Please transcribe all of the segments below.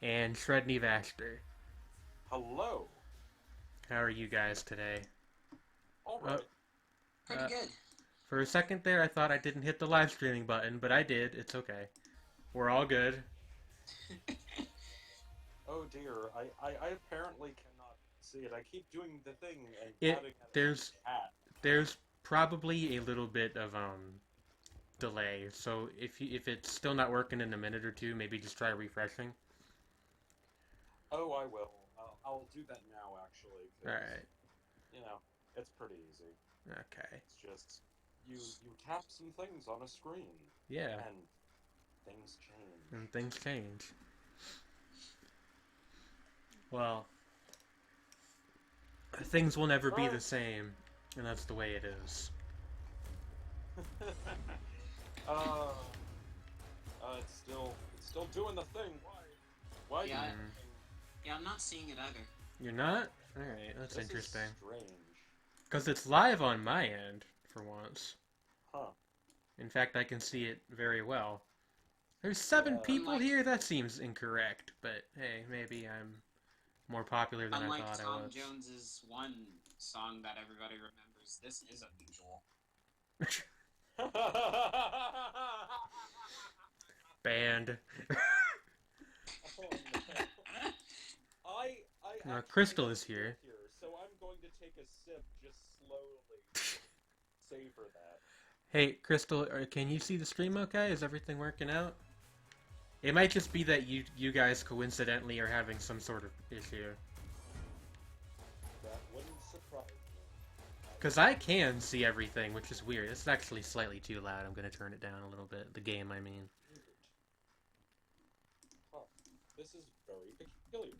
and Sredni Vashtar. Hello. How are you guys today? All Uh, right. uh, Pretty good. for a second there, I thought I didn't hit the live streaming button, but I did. It's okay. We're all good. Oh dear. I apparently cannot see it. I keep doing the thing and It adding at it in there's chat. there's probably a little bit of delay. So if it's still not working in a minute or two, maybe just try refreshing. Oh, I will. I'll do that now, actually, All because right. you know it's pretty easy. Okay. It's just you tap some things on a screen, Yeah. and things change. And things change. Well, things will never All be the right. same, and that's the way it is. uh, it's still doing the thing. Why? Why are you Yeah, Mm. tapping? yeah, I'm not seeing it either. You're not? Alright, that's This is interesting. strange. Because it's live on my end, for once. Huh. In fact, I can see it very well. There's 7 Yeah. people Unlike here? That seems incorrect, but hey, maybe I'm more popular than I unlike thought I Tom was. Jones's one song that everybody remembers, this is unusual. Banned. Oh no. I actually Crystal have is a beer here. here, so I'm going to take a sip just slowly to savor that. Hey, Crystal, can you see the stream okay? Is everything working out? It might just be that you guys coincidentally are having some sort of issue. That wouldn't surprise me. Because I can see everything, which is weird. It's actually slightly too loud. I'm going to turn it down a little bit. The game, I mean. Weird. Huh. This is very peculiar.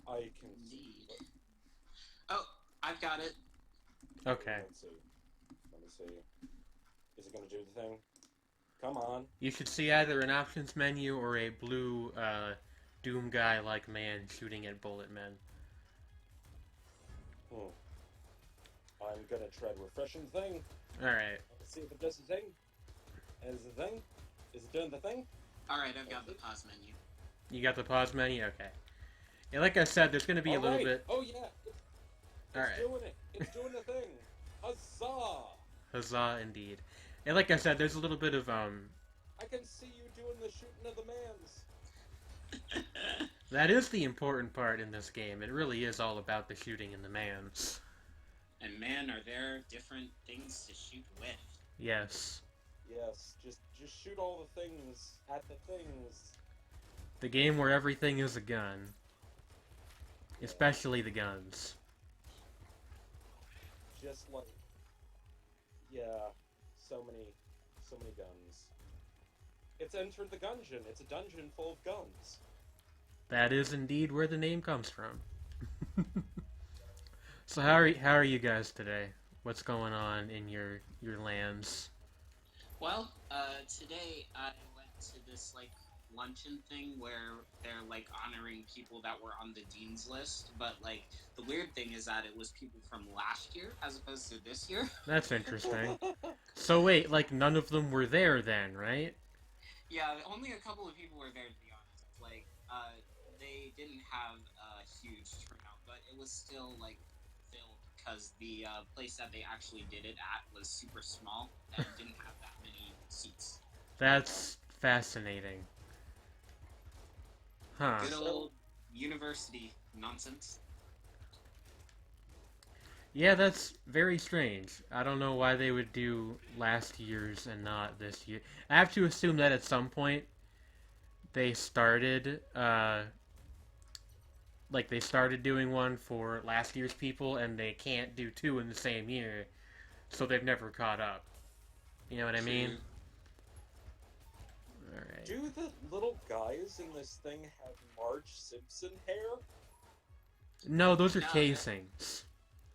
I can see, Indeed. but Oh, I've got it. Okay. let's see. Let me see. Is it going to do the thing? Come on. You should see either an options menu or a blue Doom guy-like man shooting at bullet men. Hmm. I'm gonna try to refresh the thing. Alright. Let's see if it does the thing. Is the thing? Is it doing the thing? All right, I've got the pause menu. You got the pause menu? Okay. Yeah, like I said, there's going to be a All little right. bit... Oh yeah. It's Alright. doing it. It's doing the thing. Huzzah! Huzzah, indeed. And like I said, there's a little bit of, I can see you doing the shooting of the mans. That is the important part in this game. It really is all about the shooting and the mans. And man, are there different things to shoot with. Yes. Yes, just shoot all the things at the things. The game where everything is a gun. Yeah, Especially the guns. just like yeah, so many guns. It's entered the gungeon. It's a dungeon full of guns. That is indeed where the name comes from. So how are you guys today? What's going on in your lands? Well, today I went to this like luncheon thing where they're like honoring people that were on the dean's list, but like the weird thing is that it was people from last year as opposed to this year. That's interesting. So wait, like none of them were there then, right? Yeah, only a couple of people were there to be honest. Like, they didn't have a huge turnout, but it was still like filled because the place that they actually did it at was super small and didn't have that many seats. That's fascinating. Huh. Good So old university nonsense. Yeah, that's very strange. I don't know why they would do last year's and not this year. I have to assume that at some point they started like they started doing one for last year's people and they can't do two in the same year, so they've never caught up. You know what I mean? True. All right. do the little guys in this thing have Marge Simpson hair? No, those are No, casings.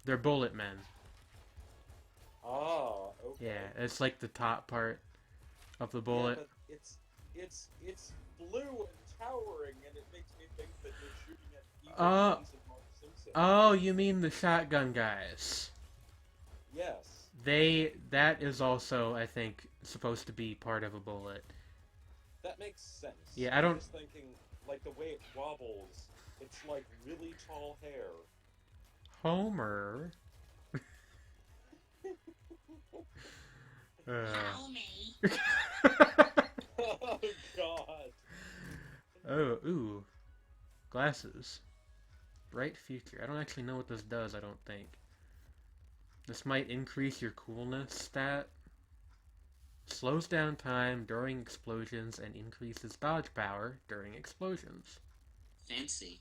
They're bullet men. Ah, okay. Yeah, it's like the top part of the Yeah, bullet. but it's blue and towering, and it makes me think that you're shooting at evil Uh, versions of Marge Simpson. oh, you mean the shotgun guys? Yes. That is also, I think, supposed to be part of a bullet. That makes sense. Yeah, I I'm don't. just thinking, like the way it wobbles, it's like really tall hair. Homer. Tell me. Oh God. Oh, ooh. Glasses. Bright future. I don't actually know what this does, I don't think. This might increase your coolness stat. Slows down time during explosions and increases dodge power during explosions. Fancy.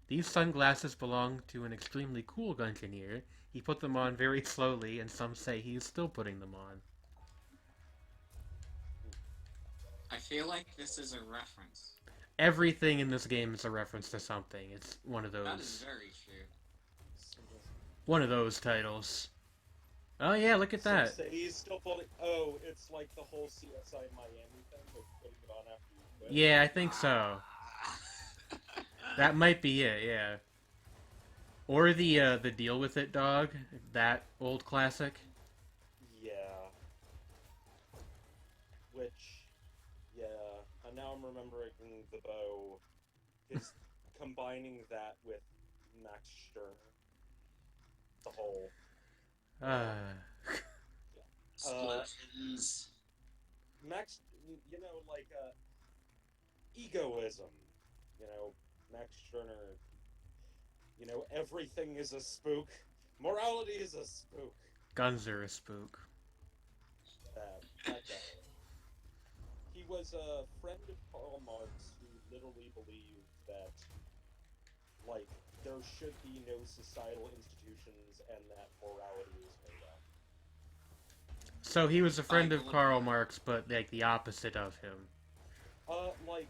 These sunglasses belong to an extremely cool engineer. He put them on very slowly, and some say he is still putting them on. I feel like this is a reference. Everything in this game is a reference to something. It's one of That is those very true. titles. Oh yeah, look at that. So he's still putting. Oh, it's like the whole CSI Miami thing with putting it on after you quit. Yeah, I think so. That might be it, yeah. Or the Deal With It dog, that old classic. Yeah. Which, yeah, and now I'm remembering the bow. Is combining that with Max Stirner. The whole. Explosions. Max, like egoism. Max Stirner. Everything is a spook. Morality is a spook. Guns are a spook. That guy. He was a friend of Karl Marx who literally believed that, like, there should be no societal institutions and that morality is made up. So he was a friend of Karl Marx, but like the opposite of him. Like,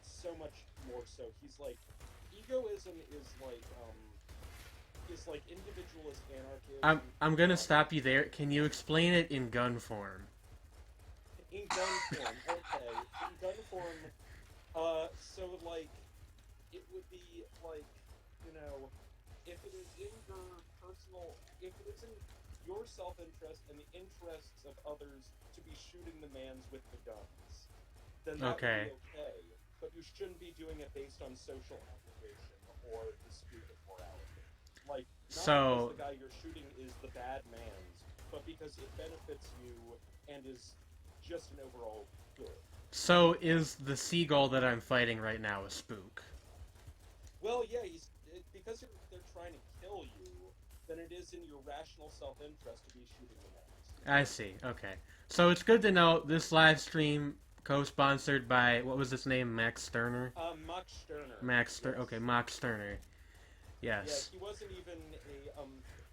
so much more so. He's like, egoism is like individualist anarchism. I'm gonna stop you there. Can you explain it in gun form? In gun form, okay. In gun form, so like, it would be like, if it is in your self-interest and the interests of others to be shooting the mans with the guns, then that would be okay. But you shouldn't be doing it based on social obligation or the spirit of morality. Like, not because the guy you're shooting is the bad man's, but because it benefits you and is just an overall good. So is the seagull that I'm fighting right now a spook? Well, yeah, because they're trying to kill you, then it is in your rational self-interest to be shooting them at. I see, okay. So it's good to know this live stream co-sponsored by, what was his name, Max Stirner? Max Stirner. Yes. Okay, Max Stirner. Yes. Yeah, he wasn't even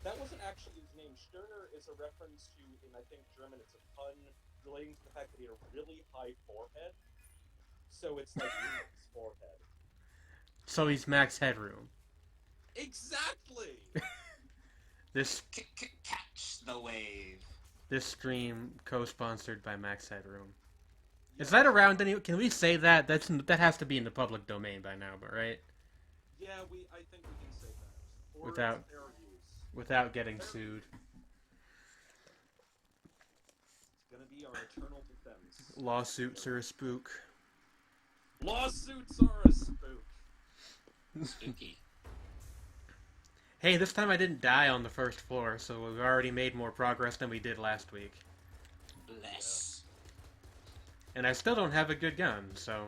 that wasn't actually his name. Stirner is a reference to, in I think German, it's a pun relating to the fact that he had a really high forehead. So it's like Max forehead. So he's Max Headroom. Exactly! This Catch the wave. This stream co-sponsored by Max Headroom. Yeah. Is that around any? Can we say that? That has to be in the public domain by now, but right? Yeah, I think we can say that. Or without getting sued. It's gonna be our eternal defense. Lawsuits are a spook. Lawsuits are a spook. Spooky. Hey, this time I didn't die on the first floor, so we've already made more progress than we did last week. Bless. And I still don't have a good gun, so,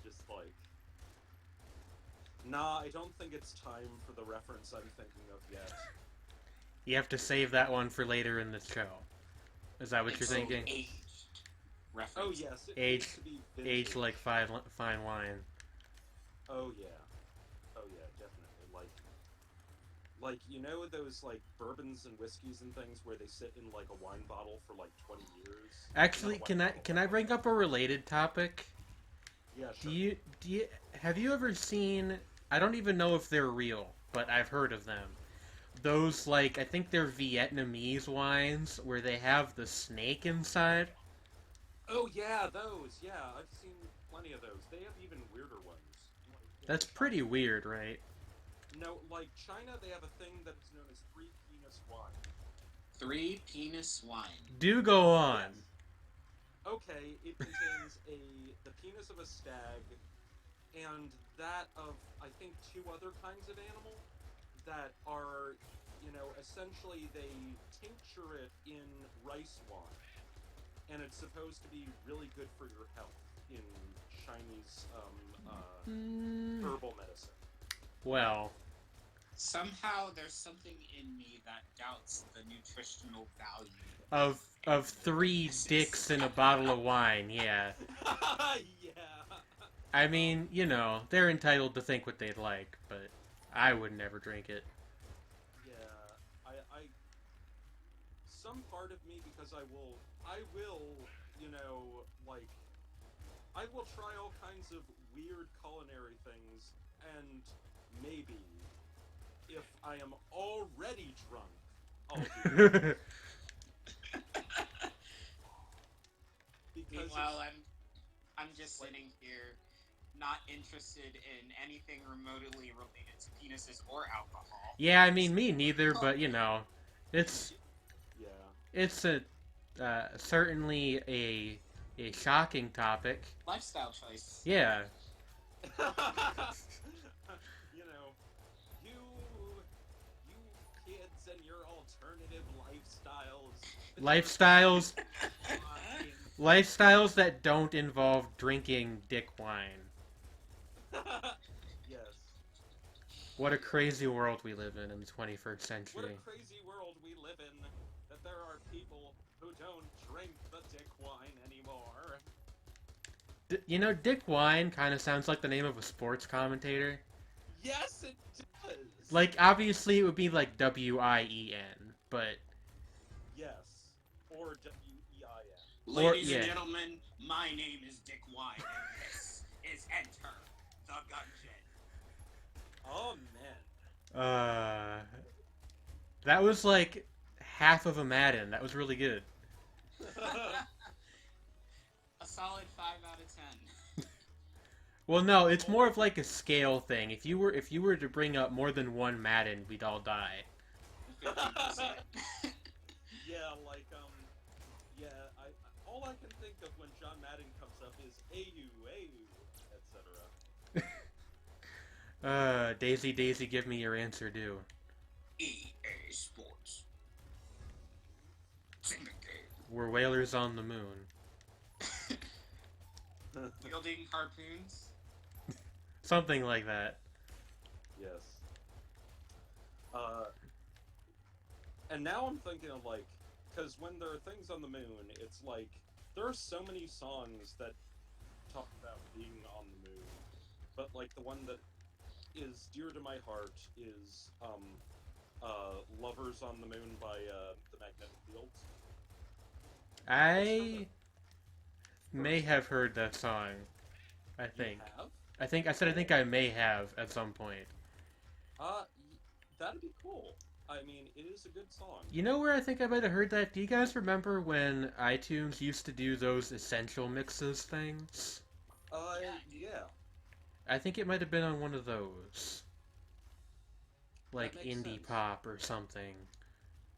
Just like... Nah, I don't think it's time for the reference I'm thinking of yet. You have to save that one for later in the show. Is that what you're thinking? Aged reference. Oh, yes. Aged like fine wine. Oh, yeah. Oh, yeah, definitely. Like, those, like, bourbons and whiskeys and things where they sit in, like, a wine bottle for, like, 20 years? Actually, can I bring up a related topic? Yeah, sure. Have you ever seen, I don't even know if they're real, but I've heard of them. Those, like, I think they're Vietnamese wines where they have the snake inside. Oh, yeah, those. Yeah, I've seen plenty of those. They have even weirder ones. That's pretty weird, right? No, like, China, they have a thing that is known as three penis wine. 3 penis wine. Do go on. Yes. Okay, it contains the penis of a stag and that of, I think, 2 other kinds of animal that are, essentially they tincture it in rice wine. And it's supposed to be really good for your health in Chinese herbal medicine. Well, somehow there's something in me that doubts the nutritional value of 3 dicks in a bottle of wine, yeah. Yeah. I mean, they're entitled to think what they'd like, but I would never drink it. Yeah, I some part of me, because I will, I will try all kinds of weird culinary things, and maybe, if I am already drunk, I'll do it. Meanwhile, I'm just sitting here, not interested in anything remotely related to penises or alcohol. Yeah, I mean, me neither, but, it's... Yeah. It's certainly a shocking topic. Lifestyle choice. Yeah. You kids and your alternative lifestyles. Lifestyles that don't involve drinking dick wine. Yes. What a crazy world we live in the 21st century. What a crazy world we live in, that there are people who don't drink the dick wine anymore. Dick Wine kind of sounds like the name of a sports commentator. Yes, it does. Like, obviously it would be like W-I-E-N, but... Yes. Or W-E-I-N. Ladies and gentlemen, my name is Dick Wine, and this is Enter the Gungeon. Oh, man. That was like half of a Madden. That was really good. A solid 5 out of 10. Well, no, it's more of like a scale thing. If you were to bring up more than one Madden, we'd all die. 50%. Yeah, all I can think of when John Madden comes up is AU, etc. Daisy, Daisy, give me your answer, do. EA Sports. Syndicate. We're whalers on the moon. Wielding harpoons. Something like that. Yes. And now I'm thinking of, because when there are things on the moon, it's like, there are so many songs that talk about being on the moon, but, the one that is dear to my heart is, Lovers on the Moon by, the Magnetic Fields. I may have heard that song. I think. You have? I think I may have at some point. That'd be cool. I mean, it is a good song. You know where I think I might have heard that? Do you guys remember when iTunes used to do those essential mixes things? Yeah. I think it might have been on one of those. Like indie sense. pop or something.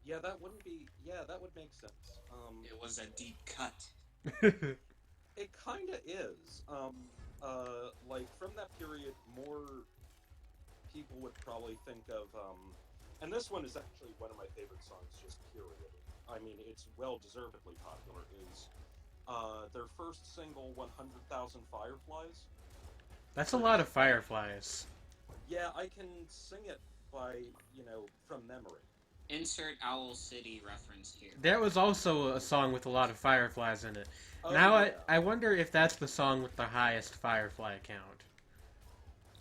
Yeah, that would make sense. It was a deep cut. It kinda is. From that period, more people would probably think of, and this one is actually one of my favorite songs, just period. I mean, it's well-deservedly popular, is, their first single, 100,000 Fireflies. That's a lot of Fireflies. Yeah, I can sing it by, from memory. Insert Owl City reference here. That was also a song with a lot of Fireflies in it. Oh, Now yeah. I wonder if that's the song with the highest Firefly count.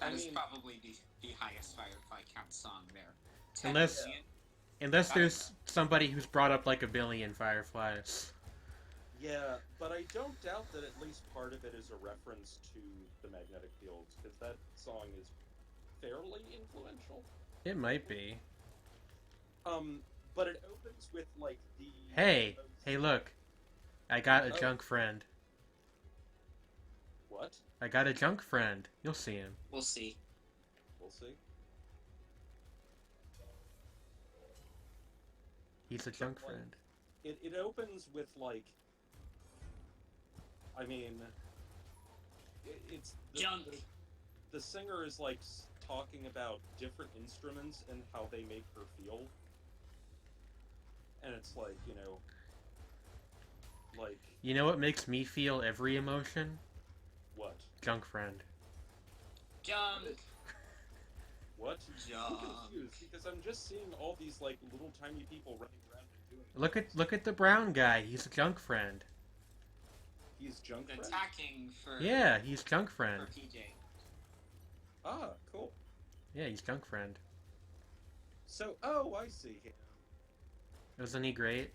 That is probably the highest Firefly count song there. Unless there's somebody who's brought up like 1 billion Fireflies. Yeah, but I don't doubt that at least part of it is a reference to the Magnetic Fields, because that song is fairly influential. It might be. But it opens with, the... Hey, look. I got a junk friend. What? I got a junk friend. You'll see him. We'll see. We'll see. He's a junk like, friend. it opens with like, I mean, it's Junk. the singer is like talking about different instruments and how they make her feel, and it's like, like You know what makes me feel every emotion? what? Junk friend. Junk. What? I'm Junk. confused because I'm just seeing all these like little tiny people running around and doing. Look at the brown guy. He's a junk friend. He's junk friend. Attacking for Yeah, he's junk friend. for PJ. Ah, cool. Yeah, he's junk friend. So, oh, I see him. Isn't he great?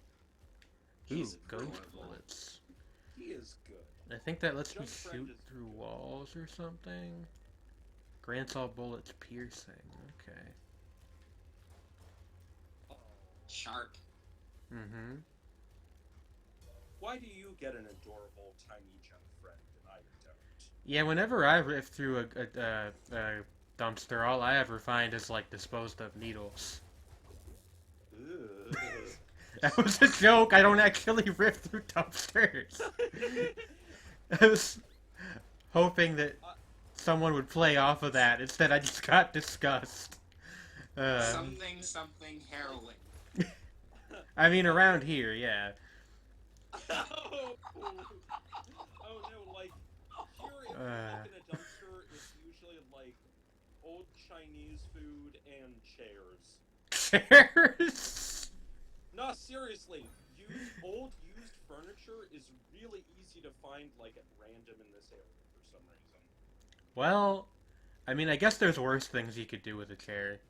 He's Ooh, ghost adorable. bullets. He is good. I think that lets me Junk friend shoot is through good. walls or something. Grants all bullets piercing. Okay. Oh. Sharp. Mm-hmm. Why do you get an adorable tiny junk friend and I don't? Yeah, whenever I riff through a dumpster, all I ever find is like disposed of needles. Ugh. That was a joke. I don't actually riff through dumpsters. I was hoping that someone would play off of that. Instead, I just got disgust. Something heroin. I mean, around here, yeah. Oh, no, like, here if you look in a dumpster, it's usually like old Chinese food and chairs. Chairs? No, seriously, used furniture is really easy to find, like, at random in this area for some reason. Well, I mean, I guess there's worse things you could do with a chair.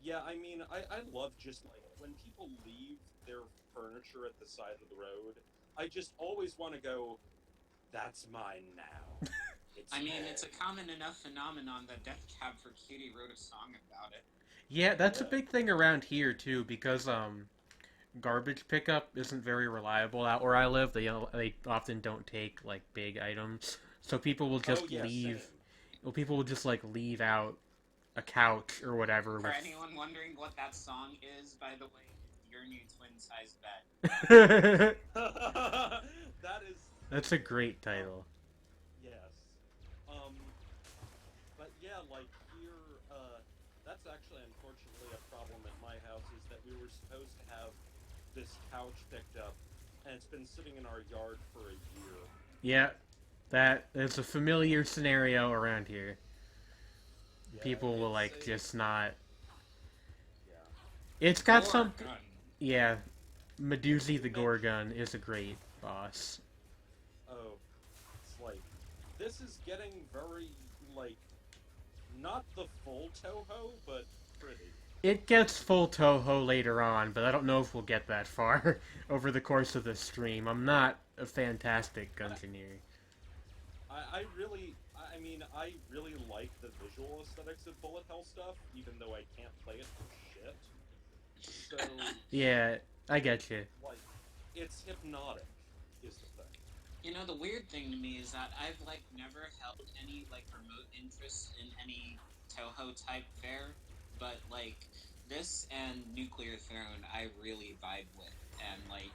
Yeah, I mean, I love just, like, when people leave their furniture at the side of the road, I just always want to go, that's mine now. It's a common enough phenomenon that Death Cab for Cutie wrote a song about it. Yeah, that's a big thing around here too, because garbage pickup isn't very reliable out where I live. They often don't take like big items, so people will just leave. Same. Well, people will just like leave out a couch or whatever. For With... anyone wondering what that song is, by the way, it's Your New Twin Size Bed. That is... That's a great title. Yes. But yeah, like here, that's actually unfortunately a problem at my house, is that we were supposed to have this couch picked up, and it's been sitting in our yard for a year. Yeah, that is a familiar scenario around here. Yeah, People will like just not. Yeah. It's got some. Gorgon. Yeah, Medusi the Gorgon is a great boss. Oh, it's like, this is getting very, like, not the full Toho, but pretty. It gets full Toho later on, but I don't know if we'll get that far over the course of the stream. I'm not a fantastic gungeoneer. I really like the visual aesthetics of bullet hell stuff, even though I can't play it for shit. So, Yeah, I get you. like, it's hypnotic, is the thing. You know, the weird thing to me is that I've, like, never held any, like, remote interest in any Toho type fare, but, like, this and Nuclear Throne I really vibe with, and, like,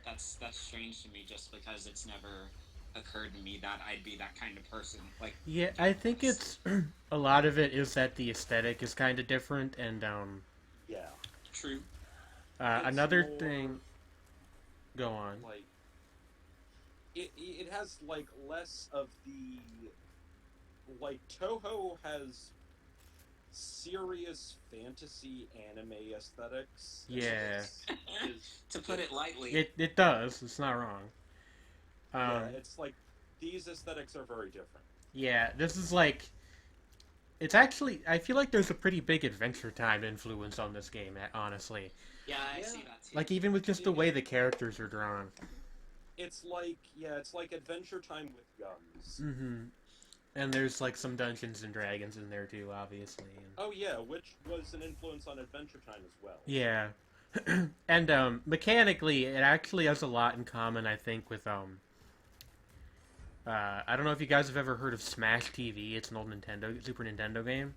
that's strange to me just because it's never occurred to me that I'd be that kind of person. Like, Yeah, I think it's a lot of it is that the aesthetic is kind of different, and Yeah. true. another more, thing. Go on. Like, it has, like, less of the, like, Toho has serious fantasy anime aesthetics. Yeah. To put it lightly. It does. It's not wrong. Yeah, it's like, these aesthetics are very different. Yeah, this is like... It's actually... I feel like there's a pretty big Adventure Time influence on this game, honestly. Yeah, I see that too. Like, even with just the way the characters are drawn. It's like Adventure Time with guns. Mm-hmm. And there's, like, some Dungeons and Dragons in there, too, obviously. Oh, yeah, which was an influence on Adventure Time as well. Yeah. And, mechanically, it actually has a lot in common, I think, with, I don't know if you guys have ever heard of Smash TV. It's an old Super Nintendo game.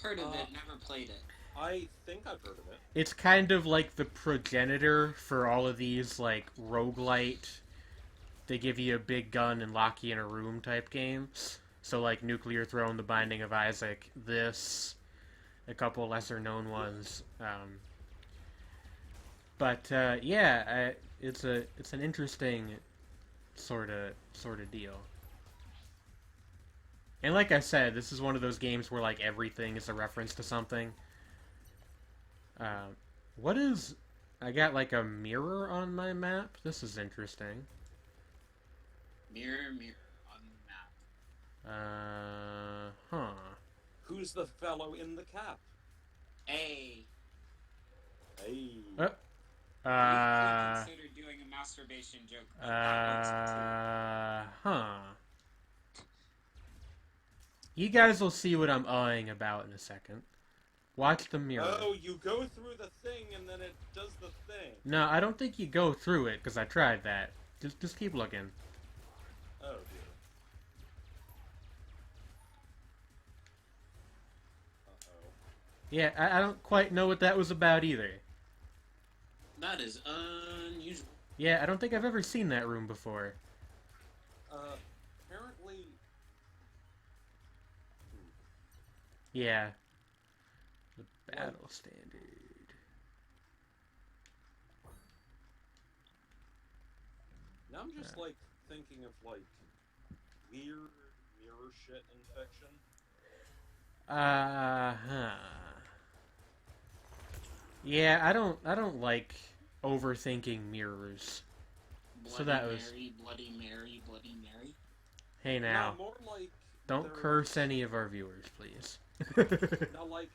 Heard of it, never played it. I think I've heard of it. It's kind of like the progenitor for all of these, like, roguelite, they give you a big gun and lock you in a room type games. So, like, Nuclear Throne, The Binding of Isaac, this, a couple lesser known ones. Yeah, it's an interesting sort of deal. And like I said, this is one of those games where like everything is a reference to something. What is? I got like a mirror on my map. This is interesting. Mirror, mirror on the map. Huh. Who's the fellow in the cap? Hey. Hey. We consider doing a masturbation joke, but that works too. Huh. You guys will see what I'm uhing about in a second. Watch the mirror. Oh, you go through the thing and then it does the thing. No, I don't think you go through it, because I tried that. Just keep looking. Oh, dear. Uh-oh. Yeah, I don't quite know what that was about either. That is unusual. Yeah, I don't think I've ever seen that room before. Apparently... Yeah. The battle standard. Now I'm just, like, thinking of, like, weird mirror shit in fiction. Huh. Yeah, I don't like overthinking mirrors. Bloody So that was... Mary, Bloody Mary, Bloody Mary. Hey now, No, more like... don't curse any of our viewers, please. No, like...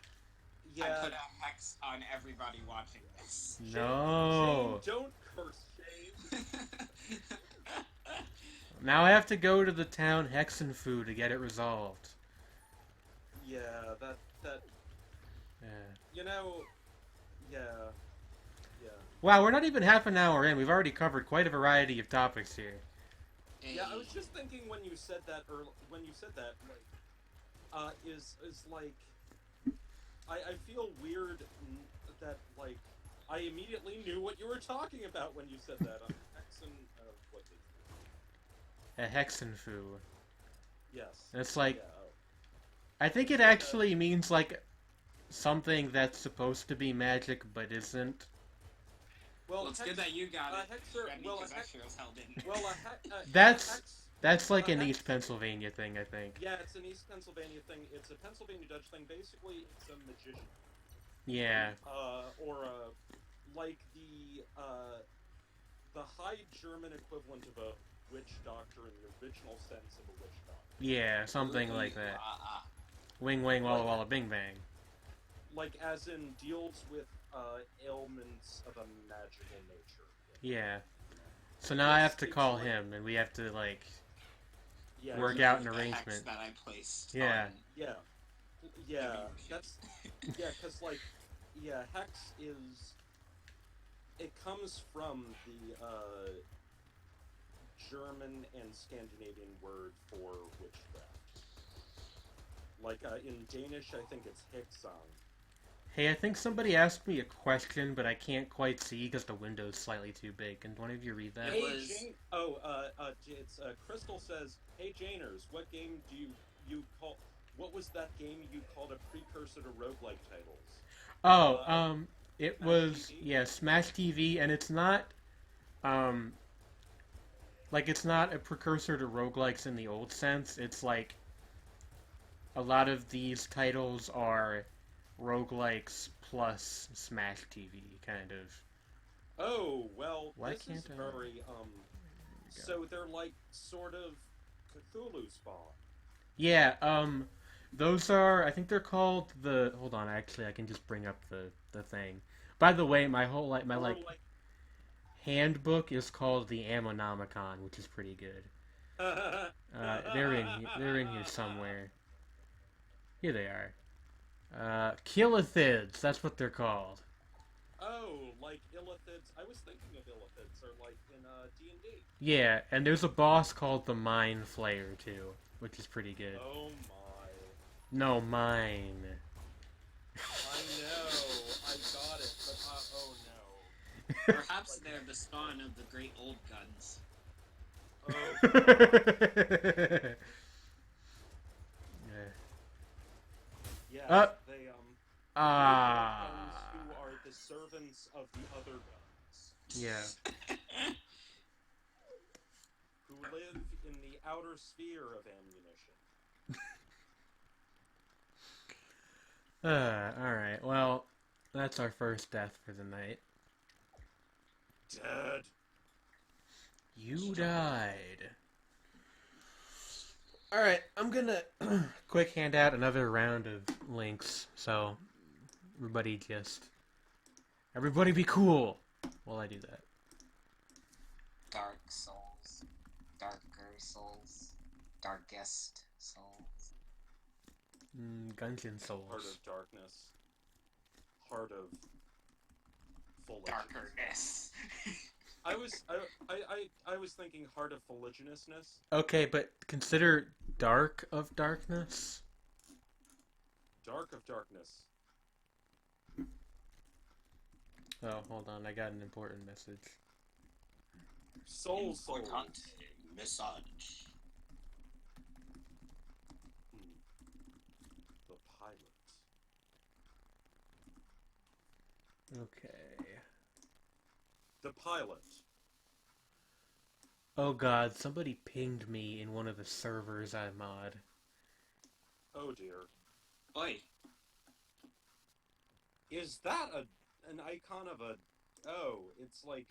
I Yeah... put a hex on everybody watching this. No. Shane, don't curse, Shane. Now I have to go to the town Hexenfu to get it resolved. Yeah, that... Yeah. You know... Yeah. Wow, we're not even half an hour in. We've already covered quite a variety of topics here. Yeah, I was just thinking when you said that, like, is like, I feel weird that, like, I immediately knew what you were talking about when you said that. Hexen, what is A Hexenfu. Yes. It's like, Yeah, I think it actually means, like, something that's supposed to be magic but isn't. well, it's good that you got it. Hexer, well, because I sure as hell didn't. well, That's like an East Pennsylvania thing, I think. Yeah, it's an East Pennsylvania thing. It's a Pennsylvania Dutch thing. Basically, it's a magician. Yeah. Like the High German equivalent of a witch doctor in the original sense of a witch doctor. Yeah, something like that. Wing wing walla walla bing bang. Like, as in, deals with ailments of a magical nature. Yeah. So now I have to call him, and we have to, like, work out an arrangement. That I placed. Yeah. Yeah, that's... Yeah, because, like, yeah, hex is... It comes from the, German and Scandinavian word for witchcraft. Like, in Danish, I think it's Hexang. Hey, I think somebody asked me a question, but I can't quite see because the window's slightly too big. Can one of you read that? Hey, Jane... it's, Crystal says, hey, Janers, what game do you call... What was that game you called a precursor to roguelike titles? Oh, it Smash was, TV? yeah, Smash TV, and it's not, like, it's not a precursor to roguelikes in the old sense. It's like, a lot of these titles are roguelikes plus Smash TV, kind of. Oh, well, Why this is can't I- very, so they're like, sort of, Cthulhu Spawn. Yeah, those are, I think they're called the, hold on, actually, I can just bring up the thing. By the way, my whole, like, handbook is called the Ammonomicon, which is pretty good. They're in here somewhere. Here they are. Kilithids, that's what they're called. Oh, like illithids. I was thinking of illithids, or like in D&D. Yeah, and there's a boss called the Mind Flayer too, which is pretty good. Oh my. No, mine. I no, I got it, but oh no. Perhaps they're the spawn of the great old guns. Oh god. Yeah. Yes, they great old guns who are the servants of the other guns. Yeah. Who live in the outer sphere of ammunition. Alright, well, that's our first death for the night. Dead. You died. Alright, I'm gonna quick hand out another round of links, so everybody be cool while I do that. Dark Souls. Darker Souls. Darkest Souls. Guns and Souls. Heart of Darkness. Heart of Darkerness. I was thinking Heart of Fuliginousness. Okay, but consider Dark of Darkness. Dark of Darkness. Oh, hold on, I got an important message. Soul. Message. The pilot. Okay. The pilot. Oh god, somebody pinged me in one of the servers I mod. Oh dear. Oi. Is that an icon of a... Oh, it's like...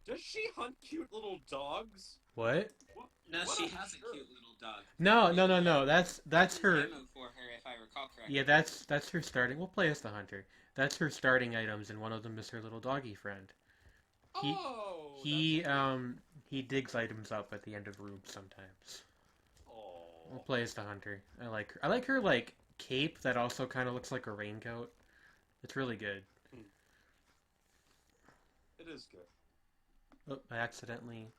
Does she hunt cute little dogs? What? No, she has a cute little dog. No. That's her. Ammo for her, if I recall correctly. Yeah, that's her starting. We'll play as the hunter. That's her starting items, and one of them is her little doggy friend. He digs items up at the end of rooms sometimes. Oh. We'll play as the hunter. I like her. I like her like cape that also kind of looks like a raincoat. It's really good. It is good. Oh, I accidentally.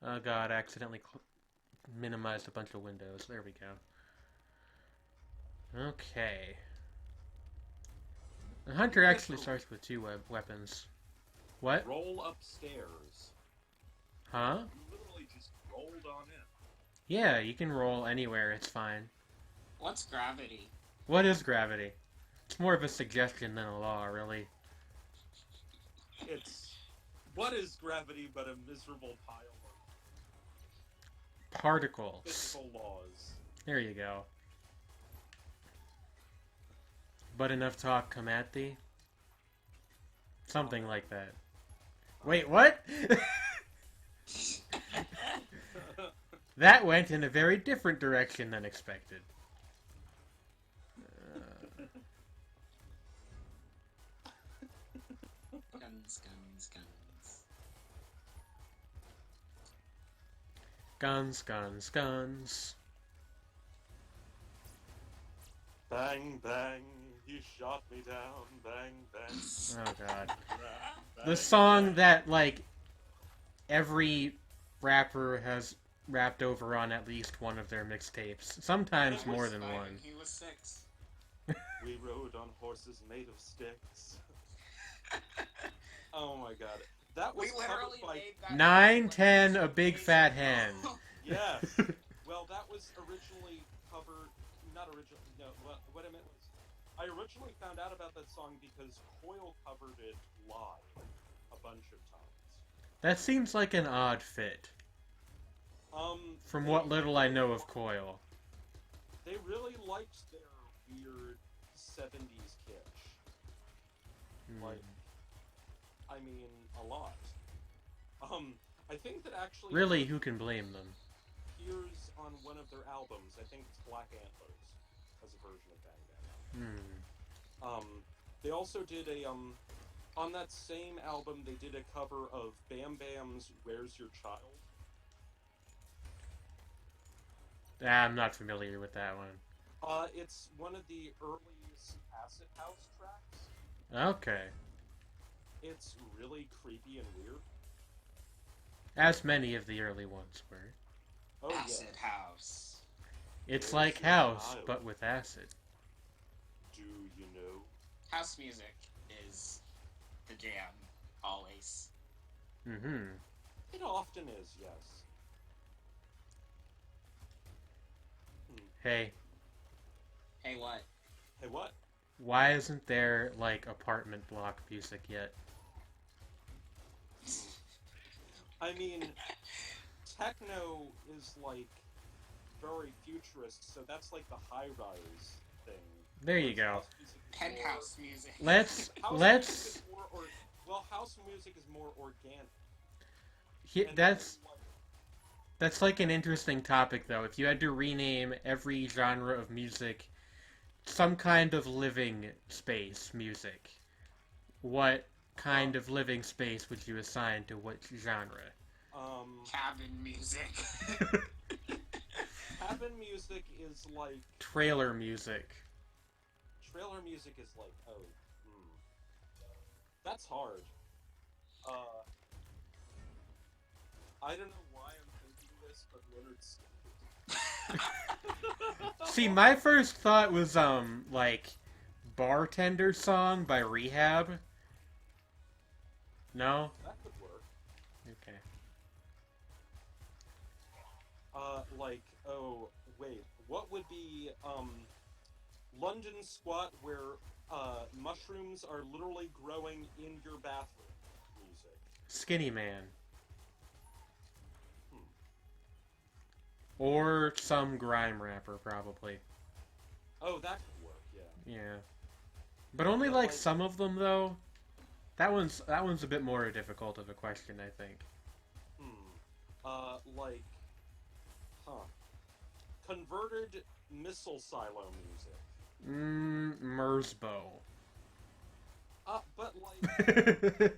Oh god, I accidentally minimized a bunch of windows. There we go. Okay. The hunter actually starts with 2 weapons. What? Roll upstairs. Huh? You literally just rolled on in. Yeah, you can roll anywhere, it's fine. What's gravity? What is gravity? It's more of a suggestion than a law, really. It's... What is gravity but a miserable pile of... Particles. Physical laws. There you go. But enough talk come at thee? Something like that. Wait, what? That went in a very different direction than expected. Guns. Guns. Bang, bang, he shot me down, bang, bang. Oh god. Bang, The song that, like, every rapper has rapped over on at least one of their mixtapes. Sometimes more than one. He was 6. We rode on horses made of sticks. Oh my god. That was We literally made that 910, a big fat hand. Yes. Well, that was originally covered... Not originally, no. What I meant was... I originally found out about that song because Coil covered it live a bunch of times. That seems like an odd fit. From what little I know of Coil. They really liked their weird 70s kitsch. Like, I mean, a lot. I think that actually... Really, who can blame them? Appears on one of their albums. I think it's Black Antlers as a version of Bang Bang. They also did a, on that same album, they did a cover of Bam Bam's Where's Your Child? I'm not familiar with that one. It's one of the early Acid House tracks. Okay. It's really creepy and weird. As many of the early ones were. Oh, Acid House. It's like House, but with acid. Do you know House music is the jam, always. Mm-hmm. It often is, yes. Hey, Hey, what? Hey, what? why isn't there, like, apartment block music yet? I mean, techno is, like, very futurist, so that's like the high-rise thing. There you go. House music is Penthouse music. Let's house let's music is more house music is more organic. And that's like, that's like an interesting topic though. If you had to rename every genre of music some kind of living space music, what kind of living space would you assign to which genre? Cabin music. Cabin music is like Trailer music. Trailer music is like that's hard. I don't know why I'm thinking this, but Leonard's. See, my first thought was like Bartender Song by Rehab. No? That could work. Okay. Like, oh, wait, what would be, London Squat where, mushrooms are literally growing in your bathroom music? Skinny Man. Or some grime rapper, probably. Oh, that could work, yeah. Yeah. But only But, like some of them, though. That one's a bit more difficult of a question, I think. Like, converted missile silo music. Mersbo. But like...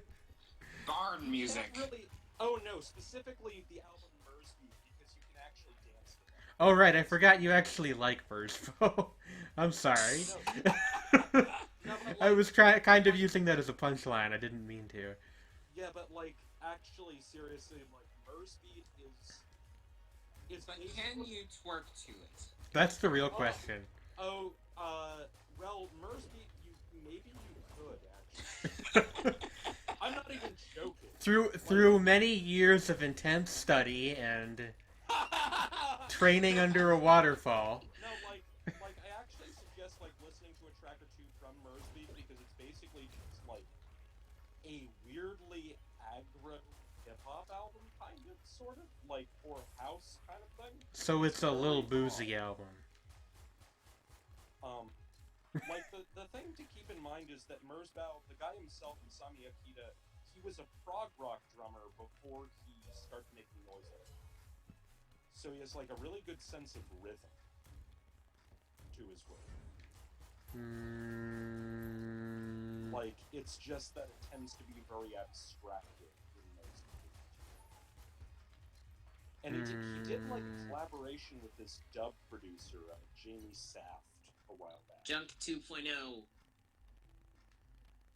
Barn music. Really... Oh no, specifically the album Mersby, because you can actually dance to that. Oh right, I forgot you actually like Mersbo. I'm sorry. No, but like, I was kind of using that as a punchline. I didn't mean to. Yeah, but like, actually, seriously, like, Mersbeat is But can you twerk to it? That's the real question. Well, Mersbeat, maybe you could, actually. I'm not even joking. Through many years of intense study and training under a waterfall. No, like, I actually suggest, like, listening to a track or two from Mersbeat, because it's basically just, like, a weirdly aggro hip-hop album, kind of, sort of, like, or house kind of thing. So it's a Lil Boozy album. Like, the thing to keep in mind is that Mersbow, the guy himself, Masami Akita, he was a prog rock drummer before he started making noises. So he has, like, a really good sense of rhythm to his work. Like, it's just that it tends to be very abstracted in most cases. And he did, like, a collaboration with this dub producer, Jamie Saft, a while back. Junk 2.0.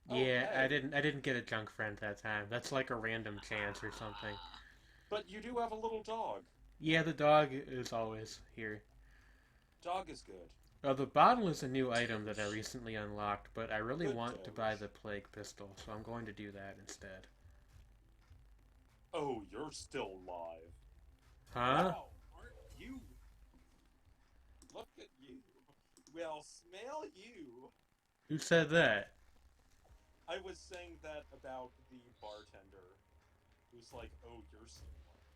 Yeah, hey. I didn't get a junk friend that time. That's like a random chance or something. But you do have a little dog. Yeah, the dog is always here. Dog is good. The bottle is a new item that I recently unlocked, but I really Good want to Doge. buy the plague pistol, so I'm going to do that instead. Oh, you're still live. Huh? Wow, aren't you? Look at you. Well, smell you. Who said that? I was saying that about the bartender, who's like, "Oh, you're still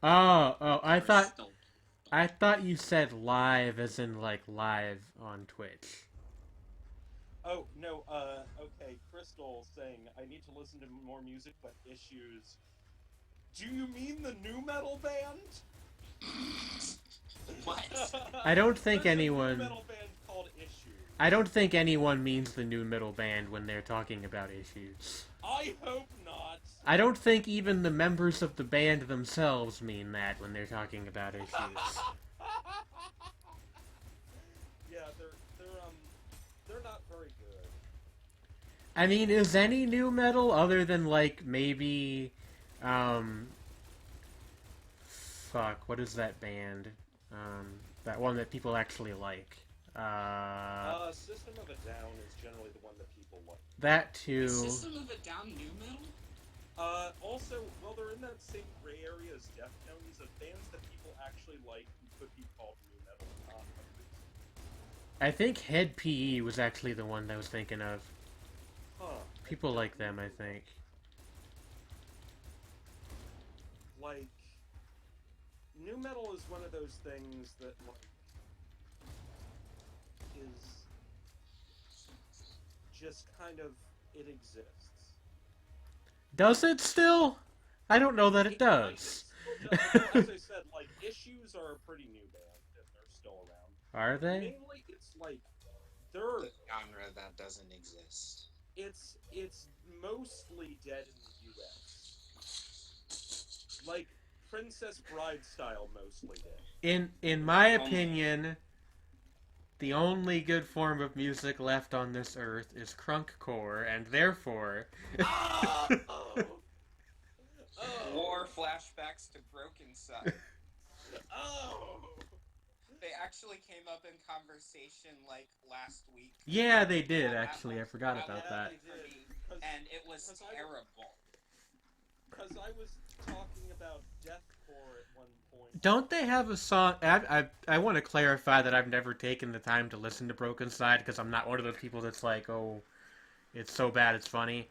Oh, I thought you said live as in like live on Twitch. Oh, no, okay, Crystal saying, I need to listen to more music, but Issues. Do you mean the new metal band? What? I don't think There's anyone... a new metal band called Issues. I don't think anyone means the new metal band when they're talking about Issues. I hope not. I don't think even the members of the band themselves mean that when they're talking about Issues. Yeah, they're not very good. I mean, is any new metal other than, like, maybe, fuck, what is that band? That one that people actually like. System of a Down is generally the one that people like. That Is too. System of a Down new metal? Also, well, they're in that same gray area as Deftones of bands that people actually like who could be called new metal, not unreasonable. I think Head PE was actually the one that I was thinking of. Huh. People like them, I think. Like, new metal is one of those things that, like, is just kind of, it exists. Does it still? I don't know that it Kind of does. still does. Well, as I said, like, Issues are a pretty new band, and they're still around. Are they? Mainly, it's like, they're... The genre that doesn't exist. It's mostly dead in the U.S. Like, Princess Bride style, mostly dead. In my opinion, the only good form of music left on this earth is crunkcore, and therefore... Oh! War flashbacks to Broken Sun. Oh! They actually came up in conversation like last week. Yeah, they did, actually. I forgot about that. And it was terrible. Because I was talking about deathcore at one point. Don't they have a song... I want to clarify that I've never taken the time to listen to Broken Side, because I'm not one of those people that's like, oh, it's so bad it's funny.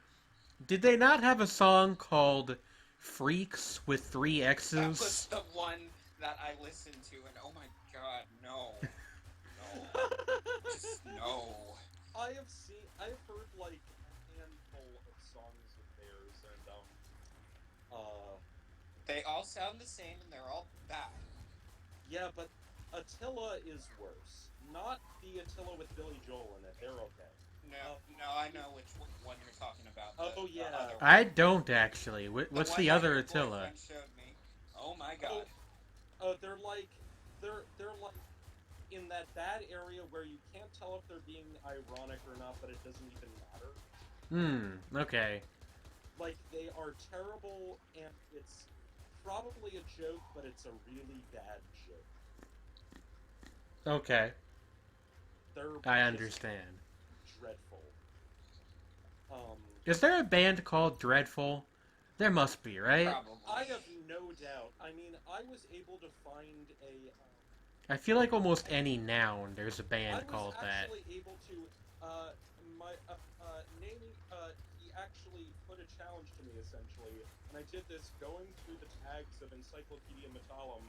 Did they not have a song called Freaks with 3 X's? That was the one that I listened to, and oh my god, no. No. Just no. I've heard like a handful of songs of theirs, and they all sound the same, and they're all bad. Yeah, but Attila is worse. Not the Attila with Billy Joel in it. They're okay. No, I know which one you're talking about. Yeah. I don't actually. What's the other Attila? Showed me. Oh my god. They're like in that bad area where you can't tell if they're being ironic or not, but it doesn't even matter. Okay. Like, they are terrible, and it's probably a joke, but it's a really bad joke. Okay. I understand. Dreadful. Is there a band called Dreadful? There must be, right? Probably. I have no doubt. I mean, I was able to find a... I feel like almost any noun there's a band called that. I was actually able to... he actually put a challenge to me, essentially, and I did this going through the tags of Encyclopedia Metallum,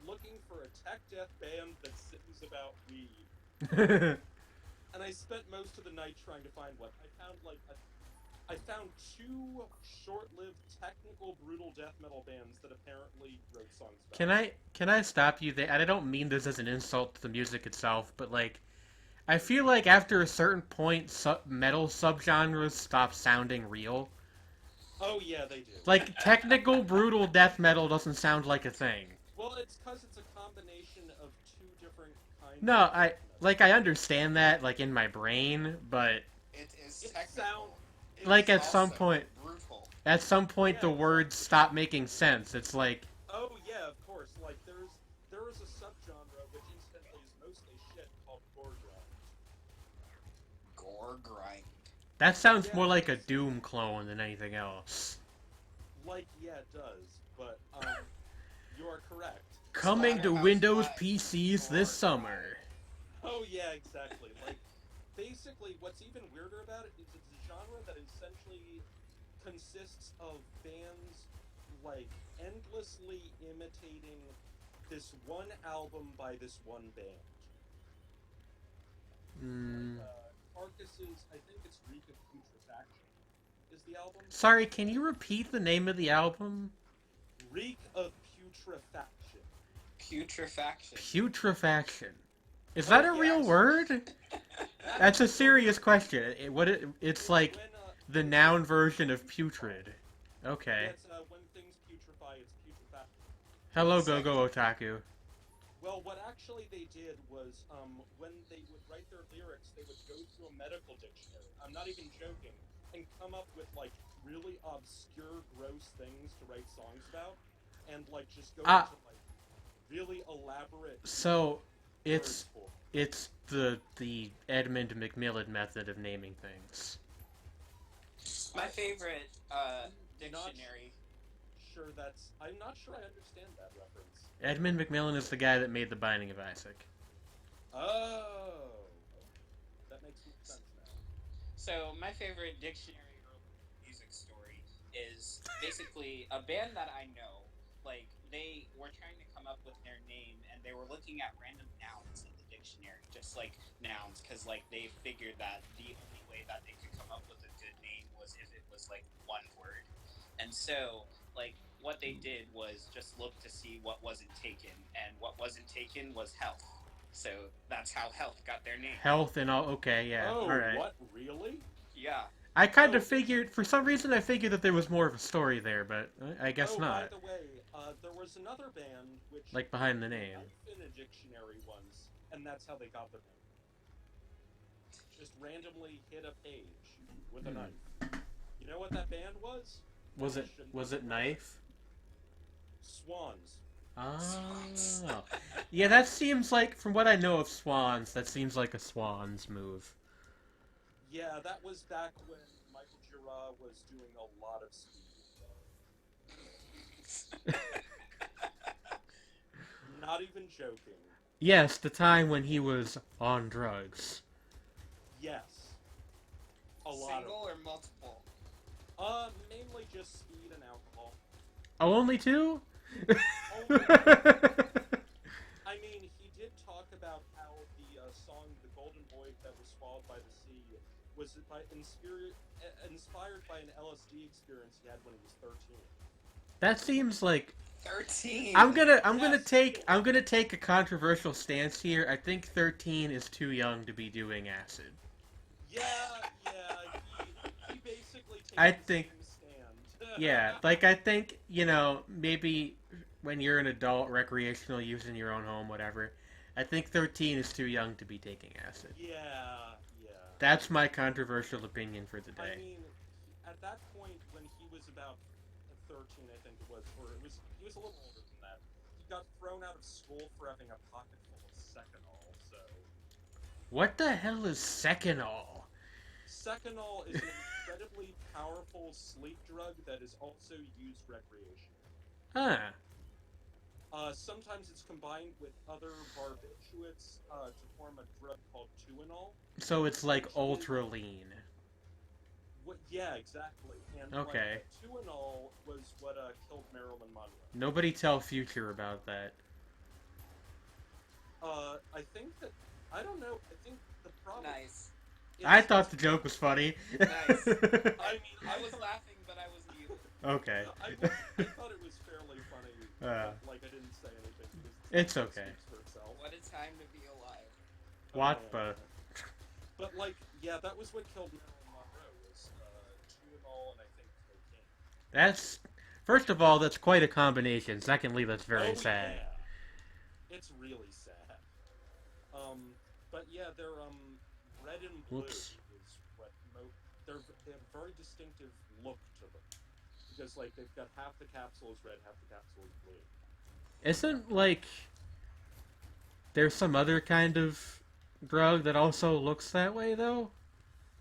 looking for a tech death band that sings about weed. And I spent most of the night trying to find one. I found 2 short-lived technical brutal death metal bands that apparently wrote songs about. Can I stop you there? And I don't mean this as an insult to the music itself, but like, I feel like after a certain point, metal subgenres stop sounding real. Oh yeah, they do. Like, technical brutal death metal doesn't sound like a thing. Well, it's because it's a combination of 2 different kinds. No, I understand that, like, in my brain, but it technical. Like, at some point, brutal. At some point, the words stop making sense. It's like... Oh, yeah, of course. Like, there is a subgenre, which incidentally is mostly shit, called gore grind. Gore grind. That sounds more like a Doom clone than anything else. Like, yeah, it does, but, you are correct. Coming to Windows PCs this summer. Oh, yeah, exactly. Like, basically, what's even weirder about it is it's a genre that essentially consists of bands, like, endlessly imitating this one album by this one band. Carcass's, I think it's Reek of Putrefaction, is the album. Sorry, can you repeat the name of the album? Reek of Putrefaction. Putrefaction. Putrefaction. Is that a real word? That's a serious question. It's like the noun version of putrid. Okay. It's, when things putrefy, it's putrefaction. Hello, Go-Go Otaku. Well, what actually they did was, when they would write their lyrics, they would go through a medical dictionary. I'm not even joking. And come up with, like, really obscure, gross things to write songs about. And, like, just go into, like, really elaborate... So, it's It's the Edmund McMillan method of naming things. My favorite I'm not dictionary. sure that's. I'm not sure I understand that reference. Edmund McMillan is the guy that made The Binding of Isaac. Oh, that makes more sense now. So my favorite dictionary music story is basically a band that I know. Like they were trying to come up with their name, and they were looking at random nouns in the dictionary, just like nouns, because like they figured that the only way that they could come up with a good name was if it was like one word. And so like what they did was just look to see what wasn't taken, and what wasn't taken was health. So that's how health got their name. Health and all. Okay, yeah, all Oh, right. what? Really? Yeah. I kind of Oh, figured, for some reason, I figured that there was more of a story there, but I guess oh, by not. the way, there was another band which Like behind the put name. knife in a dictionary once, and that's how they got their name. Just randomly hit a page with a knife. You know what that band was? Was You it shouldn't was be it surprised. knife? Swans. Oh. Yeah, that seems like, from what I know of swans, that seems like a swan's move. Yeah, that was back when Michael Gira was doing a lot of speed. Not even joking. Yes, the time when he was on drugs. Yes, a lot of Single or them. multiple? Mainly just speed and alcohol. Oh, only two? Only two. I mean, he did talk about how the song "The Golden Boy That Was Swallowed by the Sea" was inspired by an LSD experience he had when he was 13. That seems like 13. Yes. I'm gonna take a controversial stance here. I think 13 is too young to be doing acid. Yeah, yeah. He basically I takes the think same stand. yeah, like I think, maybe when you're an adult, recreational use in your own home, whatever. I think 13 is too young to be taking acid. Yeah, yeah. That's my controversial opinion for the I day. mean, at that point when he was about 13, I think it was, or it was he was a little older than that. He got thrown out of school for having a pocket full of Seconal. So What the hell is Seconal? Seconal is an incredibly powerful sleep drug that is also used recreationally. Huh. Sometimes it's combined with other barbiturates to form a drug called Tuinol, So it's like which is ultra lean. what? Yeah, exactly. And like Okay. Tuinol was what killed Marilyn Monroe. Nobody tell Future about that. I think that I don't know. I think the problem Nice. I it's thought the joke was funny. Nice. I mean I was laughing, but I was muted. Okay. I thought it was fairly funny. Like I didn't say anything because It's okay. speaks for itself. What a time to be alive. Watpa. But like, yeah, that was what killed Marilyn Monroe was Tuinol and I think cocaine. That's first of all, that's quite a combination. Secondly, that's very Oh sad. yeah, it's really sad. But yeah, they're red and blue Whoops. is what they have a very distinctive look to them because like they've got half the capsule is red, half the capsule is blue. Isn't like there's some other kind of drug that also looks that way though?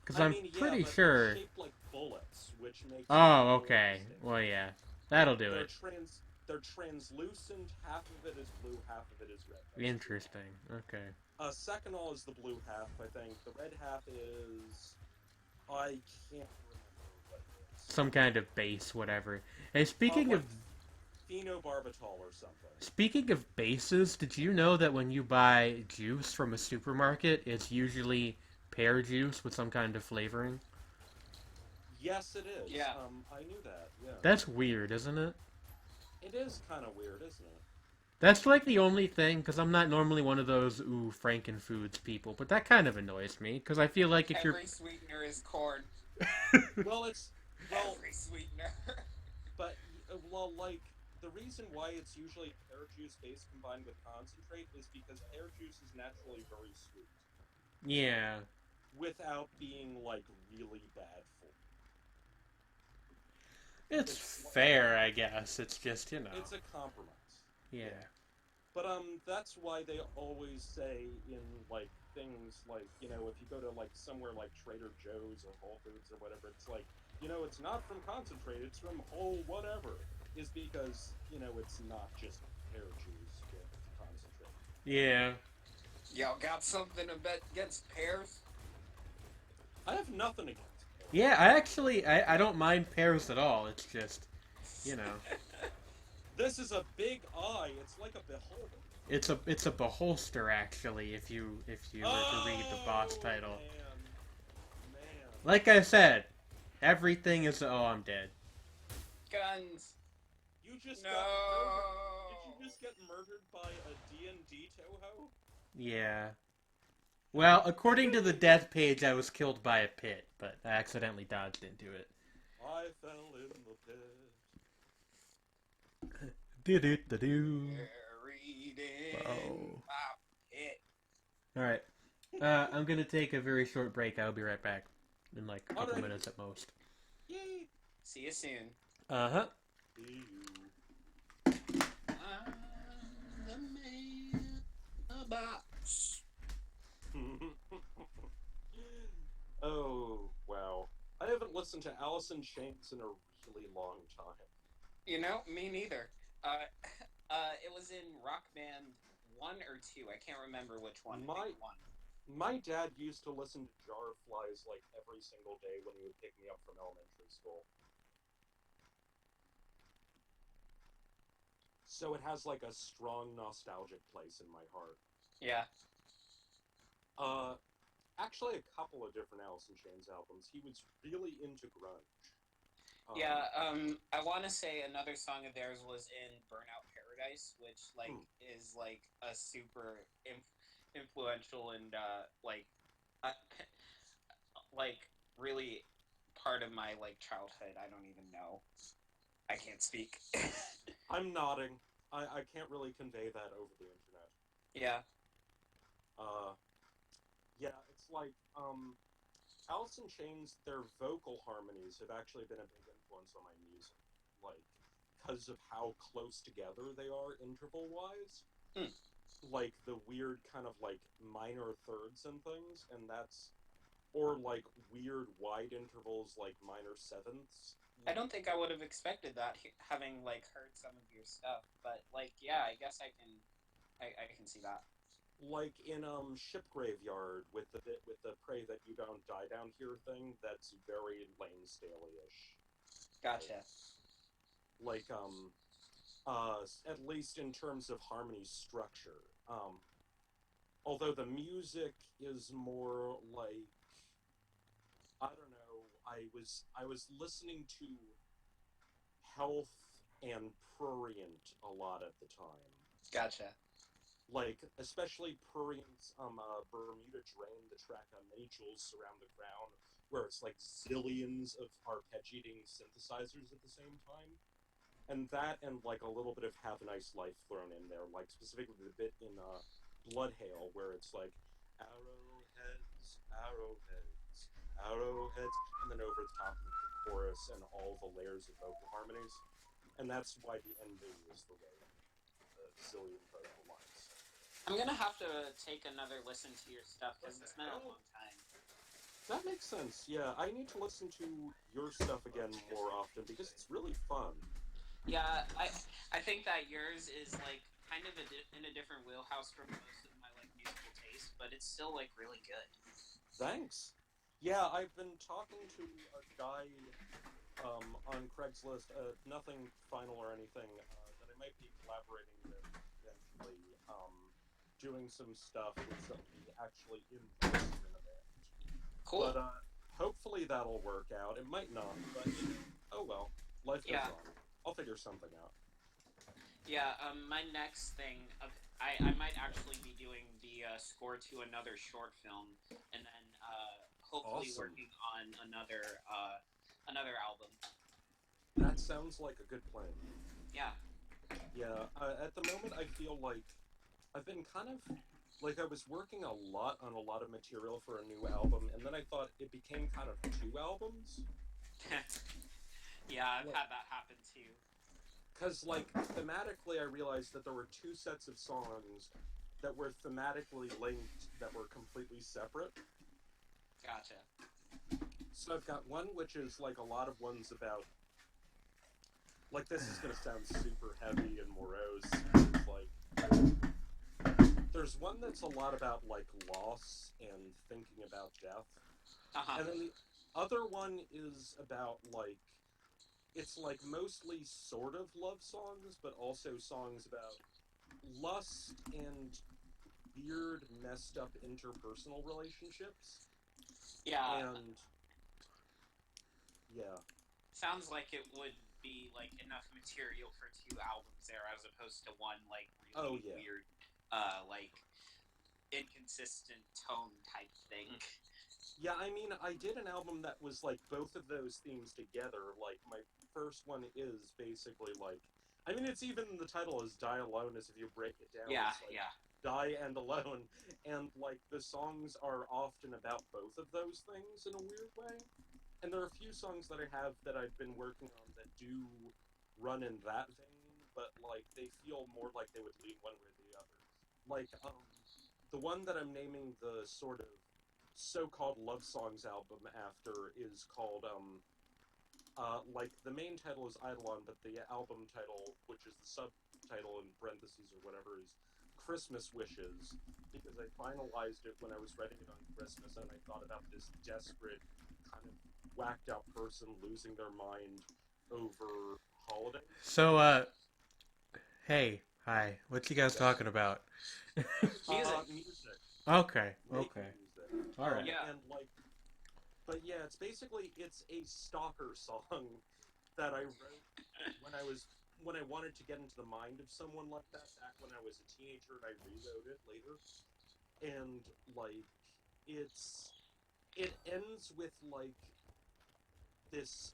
Because I I'm mean, yeah, pretty but sure. they're shaped like bullets, which makes them Oh, more okay. distinct. Well, yeah, that'll do They're it. they're translucent. Half of it is blue, half of it is red. That's Interesting. Okay. Seconal is the blue half, I think. The red half is I can't remember what it is. Some kind of base, whatever. Hey, Like phenobarbital or something. speaking of bases, did you know that when you buy juice from a supermarket, it's usually pear juice with some kind of flavoring? Yes, it is. Yeah. I knew that. Yeah. That's weird, isn't it? It is kind of weird, isn't it? That's like the only thing, because I'm not normally one of those Frankenfoods people, but that kind of annoys me, because I feel like if you're Every sweetener is corn. Well, it's well, Every sweetener. but well, like the reason why it's usually pear juice base combined with concentrate is because pear juice is naturally very sweet yeah, without being like really bad for you. it's It's fair, I guess. It's just it's a compromise. yeah. But that's why they always say in like things like, if you go to like somewhere like Trader Joe's or Whole Foods or whatever, it's like, it's not from concentrate, it's from whole whatever, is because, it's not just pear juice with concentrate. Yeah. Y'all got something to bet against pears? I have nothing against Yeah, pears. I actually I don't mind pears at all. It's just, you know, This is a big eye. It's like a beholder. it's a beholster actually. If you were to read the boss Oh title, man. like I said, everything is. Oh, I'm dead. Guns. You just got murdered. No. Did you just get murdered by a D&D Toho? Yeah. Well, according to the death page, I was killed by a pit, but I accidentally dodged into it. I fell in the pit. Do do do do. Buried in Oh. my pit. All right. I'm gonna take a very short break. I'll be right back in like a couple Alrighty. minutes at most. Yay. See you soon. Uh-huh. See I'm the man box. you. Oh, wow. I haven't listened to Alice in Chains in a really long time. Me neither. Uh, it was in Rock Band 1 or 2. I can't remember which one. I My think 1. my dad used to listen to Jar of Flies like every single day when he would pick me up from elementary school. So it has like a strong nostalgic place in my heart. Yeah. Uh, Actually, a couple of different Alice in Chains albums. He was really into grunge. Yeah, I want to say another song of theirs was in Burnout Paradise, which, like, is, like, a super influential and, uh, like, really part of my, like, childhood. I don't even know. I can't speak. I'm nodding. I can't really convey that over the internet. Yeah. Uh, yeah, it's like, Alice in Chains, their vocal harmonies have actually been a big influence on my music. Like, because of how close together they are interval-wise. Hmm. Like, the weird kind of, like, minor thirds and things, and that's... Or, like, weird wide intervals like minor sevenths. I don't think I would have expected that, having, like, heard some of your stuff. But, like, yeah, I guess I can see that. Like in Ship Graveyard with the bit with the "Pray that you don't die down here" thing, that's very Lane Staley-ish. Gotcha. Like at least in terms of harmony structure. Although the music is more like, I don't know, I was listening to Health and Prurient a lot at the time. Gotcha. Like, especially Prurient's Bermuda Drain, the track on Many Jewels Surround the Crown, where it's like zillions of arpeggiating synthesizers at the same time. And that, and like a little bit of Have a Nice Life thrown in there, like specifically the bit in Blood Hail, where it's like, arrowheads, arrowheads, arrowheads, and then over the top of the chorus and all the layers of vocal harmonies. And that's why the ending is the way the zillion vocal lines. I'm gonna have to take another listen to your stuff because it's been a long time. That makes sense. Yeah, I need to listen to your stuff again more often because it's really fun. Yeah, I think that yours is like kind of in a different wheelhouse from most of my like musical taste, but it's still like really good. Thanks. Yeah, I've been talking to a guy on Craigslist, nothing final or anything, that I might be collaborating with eventually, doing some stuff with somebody actually in person in a band. Cool. But hopefully that'll work out. It might not, but oh well. Life goes on. I'll figure something out. Yeah, my next thing, I might actually be doing the score to another short film, and then hopefully Awesome. working on another album. That sounds like a good plan. Yeah. Yeah, at the moment I feel like I've been kind of, like, I was working a lot on a lot of material for a new album, and then I thought it became kind of two albums. Yeah, I've had that happen too. because, like, thematically, I realized that there were two sets of songs that were thematically linked that were completely separate. Gotcha. So I've got one which is, like, a lot of ones about... Like, this is going to sound super heavy and morose. It's like... There's one that's a lot about, like, loss and thinking about death. Uh-huh. And then the other one is about, like... It's, like, mostly sort of love songs, but also songs about lust and weird, messed up interpersonal relationships. Yeah. And... Yeah. Sounds like it would be, like, enough material for 2 albums there, as opposed to one, like, really weird, like, inconsistent tone type thing. Yeah, I mean, I did an album that was, like, both of those themes together. Like, my first one is basically, like... I mean, it's even the title is Die Alone, as if you break it down. Yeah, it's like, yeah. Die and Alone. And, like, the songs are often about both of those things in a weird way. And there are a few songs that I have that I've been working on that do run in that vein, but, like, they feel more like they would lean one way or the other. Like, the one that I'm naming the sort of so-called love songs album after is called, like, the main title is Eidolon, but the album title, which is the subtitle in parentheses or whatever, is Christmas Wishes, because I finalized it when I was writing it on Christmas, and I thought about this desperate, kind of whacked out person losing their mind over holidays. So, hey, hi, what you guys talking about? Music. Okay, Making okay. music. Alright. Yeah. And, like, but yeah, it's basically, it's a stalker song that I wrote when I wanted to get into the mind of someone like that back when I was a teenager, and I rewrote it later. And, like, it ends with, like, this,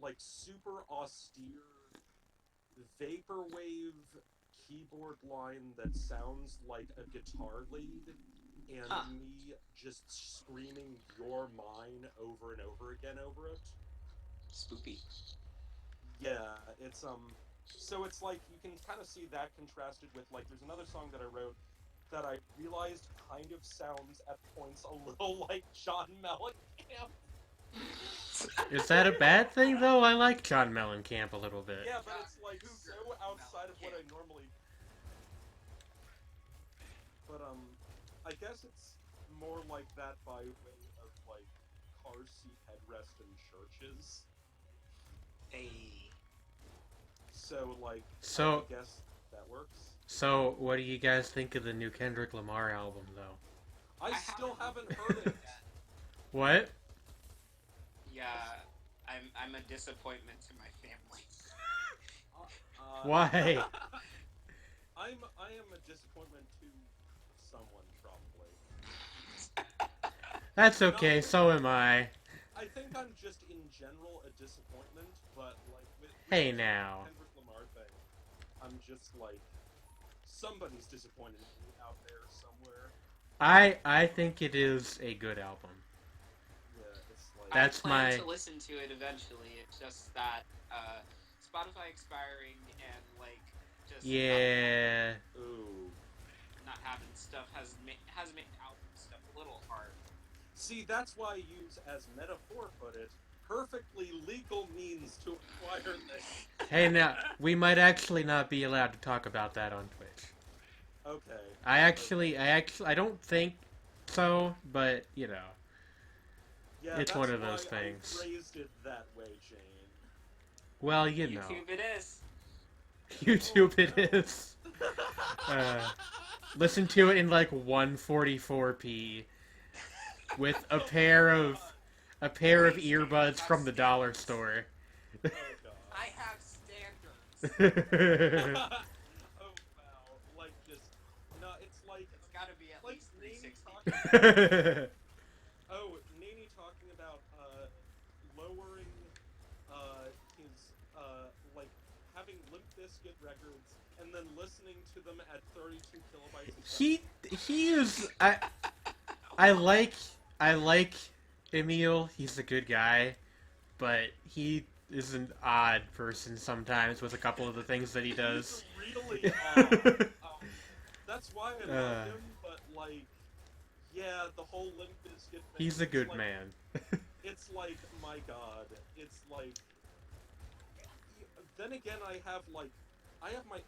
like, super austere vaporwave keyboard line that sounds like a guitar lead, and me just screaming "You're mine" over and over again over it. Spoopy. Yeah, it's so it's like you can kind of see that contrasted with, like, there's another song that I wrote that I realized kind of sounds at points a little like John Mellencamp. Is that a bad thing, though? I like John Mellencamp a little bit. Yeah, but it's, like, so outside of what I normally... But, I guess it's more like that by way of, like, car seat headrest in churches. Hey. So, like, So, I guess that works. So, what do you guys think of the new Kendrick Lamar album, though? I still haven't heard it. What? Yeah, I'm a disappointment to my family. Why? I am a disappointment to someone, probably. That's okay, so am I. I think I'm just, in general, a disappointment, but, like, with Hey, the now. Kendrick Lamar thing, I'm just, like, somebody's disappointed in me out there somewhere. I think it is a good album. Yeah, it's like... That's I plan my... to listen to it eventually. It's just that Spotify expiring and, like, just Yeah. not having stuff has made album stuff a little hard. See, that's why I use, as Metaphor put it, perfectly legal means to acquire this. Hey, now, we might actually not be allowed to talk about that on Twitch. Okay. I don't think so, but, you know. Yeah, It's one of those why things. I phrased it that way, Jane. Well, you know. YouTube it is. YouTube it is. Listen to it in, like, 144p. With a pair of earbuds from the dollar store. Oh, God. I have standards. Oh, wow. Like, just... No, it's like... It's gotta be at like least Nene 360. Nene talking about, lowering, his, like, having Limp Bizkit records and then listening to them at 32 kilobytes a second. He is... I like Emil. He's a good guy, but he is an odd person sometimes with a couple of the things that he does. He's really odd. That's why I love him, but, like, yeah, the whole Limp Bizkit thing. He's a good like, man. It's like, my god. It's like... Then again, I have my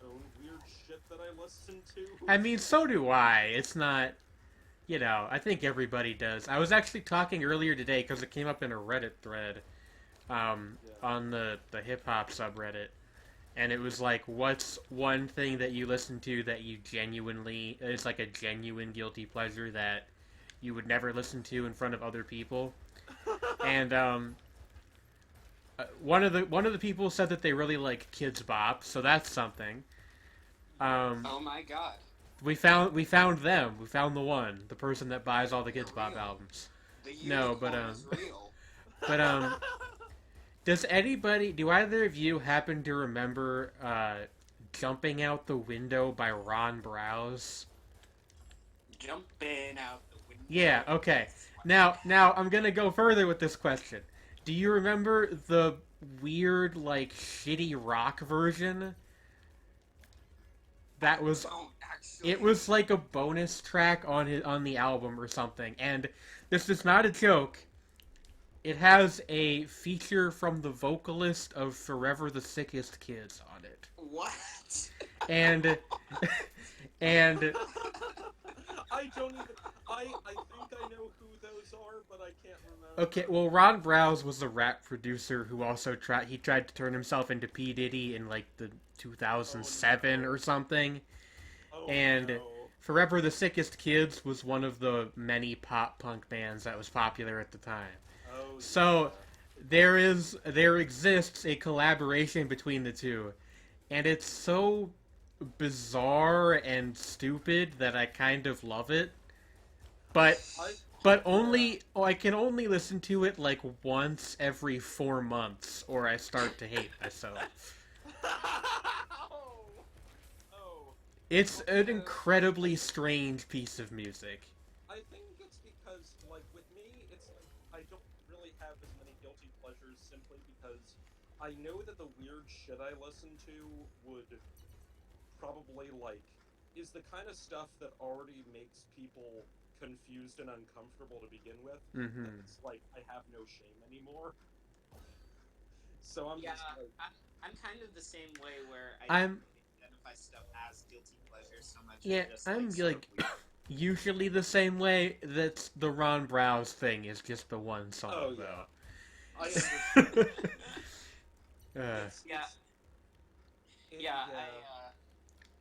own weird shit that I listen to. I mean, so do I. It's not... I think everybody does. I was actually talking earlier today, because it came up in a Reddit thread, on the hip-hop subreddit. And it was like, what's one thing that you listen to that you genuinely... It's like a genuine guilty pleasure that you would never listen to in front of other people? And, one of the people said that they really like Kids Bop, so that's something. Oh my god. We found them. We found the person that buys all the Kids Bop albums. No, but is real. but do either of you happen to remember Jumping Out the Window by Ron Browse? Jumping out the window. Yeah, okay. Now I'm gonna go further with this question. Do you remember the weird, like, shitty rock version? That was... It was like a bonus track on the album or something, and this is not a joke. It has a feature from the vocalist of Forever the Sickest Kids on it. What? And I don't even... I think I know who those are, but I can't remember. okay, well, Ron Browse was a rap producer who also tried to turn himself into P. Diddy in, like, the 2007 or something. And Forever the Sickest Kids was one of the many pop-punk bands that was popular at the time. So there exists a collaboration between the two, and it's so bizarre and stupid that I kind of love it. But I can only listen to it like once every 4 months, or I start to hate myself. It's an incredibly strange piece of music. I think it's because, like, with me, it's like I don't really have as many guilty pleasures simply because I know that the weird shit I listen to would probably, like, is the kind of stuff that already makes people confused and uncomfortable to begin with. Mm-hmm. It's like, I have no shame anymore. So I'm just like... I'm kind of the same way where I don't identify stuff as guilty pleasure so much. Yeah, just, I'm like usually the same way. That's the Ron Browse thing is just the one song, though. I understand.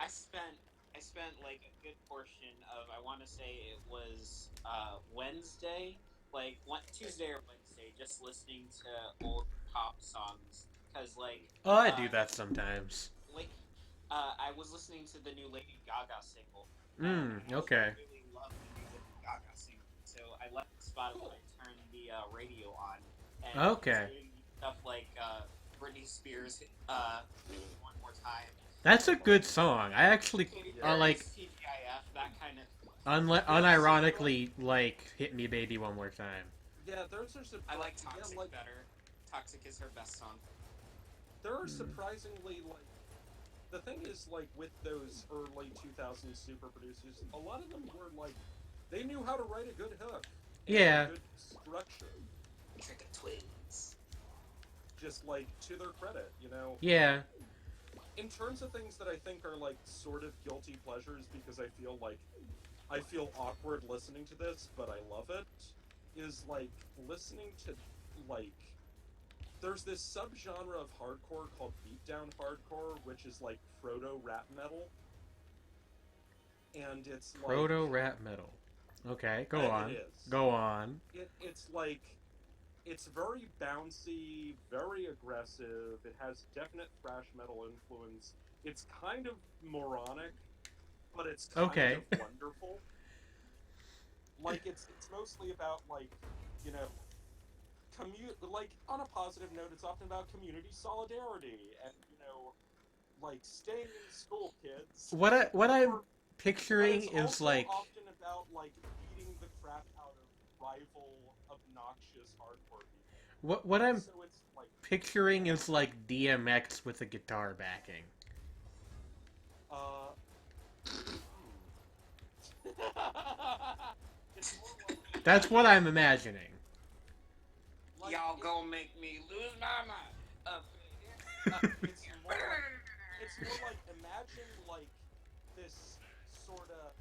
I spent like a good portion of, I want to say it was Wednesday, like Tuesday or Wednesday, just listening to old pop songs because like. Oh, I do that sometimes. Like, I was listening to the new Lady Gaga single. Okay. I really love the new Lady Gaga single, so I left Spotify, turned the radio on, and okay. Stuff like Britney Spears, One More Time. That's a good song. I actually like. TGIF, that kind of. Unironically, like Hit Me Baby One More Time. Yeah, those are. I like Toxic better. Toxic is her best song. There are surprisingly, like, the thing is, like, with those early 2000s super producers, a lot of them were, like, they knew how to write a good hook. Yeah. A good structure. Trick of Twins. Just, like, to their credit, you know? Yeah. In terms of things that I think are, like, sort of guilty pleasures because I feel awkward listening to this, but I love it, is, like, listening to, like, there's this subgenre of hardcore called beatdown hardcore, which is like proto-rap metal. And it's like... Proto-rap metal. Okay, go on. It is. Go on. It's like... It's very bouncy, very aggressive, it has definite thrash metal influence. It's kind of moronic, but it's kind of wonderful. Like, it's mostly about, like, you know... like, on a positive note, it's often about community solidarity and, you know, like, staying in school, kids. What I'm picturing is, like... It's often about, like, beating the crap out of rival, obnoxious hardcore people. What I'm picturing is like DMX with a guitar backing. It's more like That's what I'm imagining. Y'all gonna make me lose my mind up in here. it's more like imagine like this sort of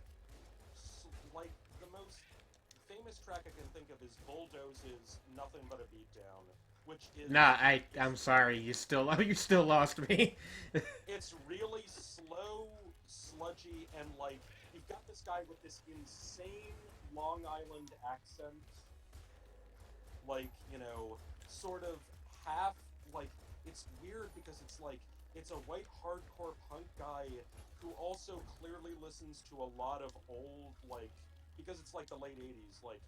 like the most famous track I can think of is Bulldoz's "Nothing But a Beatdown," which is Nah, I'm sorry. You still lost me. it's really slow, sludgy, and like you've got this guy with this insane Long Island accent, like sort of half like it's weird because it's like it's a white hardcore punk guy who also clearly listens to a lot of old like because it's like the late 80s like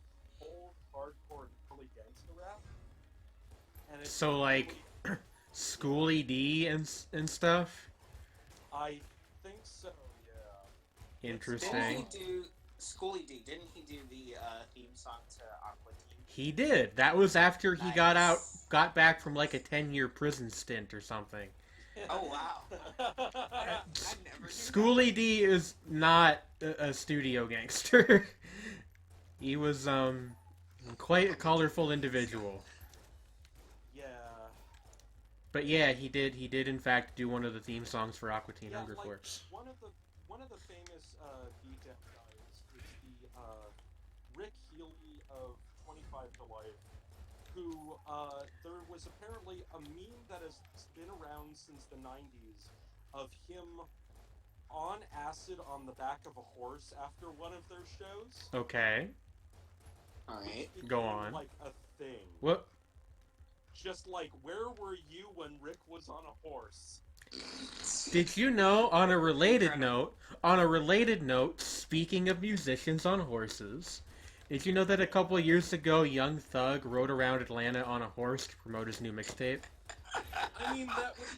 old hardcore and early gangster rap and it's So like really, Schooly D and stuff. I think so, yeah. Interesting. Didn't he do Schooly D? Didn't he do the theme song to Aqua Teen? He did. That was after he Nice. got back from like a 10-year prison stint or something. Oh wow! I never knew Schooly D is not a studio gangster. He was quite a colorful individual. Yeah. But yeah, he did in fact do one of the theme songs for Aqua Teen Hunger like, Force. one of the famous beatdown guys is the Rick Healy of 25 to Life, who there was apparently a meme that has been around since the 90s of him on acid on the back of a horse after one of their shows. Okay. Alright. Go on. Like a thing. What? Just like, where were you when Rick was on a horse? Did you know, on a related note, speaking of musicians on horses, did you know that a couple of years ago, Young Thug rode around Atlanta on a horse to promote his new mixtape? I mean,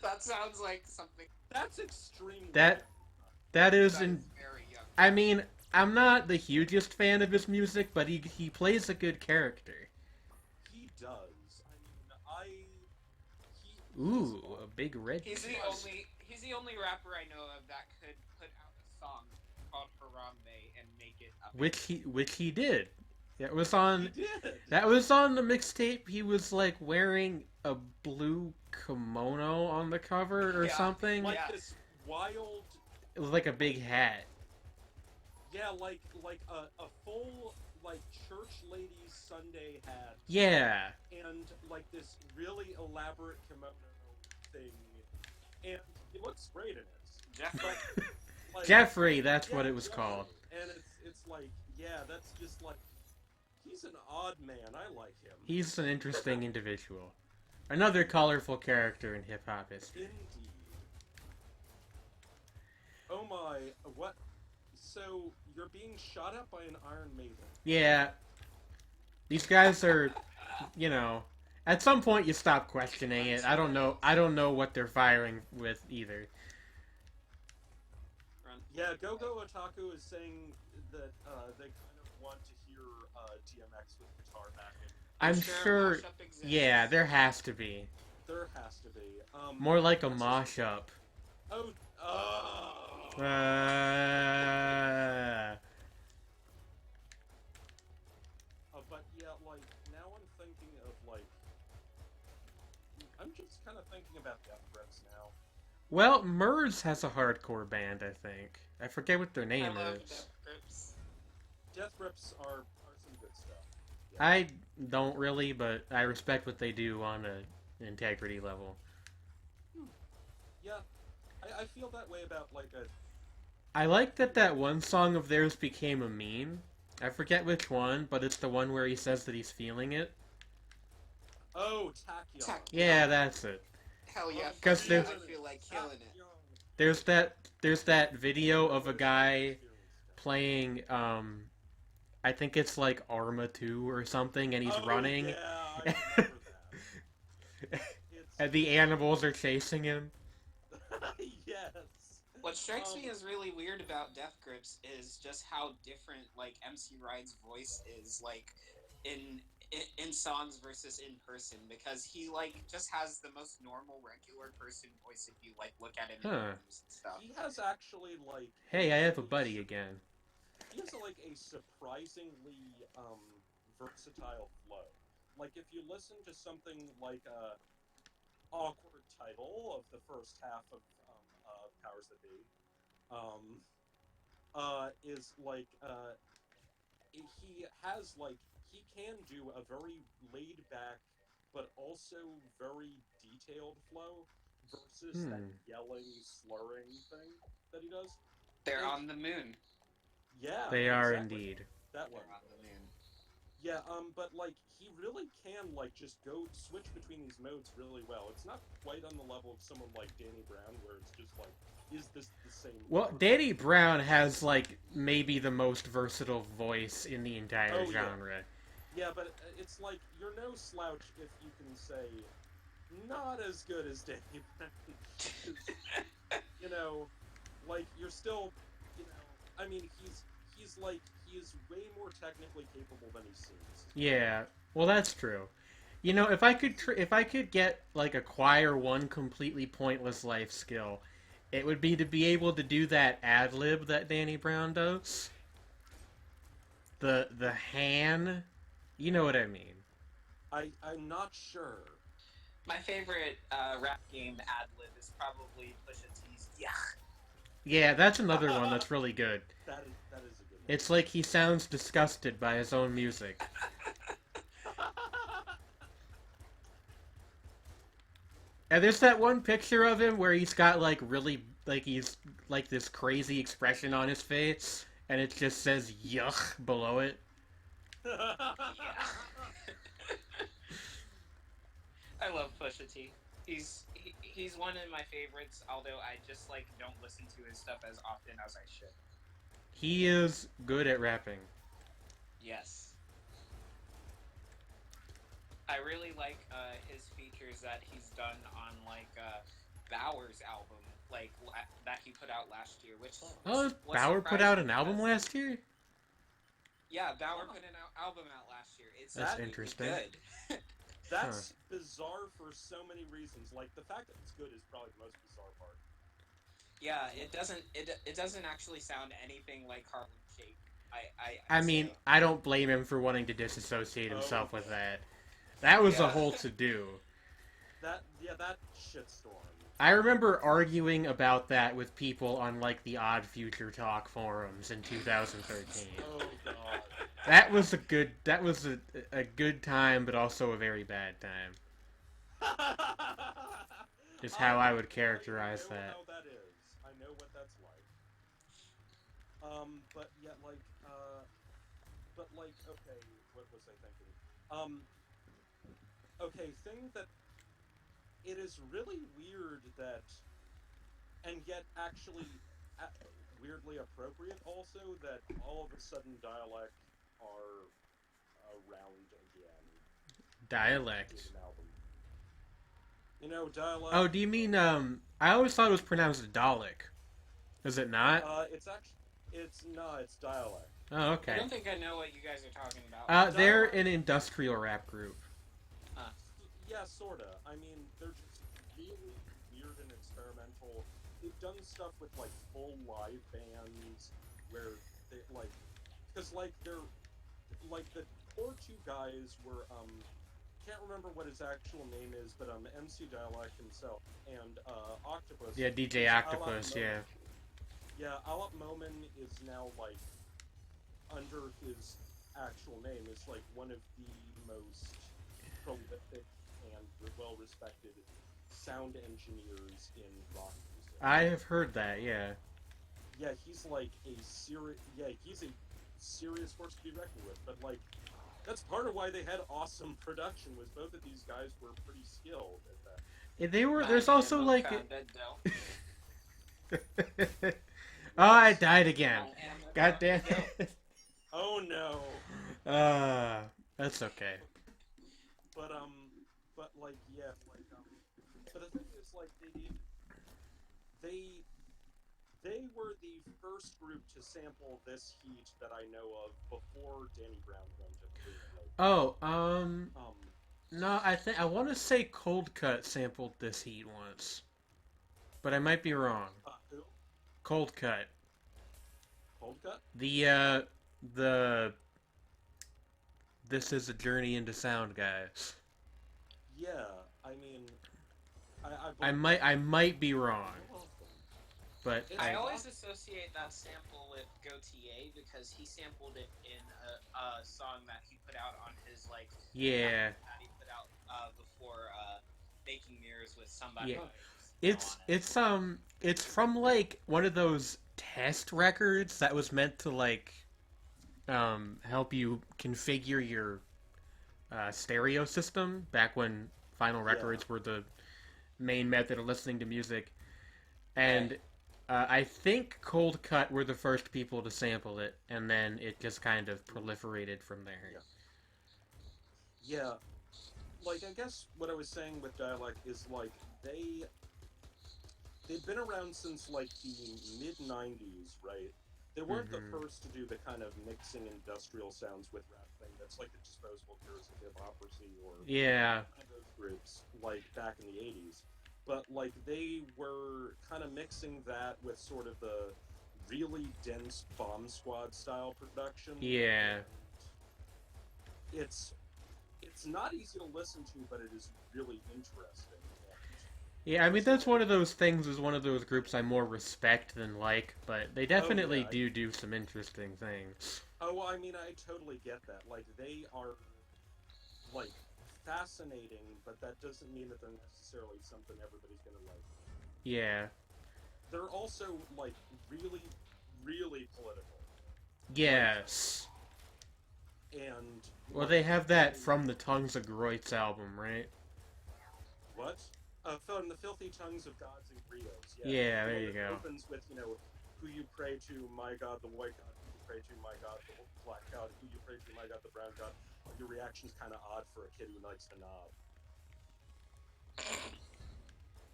That sounds like something. that's extremely... That is That is in. very young. I mean, I'm not the hugest fan of his music, but he plays a good character. He does. I mean, Ooh, a big red. He's the only rapper I know of that could put out a song called Harambe and make it up. Which he did. That was he on did. that was on the mixtape. He was like wearing a blue kimono on the cover or Yeah. something. Like Yeah. this wild... It was like a big hat. Yeah, like a full, like, church lady's Sunday hat. Yeah. And, like, this really elaborate kimono thing. And he looks great in it. Jeffrey. Like, Jeffrey, that's what it was Jeffrey. called. And it's like, yeah, that's just like... He's an odd man. I like him. He's an interesting individual. Another colorful character in hip-hop history. Indeed. Oh my, what? So, you're being shot at by an Iron Maiden. Yeah. These guys are, at some point you stop questioning it. I don't know what they're firing with either. Yeah, Go-Go Otaku is saying that they kind of want to hear DMX with guitar backing. I'm sure, yeah, there has to be. There has to be. More like a mosh-up. Oh. But yeah, like, now I'm thinking of, like... I'm just kind of thinking about Death Grips now. Well, Murs has a hardcore band, I think. I forget what their name I love is. Death Grips. Death Grips are some good stuff. Yeah. I don't really, but I respect what they do on an integrity level. Yeah, I feel that way about, like, I like that one song of theirs became a meme. I forget which one, but it's the one where he says that he's feeling it. Oh, Tachyon. Yeah, that's it. Hell yeah. 'Cause I there's- feel like killing it. There's that video of a guy playing, I think it's like Arma 2 or something, and he's running, Yeah, I remember that. and the animals are chasing him. Yes. What strikes me as really weird about Death Grips is just how different, like, MC Ride's voice is. Like, in in songs versus in person, because he like just has the most normal regular person voice if you like look at him in Huh. interviews and stuff. He has actually like Hey, I have a buddy again. he has like a surprisingly versatile flow. Like if you listen to something like awkward title of the first half of Powers That Be, um, is like he has like he can do a very laid back but also very detailed flow versus that Hmm. yelling slurring thing that he does. They're And on the moon. yeah, They are exactly. indeed. That They're one. on the moon. Yeah, but like he really can like just go switch between these modes really well. It's not quite on the level of someone like Danny Brown where it's just like, is this the same Well, person? Danny Brown has like maybe the most versatile voice in the entire Oh yeah. genre. Yeah, but it's like you're no slouch if you can say not as good as Danny Brown. 'Cause, you know, like you're still, I mean, he's like he is way more technically capable than he seems. Yeah. Well, that's true. You know, if I could get like acquire one completely pointless life skill, it would be to be able to do that ad lib that Danny Brown does. The Han, you know what I mean. I'm not sure. My favorite rap game ad lib is probably Pusha T's "Yeah." Yeah, that's another one that's really good. That is a good one. It's like he sounds disgusted by his own music. And there's that one picture of him where he's got like really like he's like this crazy expression on his face, and it just says "yuck" below it. Yeah. I love Pusha T. He's one of my favorites, although I just like don't listen to his stuff as often as I should. He is good at rapping. Yes. I really like his features that he's done on like Bauer's album, like that he put out last year, which Oh, was Bauer put out surprising an album because last year? yeah, Bauer put an album out last year. It's That's really interesting. good. That's bizarre for so many reasons. Like the fact that it's good is probably the most bizarre part. Yeah, it doesn't actually sound anything like Harlem Shake. I I'd mean, say. I don't blame him for wanting to disassociate himself Oh with yeah. that. That was a Yeah. whole to do. That shitstorm. I remember arguing about that with people on like the Odd Future Talk forums in 2013. Oh god. That was a good time, but also a very bad time. Is how I would characterize I know that. how that is. I know what that's like. But yet but like okay, what was I thinking? Um, okay, thing that it is really weird that, and yet actually weirdly appropriate also that all of a sudden dialect are around again in Dialect. an album. Dialect. Oh, do you mean I always thought it was pronounced Dalek. Is it not? It's actually it's no, it's dialect. Oh, I okay. don't think I know what you guys are talking about. They're Dialect. an industrial rap group. Yeah, sorta. I mean, they're just really weird and experimental. They've done stuff with like full live bands where they like, because like they're like the core two guys were can't remember what his actual name is, but MC Dialect himself and Octopus. Yeah, DJ who's Octopus. Yeah. Yeah, Alap Momin is now like under his actual name is like one of the most prolific and well-respected sound engineers in rock music. I have heard that. Yeah. Yeah, he's like a serious. Yeah, he's a serious force to be reckoned with. But like, that's part of why they had awesome production. Was both of these guys were pretty skilled at that. They were. There's Man, also both like. found it, Oh, I died again. God damn Go. it. Oh no. That's okay. But like yeah, like but the thing is like they They were the first group to sample this heat that I know of before Danny Brown went like Oh, um no, I want to say Cold Cut sampled this heat once, but I might be wrong. who? Cold Cut, Cold Cut? the the This is a journey into sound, guys. Yeah, I mean, I I believe might I might be wrong, you're welcome. but It's I I always not. associate that sample with GoTA because he sampled it in a song that he put out on his like yeah album that he put out before making mirrors with yeah. somebody I used to know It's on it. it's um it's from like one of those test records that was meant to like help you configure your stereo system back when vinyl Yeah. records were the main method of listening to music. Right. And I think Cold Cut were the first people to sample it, and then it just kind of Mm, proliferated from there. yeah. Yeah. Like I guess what I was saying with dialect is like they've been around since like the mid 90s, right? They weren't the Mm-hmm. first to do the kind of mixing industrial sounds with rap thing that's like the Disposable Cures of Hypocrisy or Yeah, one of those groups like back in the 80s. But like they were kind of mixing that with sort of the really dense Bomb Squad style production, yeah, and it's it's not easy to listen to, but it is really interesting. And yeah. I mean, listening that's one to of those things. Is one of those groups I more respect than like, but they oh definitely yeah, do some interesting things. oh I mean I totally get that. Like they are like fascinating, but that doesn't mean that they're necessarily something everybody's gonna like. Yeah. They're also like really, really political. Like Yes. and Well, like they have that they from the Tongues of Groits album, right? what? From the filthy tongues of gods and griots. Yeah, Yeah, the there one you that go. opens with who you pray to, my God, the white God. Who you pray to, my God, the black God. Who you pray to, my God, the brown God. Your reaction's kind of odd for a kid who likes to nod.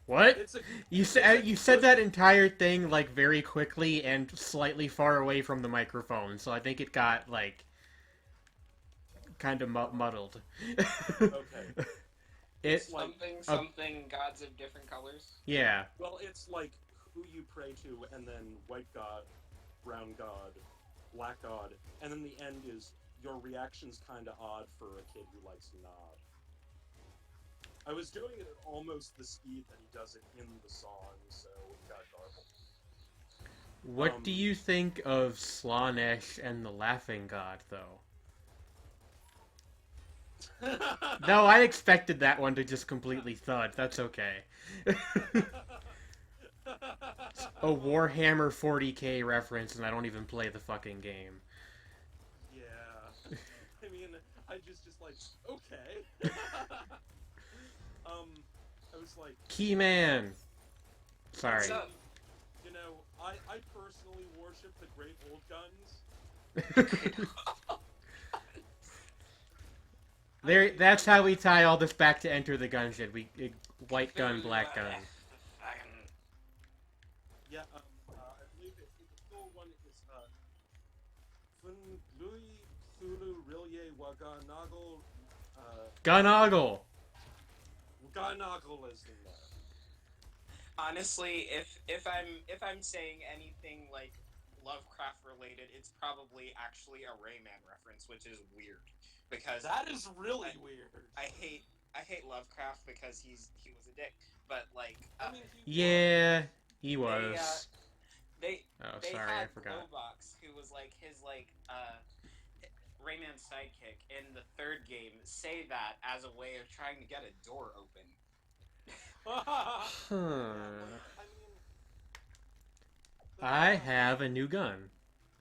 What? It's a You it's said a you said good. that entire thing like very quickly and slightly far away from the microphone, so I think it got like kind of muddled. Okay, it's it like Something, uh, something, gods of different colors. yeah. well, it's like who you pray to, and then white God, brown God, black God, and then the end is your reaction's kind of odd for a kid who likes to nod. I was doing it at almost the speed that he does it in the song, so it got garbled. What do Um, you think of Slanesh and the Laughing God, though? No, I expected that one to just completely thud. That's okay. A well, Warhammer 40k reference, and I don't even play the fucking game. yeah. I mean, I just like okay. um, I was like, Keyman. What's Sorry. up? I I personally worship the great old guns. The great. I There. mean, That's how we tie all this back to Enter the Gungeon. White gun, Cthulhu, black gun. fucking yeah. I believe the full one is Fun Glui Cthulhu Rilye Waganoggle Gunoggle. Waganoggle is in there. honestly, if I'm saying anything like Lovecraft related, it's probably actually a Rayman reference, which is weird because That is really I, weird. I hate I hate Lovecraft because he was a dick. But like I mean, he Yeah, was. he they was. they Oh, they sorry, I had forgot. Glowbox, who was like his Rayman's sidekick in the third game, say that as a way of trying to get a door open. Yeah, Huh. like I mean, the I have a new gun.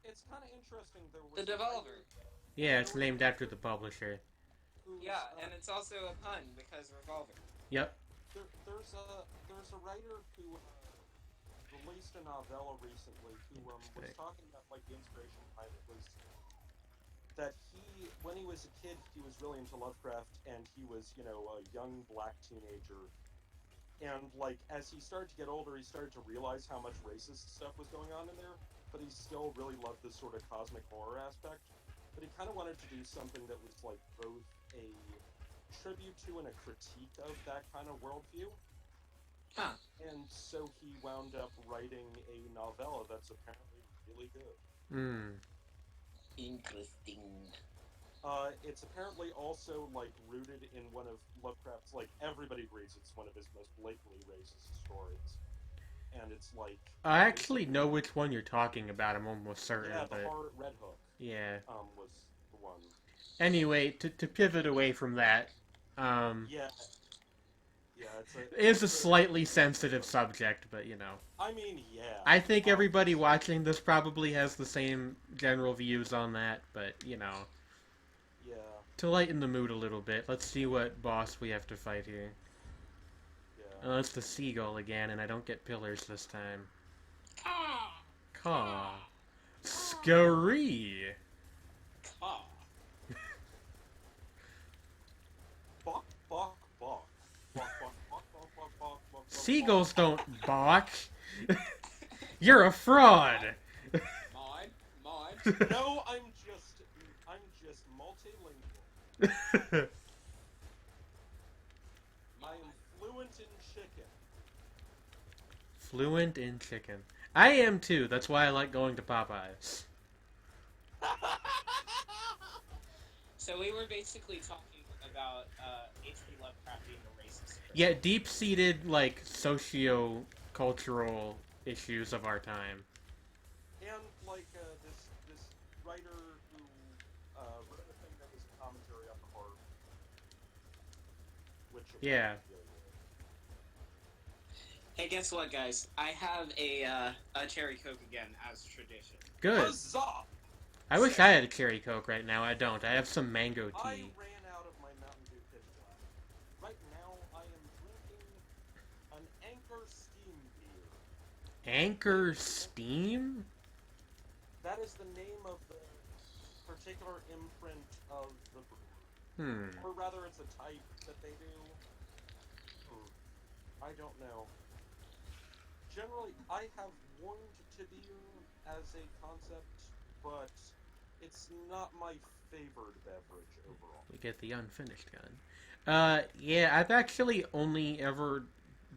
it's kind of interesting. There The was a Devolver. writer. Yeah, There it's was a named after writer the publisher. who's Yeah, and it's also a pun because Revolver. Yep. there's a writer who released a novella recently who was Interesting. talking about like the inspiration behind it was that when he was a kid he was really into Lovecraft and he was a young black teenager And, like, as he started to get older, he started to realize how much racist stuff was going on in there, but he still really loved this sort of cosmic horror aspect. But he kind of wanted to do something that was, like, both a tribute to and a critique of that kind of worldview. Huh. And so he wound up writing a novella that's apparently really good. Hmm. Interesting. It's apparently also, like, rooted in one of Lovecraft's, like, everybody agrees it's one of his most blatantly racist stories. And it's like... I actually know which one you're talking about, I'm almost certain, Yeah, the but... horror Red Hook, Yeah. was the one. Anyway, to pivot away from that, Yeah. Yeah, it's a slightly sensitive subject, but, you know. I mean, yeah. I think everybody watching this probably has the same general views on that, but, you know. Yeah. To lighten the mood a little bit, let's see what boss we have to fight here. Yeah. Oh, it's the seagull again, and I don't get pillars this time. Caw. Caw. Scurry. Caw. Bok, bok, bok. Bok, bok, bok, bok, bok, bok, bok, Seagulls don't balk. You're a fraud. Mod. No, I'm just multilingual. I am fluent in chicken. Fluent in chicken. I am too. That's why I like going to Popeyes. So we were basically talking about H.P. Lovecraft being a racist. Yeah, deep-seated, like, socio-cultural issues of our time. And, like, this writer who wrote a thing that was a commentary on the horror, which Yeah. Hey, guess what, guys? I have a cherry coke again, as tradition. Good. Huzzah! I wish I had a cherry coke right now. I don't. I have some mango I tea. ran out of my Mountain Dew pitch glass. Right now, I am drinking an Anchor Steam beer. Anchor Steam? That is the name of the particular imprint of the brewer. Or rather, it's a type that they do. I don't know. Generally, I have warmed to beer as a concept, but it's not my favored beverage overall. We get the unfinished gun. Yeah, I've actually only ever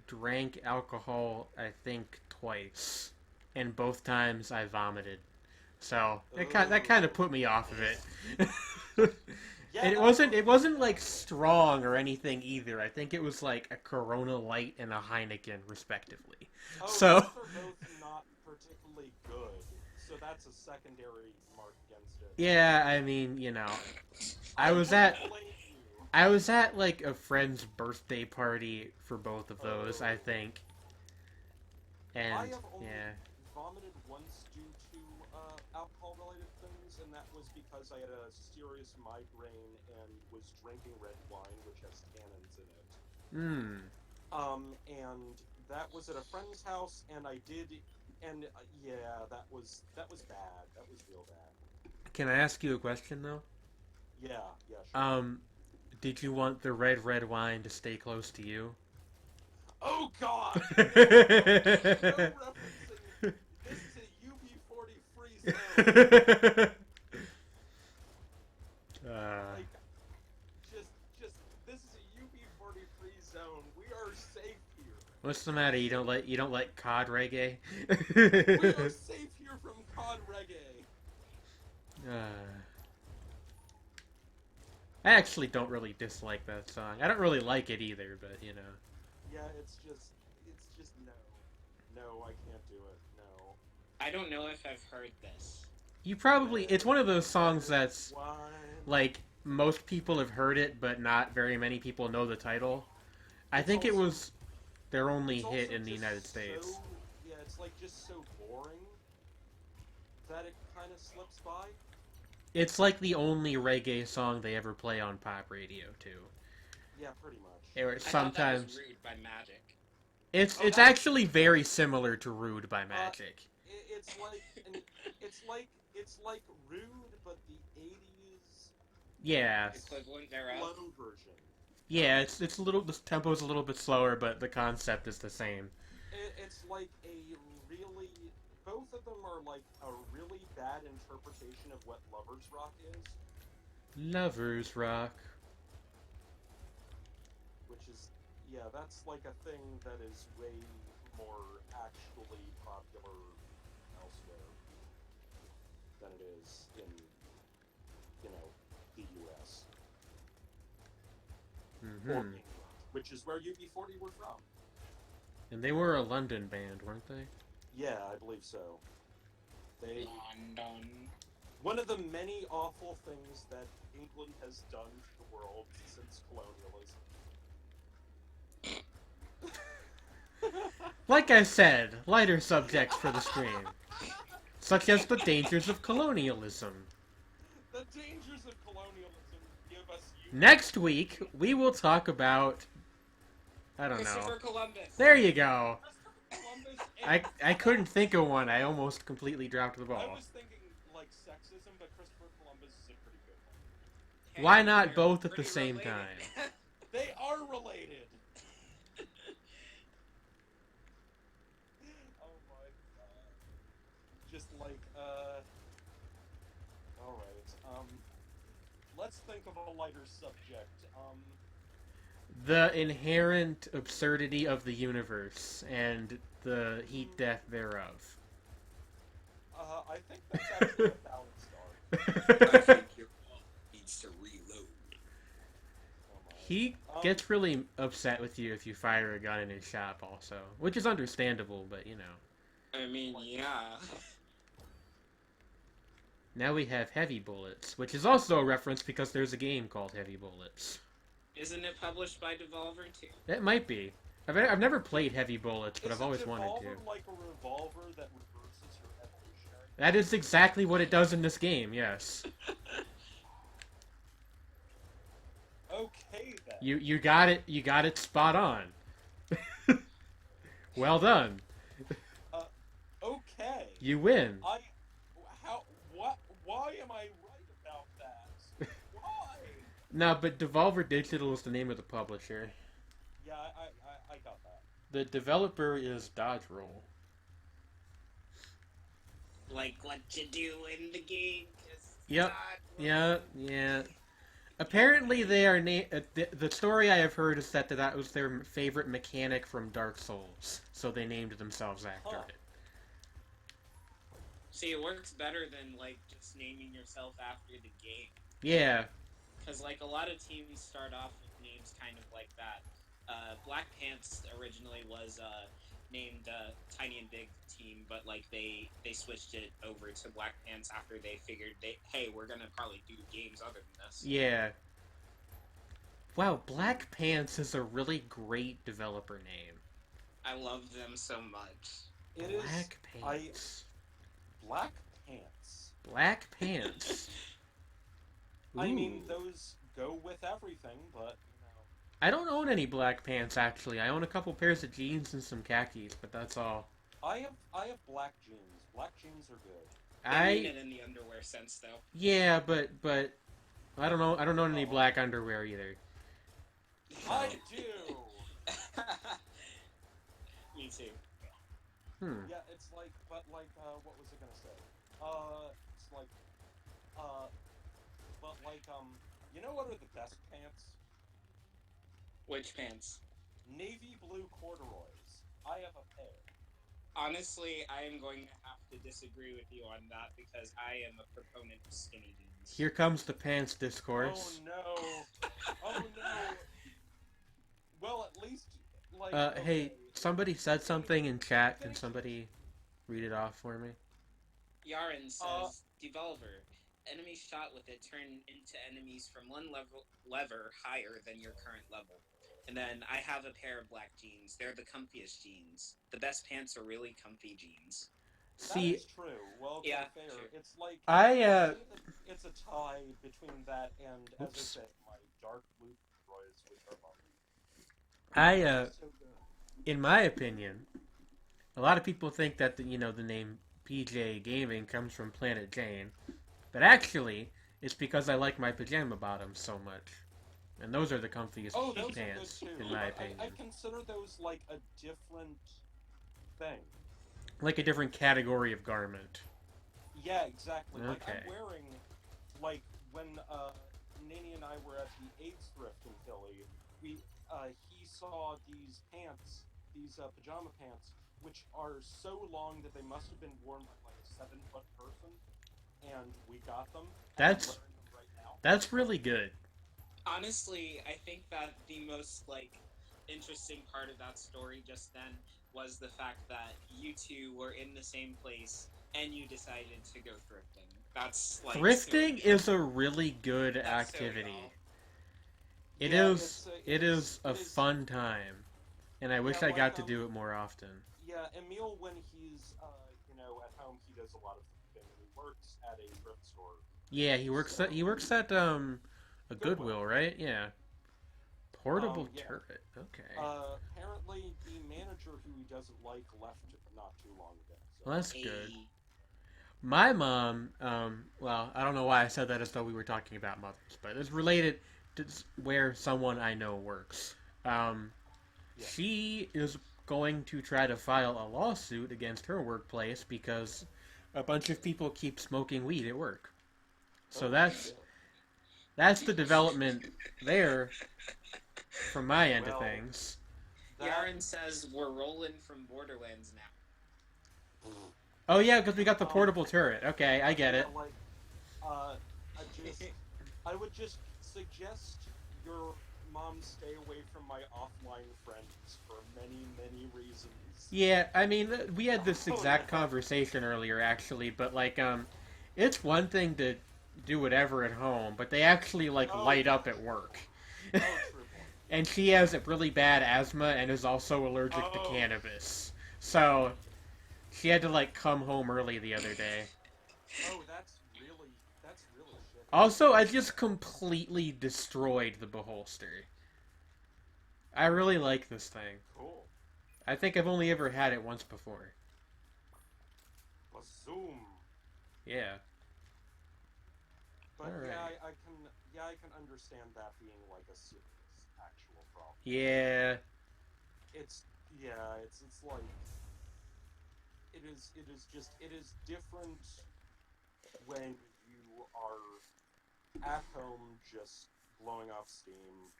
drank alcohol, I think, twice. And both times I vomited. So, that kind of put me off of it. Yeah, And it wasn't like strong or anything either. I think it was like a Corona Light and a Heineken, respectively. Oh, So those are both not particularly good, so that's a secondary mark against it. yeah, I mean, you know, I was at like a friend's birthday party for both of those, I think. And I have only yeah, vomited once due to alcohol-related things, and that was because I had a serious migraine and was drinking red wine, which has tannins in it. And that was at a friend's house, and I did, and yeah, that was bad. That was real bad. Can I ask you a question though? Yeah, sure. Did you want the red wine to stay close to you? Oh God! No referencing. This is a UB40 free zone. Like, just this is a UB40 free zone. We are safe here. What's the matter? You don't like cod reggae? We are safe here from cod reggae. I actually don't really dislike that song. I don't really like it either, but you know. Yeah, it's just no, I can't do it. No. I don't know if I've heard this. You probably it's one of those songs that's like most people have heard it, but not very many people know the title. I think it was their only hit in the United States. Yeah, it's like just so boring that it kind of slips by. It's like the only reggae song they ever play on pop radio too. Yeah, pretty much. Or I sometimes thought that was Rude by Magic. it's actually very similar to Rude by Magic. It's like Rude, but the 80s Yeah. Equivalent thereof. slow version. Yeah, it's a little. The tempo's a little bit slower, but the concept is the same. It's like a really. Both of them are like a really bad interpretation of what Lover's Rock is, Lovers Rock. which is, yeah, that's like a thing that is way more actually popular elsewhere than it is in, the US. Or Mm-hmm. England, which is where UB40 were from. And they were a London band, weren't they? Yeah, I believe so. They London. One of the many awful things that England has done to the world since colonialism. Like I said, lighter subjects for the stream, such as the dangers of colonialism. The dangers of colonialism give us Next week, we will talk about... I don't know. Christopher Columbus. There you go. Columbus I couldn't think of one. I almost completely dropped the I ball. was thinking like sexism, but Christopher Columbus is a pretty good one. Hey, Why not they're both at the pretty same related. time? They are related. Oh my god. Just like all right. Let's think of a lighter subject. The inherent absurdity of the universe and the heat death thereof. I think that's actually a balanced art. I think your wall needs to reload. Oh my. He gets really upset with you if you fire a gun in his shop also, which is understandable, but you know. I mean, yeah. Now we have Heavy Bullets, which is also a reference because there's a game called Heavy Bullets. Isn't it published by Devolver too? It might be. I've never played Heavy Bullets, but Is I've always wanted Devolver to. like a revolver that reverses your evolutionary? That is exactly what it does in this game, yes. Okay then. You got it spot on. Well done. Okay. You win. Why am I right about that? Why? No, but Devolver Digital is the name of the publisher. Yeah, I got that. The developer is Dodge Roll. Like what you do in the game. Yep. Yeah. Apparently, they are the story I have heard is that was their favorite mechanic from Dark Souls, so they named themselves after Huh. it. See, it works better than like just naming yourself after the game. Yeah. Because like a lot of teams start off with names kind of like that. Black Pants originally was named Tiny and Big Team, but like they switched it over to Black Pants after they figured hey, we're gonna probably do games other than this. Yeah. Wow, Black Pants is a really great developer name. I love them so much. It is Black Pants. Black Pants. Black Pants. I mean, Ooh. those go with everything, but I don't own any black pants, actually. I own a couple pairs of jeans and some khakis, but that's all. I have black jeans. Black jeans are good. I mean it in the underwear sense, though. Yeah, but I don't know. I don't own any black underwear either. I do. Me too. Yeah, it's like, but like, what was I gonna say? It's like, but like, you know what are the best pants? Which pants? Navy blue corduroys. I have a pair. Honestly, I am going to have to disagree with you on that because I am a proponent of skinny jeans. Here comes the pants discourse. Oh no! Oh no! Well, at least like. Hey, okay. somebody said something in chat. Can somebody read it off for me? Yaren says, Devolver, enemies shot with it turn into enemies from one lever higher than your current level. And then I have a pair of black jeans. They're the comfiest jeans. The best pants are really comfy jeans. See, That is true. Well, okay, Yeah, fair. sure. It's like I it's a tie between that and, as I Oops. said, my dark blue corduroys, which are bumpy. So good. in my opinion, a lot of people think that the name PJ Gaming comes from Planet Jane, but actually, it's because I like my pajama bottoms so much. and those are the comfiest Oh, those pants, are good too. in my But opinion. I consider those like a different thing. Like a different category of garment. Yeah, exactly. Like Okay. I'm wearing, like when Nani and I were at the AIDS thrift in Philly, he saw these pants, these pajama pants, which are so long that they must have been worn by like a 7-foot person, and we got them, and I'm That's wearing them right now. that's really good. Honestly, I think that the most interesting part of that story just then was the fact that you two were in the same place and you decided to go thrifting. That's Thrifting is a really good That's so activity. y'all. It Yeah, is. It is a fun time, and I wish Yeah, I got like, to do it more often. Yeah, Emil, when he's at home, he does a lot of thrifting, and he works at a thrift store. Yeah, he works So, at a Goodwill, right? Yeah. Portable Yeah. turret. Okay. Apparently, the manager who he doesn't like left not too long ago. So. Well, that's good. My mom, well, I don't know why I said that as though we were talking about mothers, but it's related to where someone I know works. She is going to try to file a lawsuit against her workplace because a bunch of people keep smoking weed at work. So that's the development there from my end of things. Yaren says we're rolling from Borderlands now. Oh yeah, because we got the portable turret. Okay, I get it. Like, I would just suggest your mom stay away from my offline friends for many, many reasons. Yeah, I mean, we had this exact conversation earlier, actually, but it's one thing to do whatever at home, but they actually light up at work. Oh, true. And she has a really bad asthma and is also allergic to cannabis. So she had to come home early the other day. Oh, that's really shitty. Also, I just completely destroyed the beholster. I really like this thing. Cool. I think I've only ever had it once before. Zoom. Yeah. But All right. I can understand that being like a serious actual problem. Yeah. It's like it is different when you are at home just blowing off steam.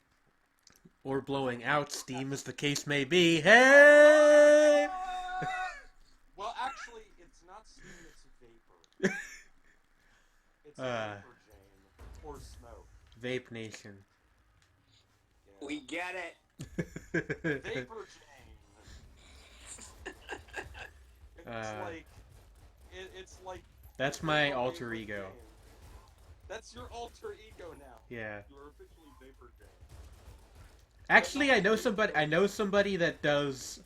Or blowing out steam, as the case may be. Hey! Well, actually, it's not steam, it's vapor. It's vapor, Jane. Or smoke. Vape Nation. Yeah. We get it. Vapor, Jane. It's like... That's my alter ego. Jane. That's your alter ego now. Yeah. You are officially Vapor Jane. Actually, I know somebody that does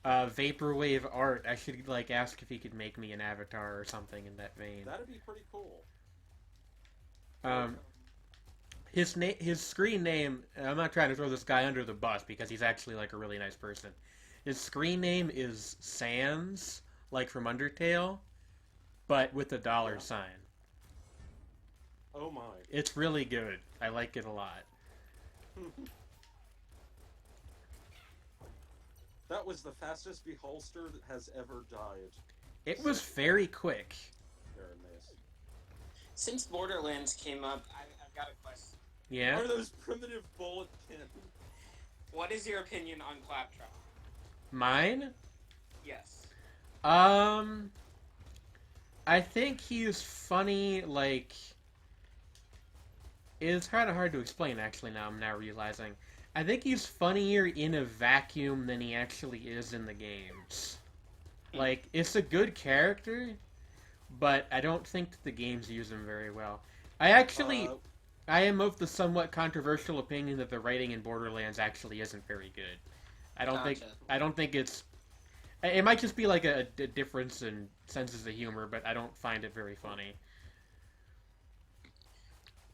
vaporwave art. I should ask if he could make me an avatar or something in that vein. That'd be pretty cool. His screen name. I'm not trying to throw this guy under the bus because he's actually a really nice person. His screen name is Sans, from Undertale, but with a dollar sign. Oh my! It's really good. I like it a lot. That was the fastest beholster that has ever died. It was very quick. Very nice. Since Borderlands came up, I've got a question. Yeah? Are those primitive bullet pins? What is your opinion on Claptrap? Mine? Yes. I think he's funny, it's kind of hard to explain, actually, now I'm realizing. I think he's funnier in a vacuum than he actually is in the games. It's a good character, but I don't think that the games use him very well. I am of the somewhat controversial opinion that the writing in Borderlands actually isn't very good. I don't think it's... It might just be a difference in senses of humor, but I don't find it very funny.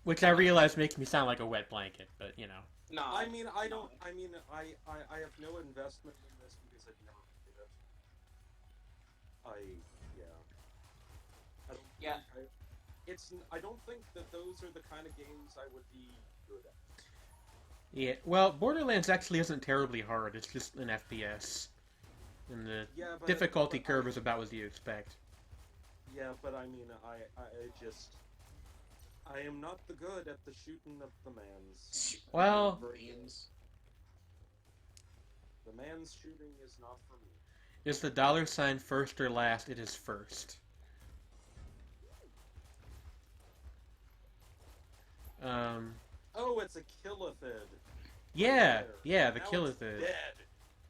Which I realize makes me sound like a wet blanket, but No. I have no investment in this because I've never played it. I don't think that those are the kind of games I would be good at. Yeah, well, Borderlands actually isn't terribly hard. It's just an FPS. And the Yeah, difficulty curve is about what you expect. Yeah, but I mean, I am not the good at the shooting of the mans. Well, The man's shooting is not for me. is the dollar sign first or last? It is first. Oh, it's a Killithid. Yeah, There. yeah, the Now Killithid. it's dead.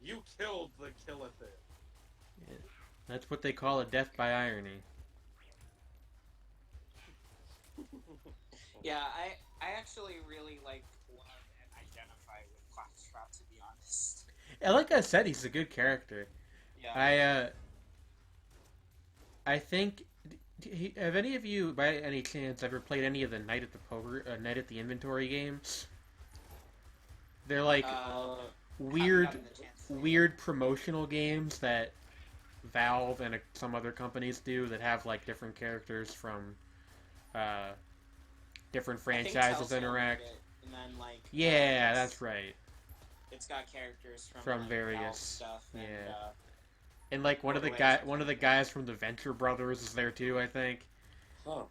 You killed the Killithid. Yeah. That's what they call a death by irony. Yeah, I actually really love and identify with Claptrap, to be honest. Yeah, like I said, he's a good character. Yeah. I think. Have any of you, by any chance, ever played any of the Night at the Night at the Inventory games? They're like weird promotional games that Valve and some other companies do that have like different characters from different franchises interact. And then yeah, that's right. It's got characters from various Valve stuff. And, yeah. And like one of the guys from the Venture Brothers is there too, I think. Huh.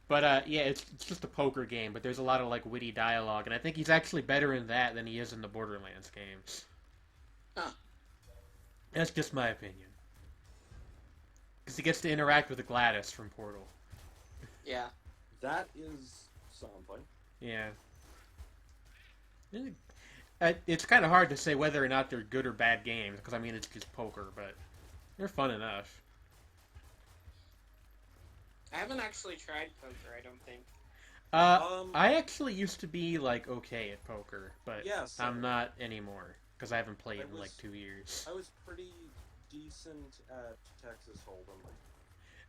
But yeah, it's just a poker game, but there's a lot of like witty dialogue, and I think he's actually better in that than he is in the Borderlands games. Huh. That's just my opinion. Because he gets to interact with Gladys from Portal. Yeah. That is something. Yeah. It's kind of hard to say whether or not they're good or bad games, because I mean it's just poker, but they're fun enough. I haven't actually tried poker, I don't think. I actually used to be like okay at poker, but I'm not anymore because I haven't played in like 2 years. I was pretty decent at Texas Hold'em.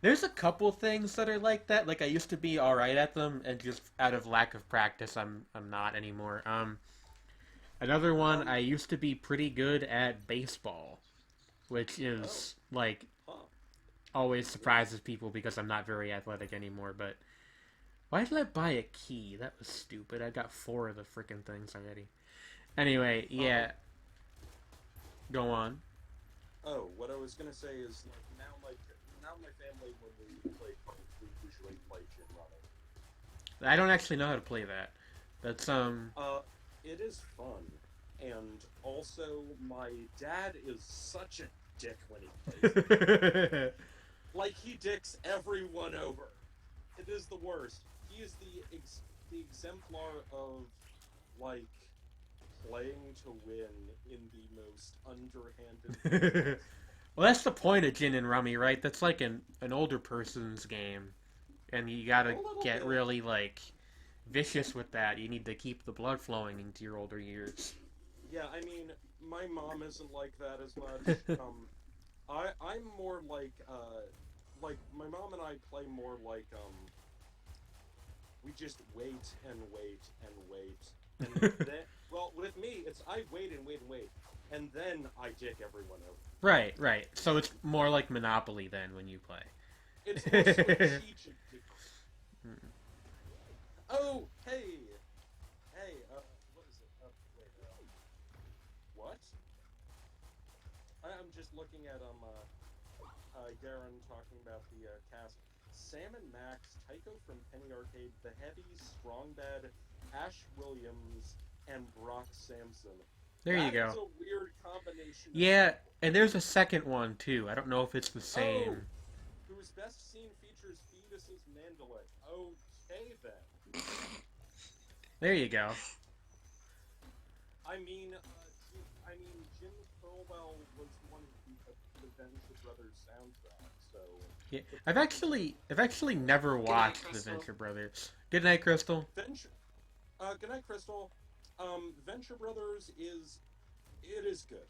There's a couple things that are like that. Like I used to be all right at them, and just out of lack of practice, I'm not anymore. Another one, I used to be pretty good at baseball, which is like always surprises people because I'm not very athletic anymore. But why did I buy a key? That was stupid. I got 4 of the freaking things already. Anyway, yeah. Go on. Oh, what I was gonna say is now my family, when we play poker, we usually play gin running. I don't actually know how to play that. That's It is fun, and also my dad is such a dick when he plays. Like he dicks everyone over. It is the worst. He is the exemplar of like playing to win in the most underhanded. Well, that's the point of gin and rummy, right? That's like an older person's game, and you gotta get really like vicious with that. You need to keep the blood flowing into your older years. Yeah, I mean, my mom isn't like that as much. I'm more like my mom and I play more like we just wait and wait and wait, and then well, with me it's I wait and wait and wait, and then I dick everyone over. Right, right. So it's more like Monopoly then when you play. It's also a strategic degree. Oh, hey, what is it? What? I'm just looking at Garen talking about the cast. Sam and Max, Tycho from Penny Arcade, The Heavies, Strongbad, Ash Williams, and Brock Sampson. There you go. That's a weird combination. Yeah, and there's a second one too. I don't know if it's the same. Oh, whose best scene features fetuses mandolin. Okay then. There you go. I mean, Jim Thirlwell was one of the Venture Brothers soundtrack, so. Yeah, I've actually never watched the Venture Brothers. Good night, Crystal. Good night, Crystal. Venture Brothers is good.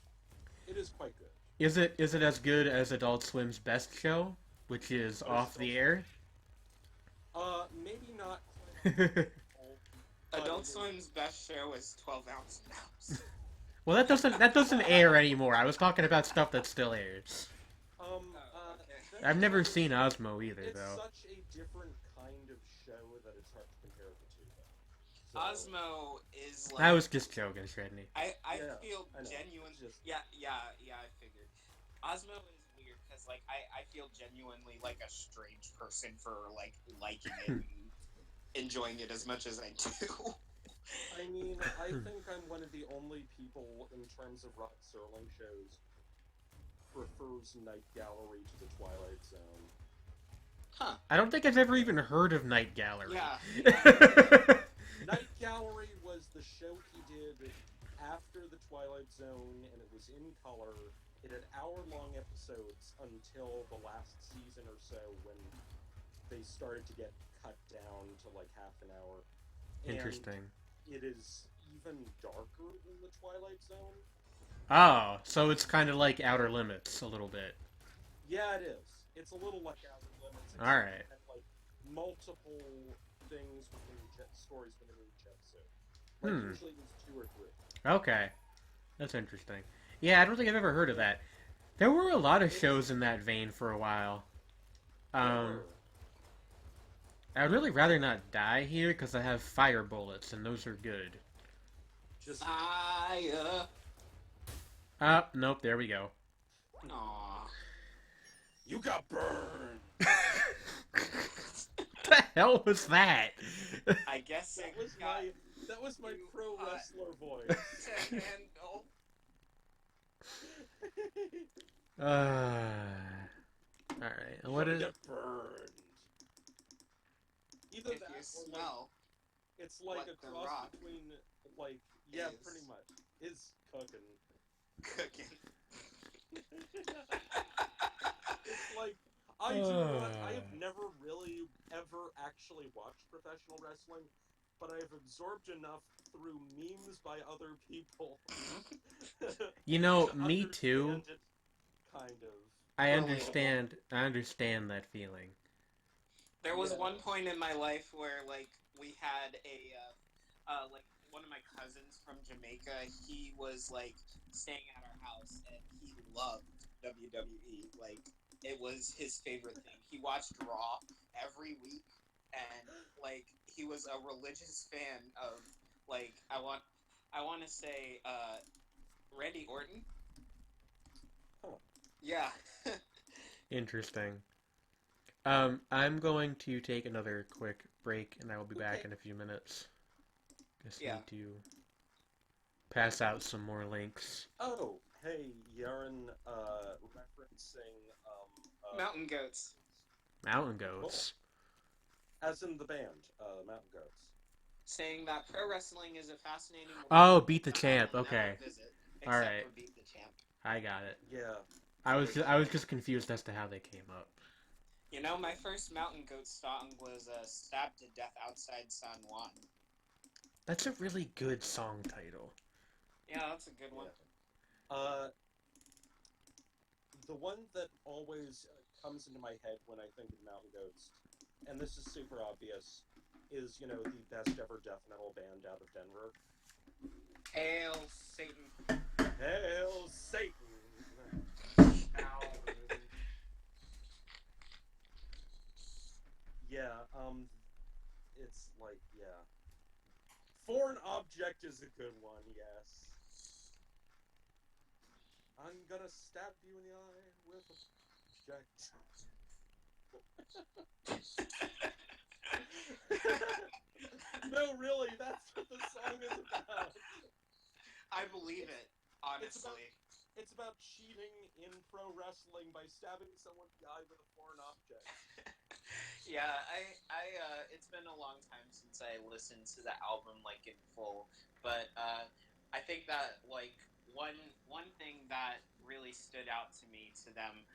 It is quite good. Is it as good as Adult Swim's best show, which is off the air? Maybe not quite. Adult Swim's best show is 12-ounce mouse. Well, that doesn't air anymore. I was talking about stuff that still airs. I've never seen Osmo either, though. It's such a different kind of show that it's hard to compare the two. So, Osmo is like. I was just joking, Sredni. I yeah, feel I know. genuine. Just Yeah, I figured. Osmo is weird because like I feel genuinely like a strange person for like liking it and enjoying it as much as I do. I mean, I think I'm one of the only people in terms of Rod Serling shows prefers Night Gallery to the Twilight Zone. Huh? I don't think I've ever even heard of Night Gallery. Yeah. Night Gallery was the show he did after the Twilight Zone, and it was in color. It had hour-long episodes until the last season or so, when they started to get cut down to like half an hour. And Interesting. it is even darker than the Twilight Zone. Oh, so it's kind of like Outer Limits a little bit. Yeah, it is. It's a little like Outer Limits. All right. And like multiple things within stories within each episode. Like usually there's 2 or 3. Okay. That's interesting. Yeah, I don't think I've ever heard of that. There were a lot of shows in that vein for a while. I would really rather not die here because I have fire bullets and those are good. Just Fire. Nope, there we go. Aww. you got burned. What the hell was that? I guess That was my pro wrestler voice. to handle. Alright, what is... Get burned. Either If that you or smell, like, it's like what a the cross rock between like yeah, is. pretty much. Is cooking. cooking. It's like I do not. I have never really ever actually watched professional wrestling, but I have absorbed enough through memes by other people. You know, to me too. understand it, kind of. I understand that feeling. There was Yeah. one point in my life where, like, we had like, one of my cousins from Jamaica, he was, like, staying at our house, and he loved WWE. Like, it was his favorite thing. He watched Raw every week, and, like, he was a religious fan of, like, I want to say, Randy Orton? Huh. Yeah. Interesting. I'm going to take another quick break, and I will be back in a few minutes. Just need to pass out some more links. Oh, hey, Yaren, referencing Mountain Goats. Mountain Goats. as in the band, Mountain Goats. Saying that pro wrestling is a fascinating... Oh, Beat the Champ. Okay. All right. Beat the Champ. I got it. Yeah. I was just confused as to how they came up. You know, my first Mountain Goat song was Stabbed to Death Outside San Juan. That's a really good song title. Yeah, that's a good one. Yeah. The one that always comes into my head when I think of Mountain Goats, and this is super obvious, is, you know, the best ever death metal band out of Denver. Hail Satan. Hail Satan! Yeah, it's like, yeah. Foreign Object is a good one, yes. I'm gonna stab you in the eye with a object. No, really, that's what the song is about. I believe it, honestly. It's about cheating in pro wrestling by stabbing someone in the eye with a foreign object. Yeah, it's been a long time since I listened to the album, like, in full, but, I think that, like, one thing that really stood out to me to them,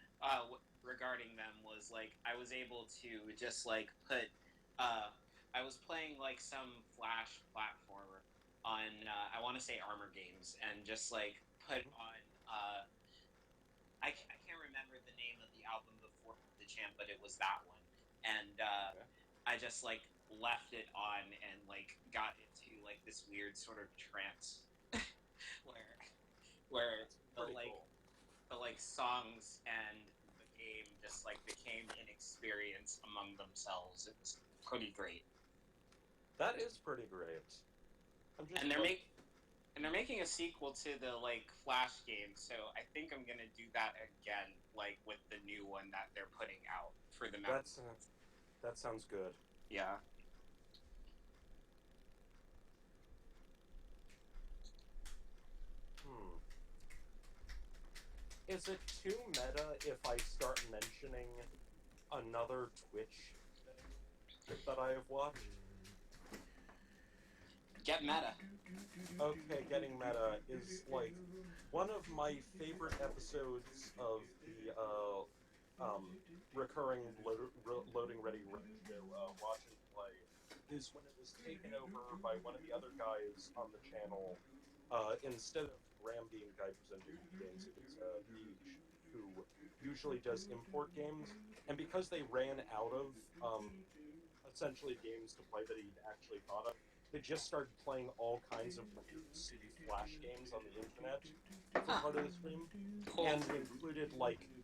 regarding them was, like, I was able to just, like, put, I was playing, like, some Flash platformer on, I want to say Armor Games, and just, like, put on, I can't remember the name of the album before the Champ, but it was that one. And I just, like, left it on and, like, got into, like, this weird sort of trance where the, like, cool. the, like, songs and the game just, like, became an experience among themselves. It was pretty great. That is pretty great. And they're making a sequel to the Flash game, so I think I'm gonna do that again, with the new one that they're putting out for the map. That sounds good. Yeah. Is it too meta if I start mentioning another Twitch thing that I have watched? Get meta. Okay, getting meta is one of my favorite episodes of the recurring loading ready show, Watch and Play, is when it was taken over by one of the other guys on the channel. Instead of Graham being Guiders and Games, it was Beach, who usually does import games, and because they ran out of essentially games to play that he'd actually thought of, they just started playing all kinds of weird city Flash games on the internet for part of the stream, and included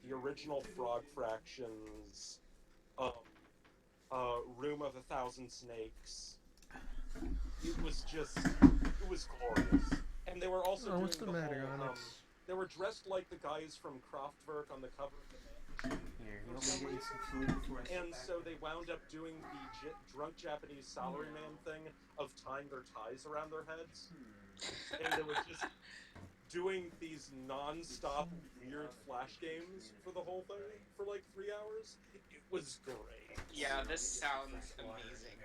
the original Frog Fractions, Room of 1,000 Snakes. It was glorious, and they were also doing what's the matter, whole, Onyx? they were dressed like the guys from Kraftwerk on the cover of the Man. Here, you want For me some to get you reason. some food before I sit And back? so they wound up doing the drunk Japanese salaryman thing of tying their ties around their heads. And they were just doing these non-stop weird Flash games for the whole thing for 3 hours. It was great. Yeah, this sounds amazing.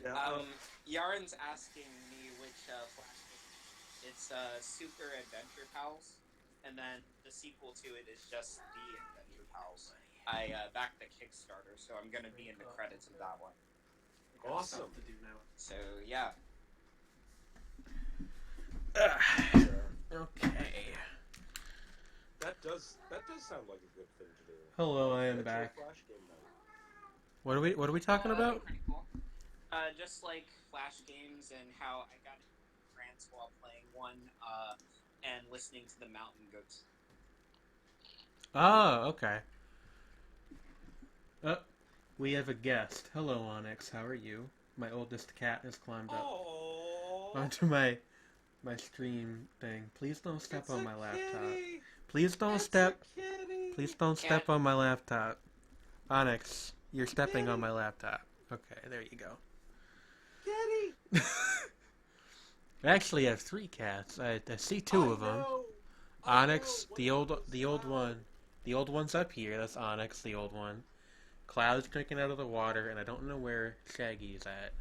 Yeah, Yaren's asking me which Flash game. It's Super Adventure Pals, and then the sequel to it is just The Adventure Pals. I backed the Kickstarter, so I'm gonna be in the credits of that one. awesome. So yeah. Okay. That does sound like a good thing to do. Hello, I am That's your back. Flash game night. What are we talking about? Pretty cool. Just Flash games and how I got into trance while playing one, and listening to the mountain goats. Oh, okay. We have a guest. Hello, Onyx. How are you? My oldest cat has climbed up onto my stream thing. Please don't step on my laptop. Kitty. Please don't It's step. a kitty. Please don't step on my laptop. Onyx, you're stepping on my laptop. Okay, there you go. Kitty. I actually have 3 cats. I see 2 of them. Onyx, the old one. The old one's up here. That's Onyx, the old one. Cloud's drinking out of the water, and I don't know where Shaggy's at.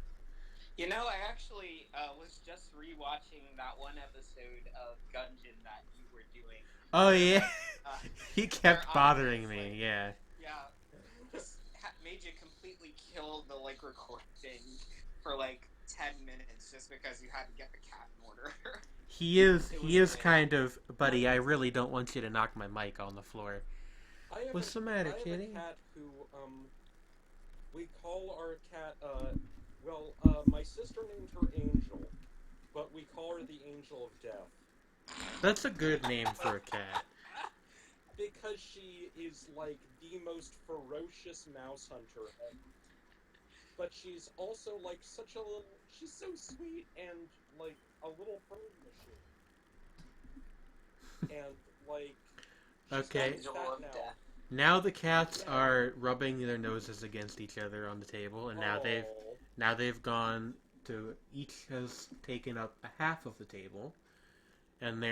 You know, I actually was just rewatching that one episode of Gungeon that you were doing. Oh yeah, he where kept bothering Onyx, me. Yeah. Yeah, just made you completely kill the recording for 10 minutes just because you had to get the cat in order. He is amazing. kind of, buddy, I really don't want you to knock my mic on the floor. What's the matter, kitty? I have a cat who, we call our cat, my sister named her Angel, but we call her the Angel of Death. That's a good name for a cat. Because she is, the most ferocious mouse hunter ever. But she's also, she's so sweet and, a little furry machine. And, she's Okay. got a cat now. Now the cats are rubbing their noses against each other on the table, and now they've gone to, each has taken up a half of the table, and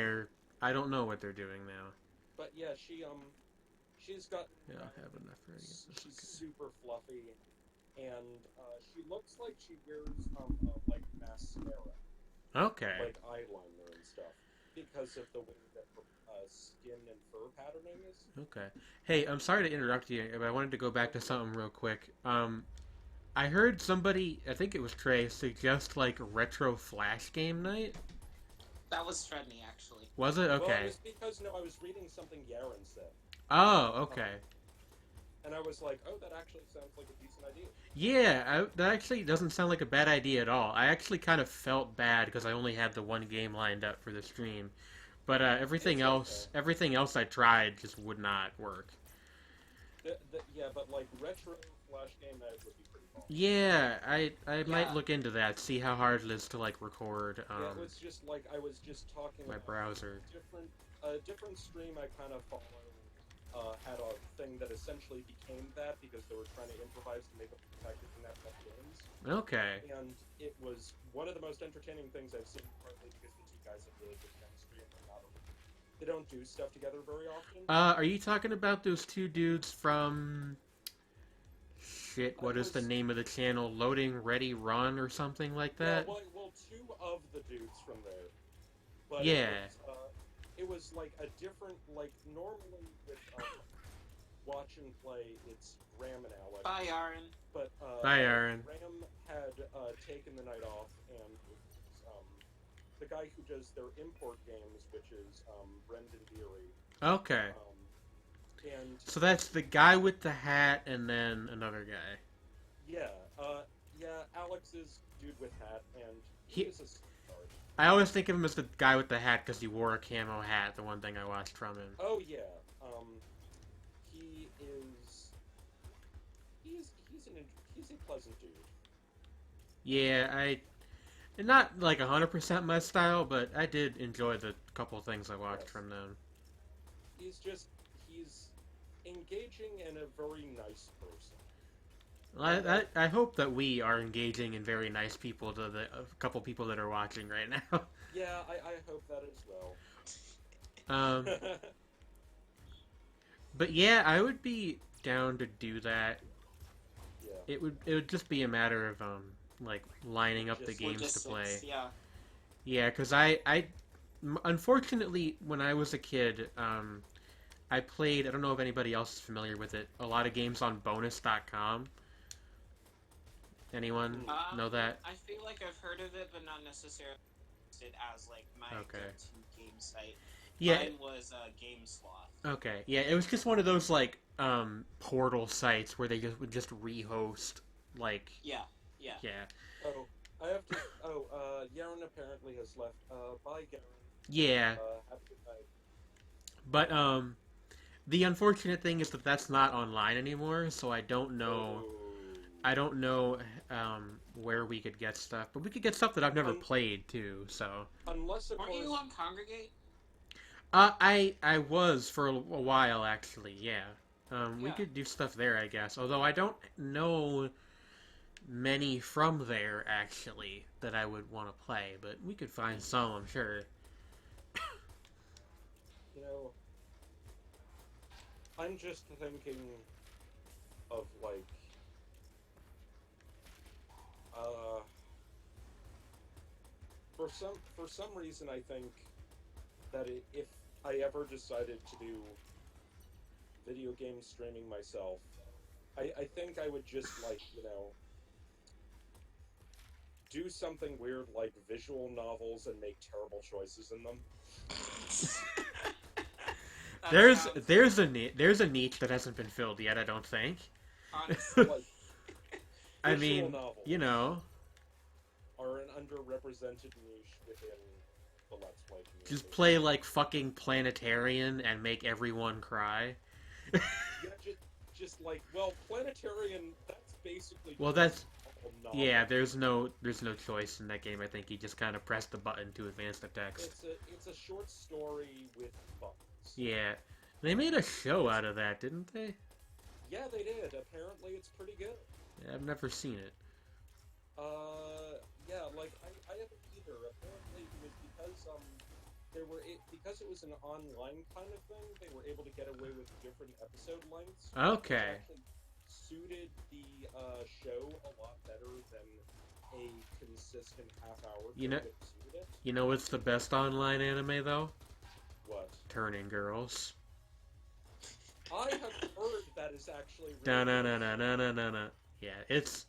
I don't know what they're doing now. But yeah, she's got. Yeah, I have enough for you. She's super fluffy, and she looks like she wears mascara, Okay. eyeliner and stuff, because of the way that her skin and fur patterning is. Okay. Hey, I'm sorry to interrupt you, but I wanted to go back to something real quick. I heard somebody, I think it was Trey, suggest retro Flash game night. That was Sredni, actually. Was it? Okay. Well, it was because I was reading something Yaren said, Oh, okay. and I was like, oh, that actually sounds like a decent idea. Yeah, that actually doesn't sound like a bad idea at all. I actually kind of felt bad because I only had the one game lined up for the stream, but everything else I tried just would not work. Yeah, but retro Flash game, that would be pretty fun. Yeah, I might Yeah. look into that. See how hard it is to like record. Yeah, it was just like I was just talking My about browser. different stream I kind of follow had a thing that essentially became that because they were trying to improvise to make a effective in that games. Okay. And it was one of the most entertaining things I've seen, partly because the two guys have really good chemistry and they don't do stuff together very often. Are you talking about those two dudes from? Shit, what is the name of the channel? Loading Ready Run or something like that? Yeah, well, two of the dudes from there. But yeah. It was like a different, like, normally with watch and play, it's Graham and Alex. Bye, Aaron. But Bye, Aaron. Graham had taken the night off, and it was, the guy who does their import games, which is Brendan Deary. Okay. And so that's the guy with the hat, and then another guy. Yeah, Alex is dude with hat, and he is a sweetheart. I always think of him as the guy with the hat because he wore a camo hat. The one thing I watched from him. Oh yeah, he's a pleasant dude. Yeah, not like 100% my style, but I did enjoy the couple things I watched from them. He's engaging and a very nice person. I hope that we are engaging and very nice people to the couple people that are watching right now. Yeah, I hope that as well. But yeah, I would be down to do that. Yeah. It would just be a matter of like lining up the games to play. Yeah. Yeah, because unfortunately, when I was a kid, I played, I don't know if anybody else is familiar with it, a lot of games on bonus.com. Anyone know that? I feel like I've heard of it, but not necessarily it as like my go-to game site. Yeah. Mine was GameSloth. Okay, yeah, it was just one of those like portal sites where they would just rehost like. Yeah. Oh, I have to. Yaren apparently has left. Bye, Yaren. Yeah. Have a good night. But the unfortunate thing is that that's not online anymore, so I don't know. I don't know where we could get stuff, but we could get stuff that I've never played too. So. Unless of Weren't course. you on Congregate? I was for a while actually. Yeah. We could do stuff there, I guess. Although I don't know many from there actually that I would want to play, but we could find some, I'm sure. You know, I'm just thinking of like for some reason I think that if I ever decided to do video game streaming myself, I think I would just like, you know, do something weird like visual novels and make terrible choices in them. There's a niche that hasn't been filled yet, I don't think. Honestly. I mean, novels you know, are an underrepresented niche within the Let's Play community. just play like fucking Planetarian and make everyone cry. Yeah, just like, well, Planetarian, that's basically. Well, yeah. There's no choice in that game. I think you just kind of press the button to advance the text. It's a short story with buttons. Yeah, they made a show out of that, didn't they? Yeah, they did. Apparently, it's pretty good. Yeah, I've never seen it. Yeah, like I haven't either. Apparently, it was because it was an online kind of thing. They were able to get away with different episode lengths. Okay. Which actually suited the show a lot better than a consistent half-hour. You know what's the best online anime though? What? Turning Girls. I have heard that is actually really no. Yeah, it's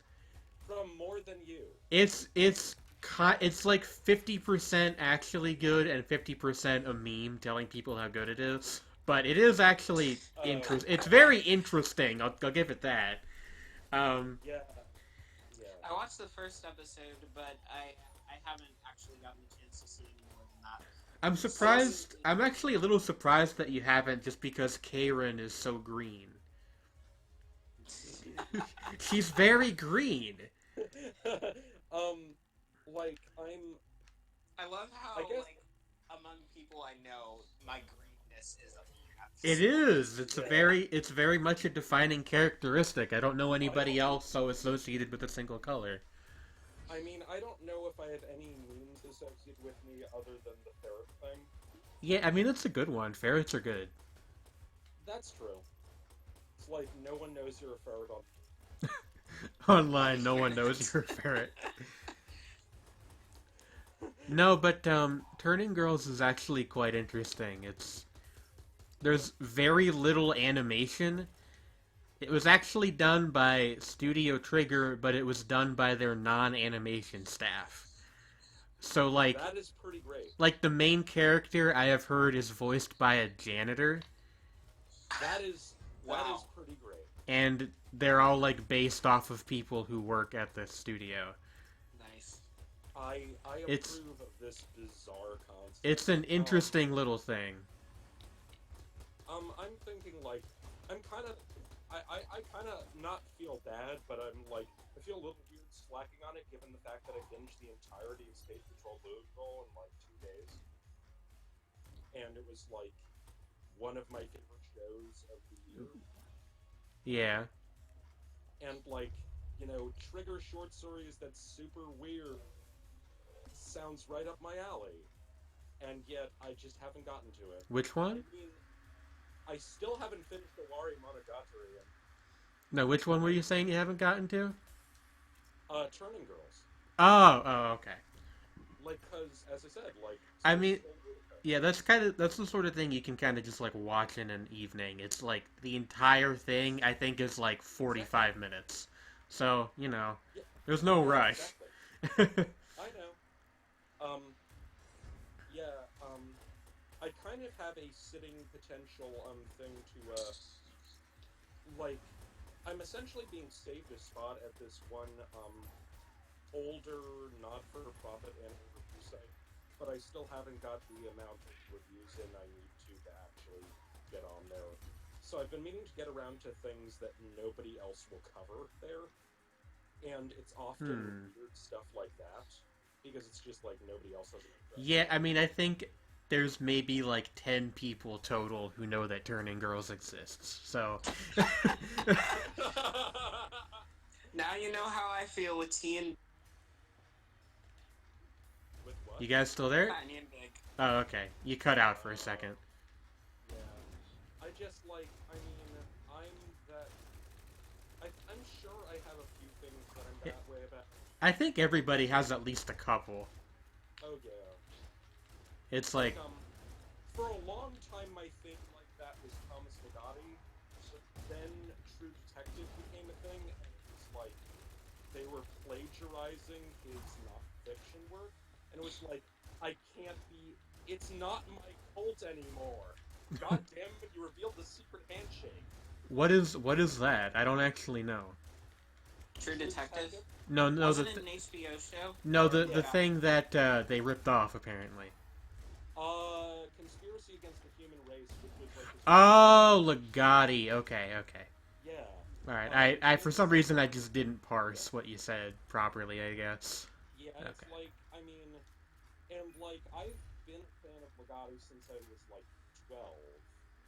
from More Than You. It's like 50% actually good and 50% a meme telling people how good it is. But it is actually interesting. It's very interesting. I'll give it that. Yeah. I watched the first episode, but I haven't actually gotten a chance to see any more than that. I'm surprised. I'm actually a little surprised that you haven't, just because Karen is so green. She's very green. Like, I'm... I love how, I guess... like, among people I know, my greenness is a math. It is. Yeah. It's very much a defining characteristic. I don't know anybody don't- else so associated with a single color. I mean, I don't know if I have any memes associated with me other than the ferret thing. Yeah, I mean, it's a good one. Ferrets are good. That's true. It's like, no one knows you're a ferret on... Online, no one knows you're a ferret. No, but Turning Girls is actually quite interesting. There's very little animation. It was actually done by Studio Trigger, but it was done by their non-animation staff. So That is pretty great. like the main character I have heard is voiced by a janitor, That is Wow. pretty great. and they're all like based off of people who work at the studio. Nice. I approve It's- of this bizarre concept. It's an interesting little thing. I'm thinking, like, I'm kind of... I kind of not feel bad, but I'm, like, I feel a little weird slacking on it, given the fact that I binged the entirety of Space Patrol Louisville in, like, 2 days. And it was, like, one of my favorite shows of the year. Yeah. And, like, you know, Trigger short stories that's super weird sounds right up my alley. And yet, I just haven't gotten to it. Which one? I mean, I still haven't finished Owari Monogatari. No, which one were you saying you haven't gotten to? Turning Girls. Oh, okay. Like, cause, as I said, like... I mean, yeah, that's the sort of thing you can kind of just like watch in an evening. It's like the entire thing I think is like 45 minutes. So, you know, Yeah. there's no Yeah, rush. Exactly. I know. I kind of have a sitting potential, thing to, like, I'm essentially being saved a spot at this one, older, not-for-profit anime review site, but I still haven't got the amount of reviews in I need to actually get on there. So I've been meaning to get around to things that nobody else will cover there, and it's often weird stuff like that, because it's just like nobody else has an interest. Yeah, I mean, I think there's maybe like 10 people total who know that Turning Girls exists. So Now you know how I feel with T and With what? you guys still there? Tiny and Big. Oh, okay. You cut out for a second. Yeah. I just, like, I mean, I'm sure I have a few things that I'm Yeah. that way about. I think everybody has at least a couple. Oh, yeah. It's like, For a long time, my thing like that was Thomas Ligotti, but then True Detective became a thing, and it was like, they were plagiarizing his non-fiction work, and it was like, I can't be, it's not my cult anymore. God damn it, you revealed the secret handshake. what is that? I don't actually know. True Detective. No, Wasn't it an HBO show? the Yeah. thing that they ripped off apparently. Conspiracy Against the Human Race, which was like this... Oh, Ligotti. Okay. Yeah. All right. I for some reason I just didn't parse what you said properly, I guess. Yeah, Okay. it's like, I mean, and like, I've been a fan of Ligotti since I was like 12.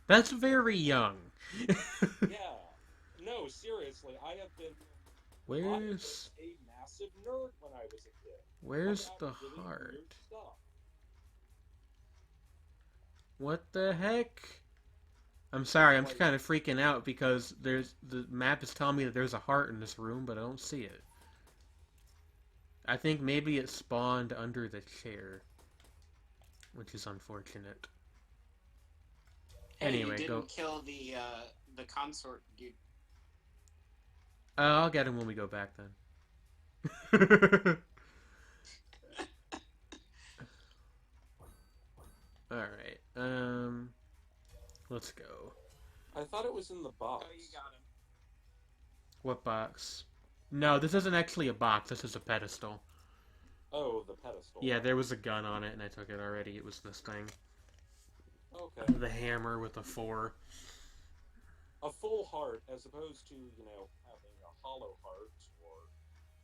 That's very young. Yeah. No, seriously, I have been... I Where's was a massive nerd when I was a kid. where's About the really heart? weird stuff. What the heck? I'm sorry, I'm just kind of freaking out because the map is telling me that there's a heart in this room, but I don't see it. I think maybe it spawned under the chair, which is unfortunate. Hey, Anyway, you go. didn't kill the consort dude. I'll get him when we go back then. Alright, let's go. I thought it was in the box. Oh, you got him. What box? No, this isn't actually a box, this is a pedestal. Oh, the pedestal. Yeah, there was a gun on it and I took it already. It was this thing. Okay. The hammer with a 4. A full heart, as opposed to, you know, having a hollow heart or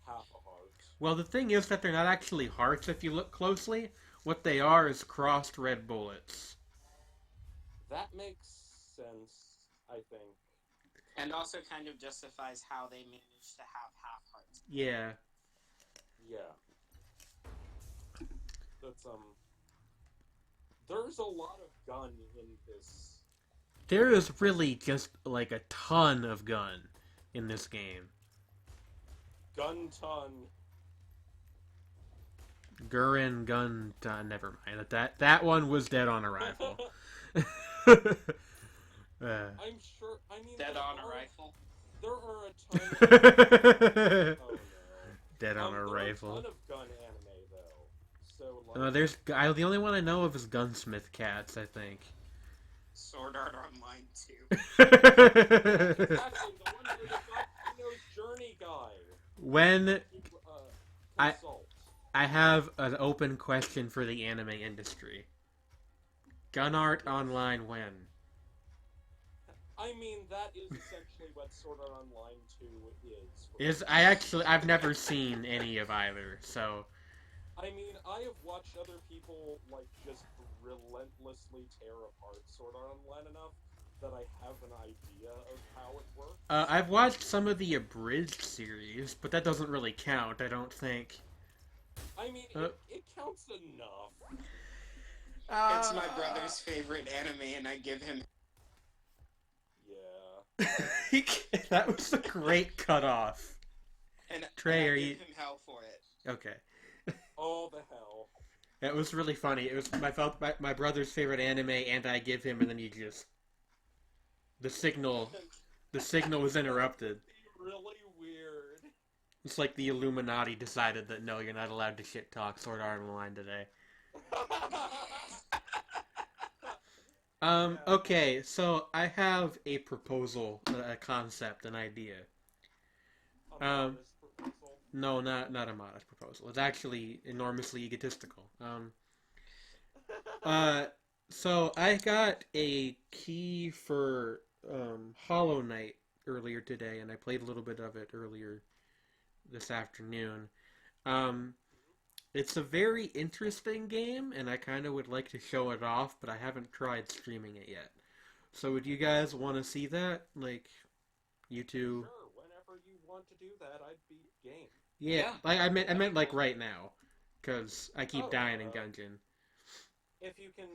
half a heart. Well, the thing is that they're not actually hearts if you look closely. What they are is crossed red bullets. That makes sense, I think. And also kind of justifies how they managed to have half hearts. Yeah. Yeah. That's, There's a lot of gun in this. There is really just, like, a ton of gun in this game. Gun ton. Gurren gun ton, never mind. That one was dead on arrival. I'm sure, I mean... Dead on a rifle? There are a ton of... Oh, no. Dead on a There rifle. are a ton of gun anime, though. So, like... The only one I know of is Gunsmith Cats, I think. Sword Art Online 2. Exactly, the one where the Journey guy. When... Consult. I have an open question for the anime industry. Gun Art Online when? I mean, that is essentially what Sword Art Online 2 is. I've never seen any of either, so... I mean, I have watched other people, like, just relentlessly tear apart Sword Art Online enough that I have an idea of how it works. I've watched some of the abridged series, but that doesn't really count, I don't think. I mean, it counts enough. It's my brother's favorite anime, and I give him... Yeah. That was a great cutoff. And Trey, I are give you... him hell for it. Okay. Oh, the hell. It was really funny. It was my brother's favorite anime, and I give him, and then you just... The signal was interrupted. Really weird. It's like the Illuminati decided that no, you're not allowed to shit talk Sword Art Online today. Okay, so I have a proposal, a concept, an idea. A modest proposal? No, not a modest proposal. It's actually enormously egotistical. So I got a key for Hollow Knight earlier today, and I played a little bit of it earlier this afternoon. It's a very interesting game, and I kind of would like to show it off, but I haven't tried streaming it yet. So would you guys want to see that? Like, you two? Sure, whenever you want to do that, I'd be game. Yeah, like I meant like right now, because I keep dying in Gungeon. If you can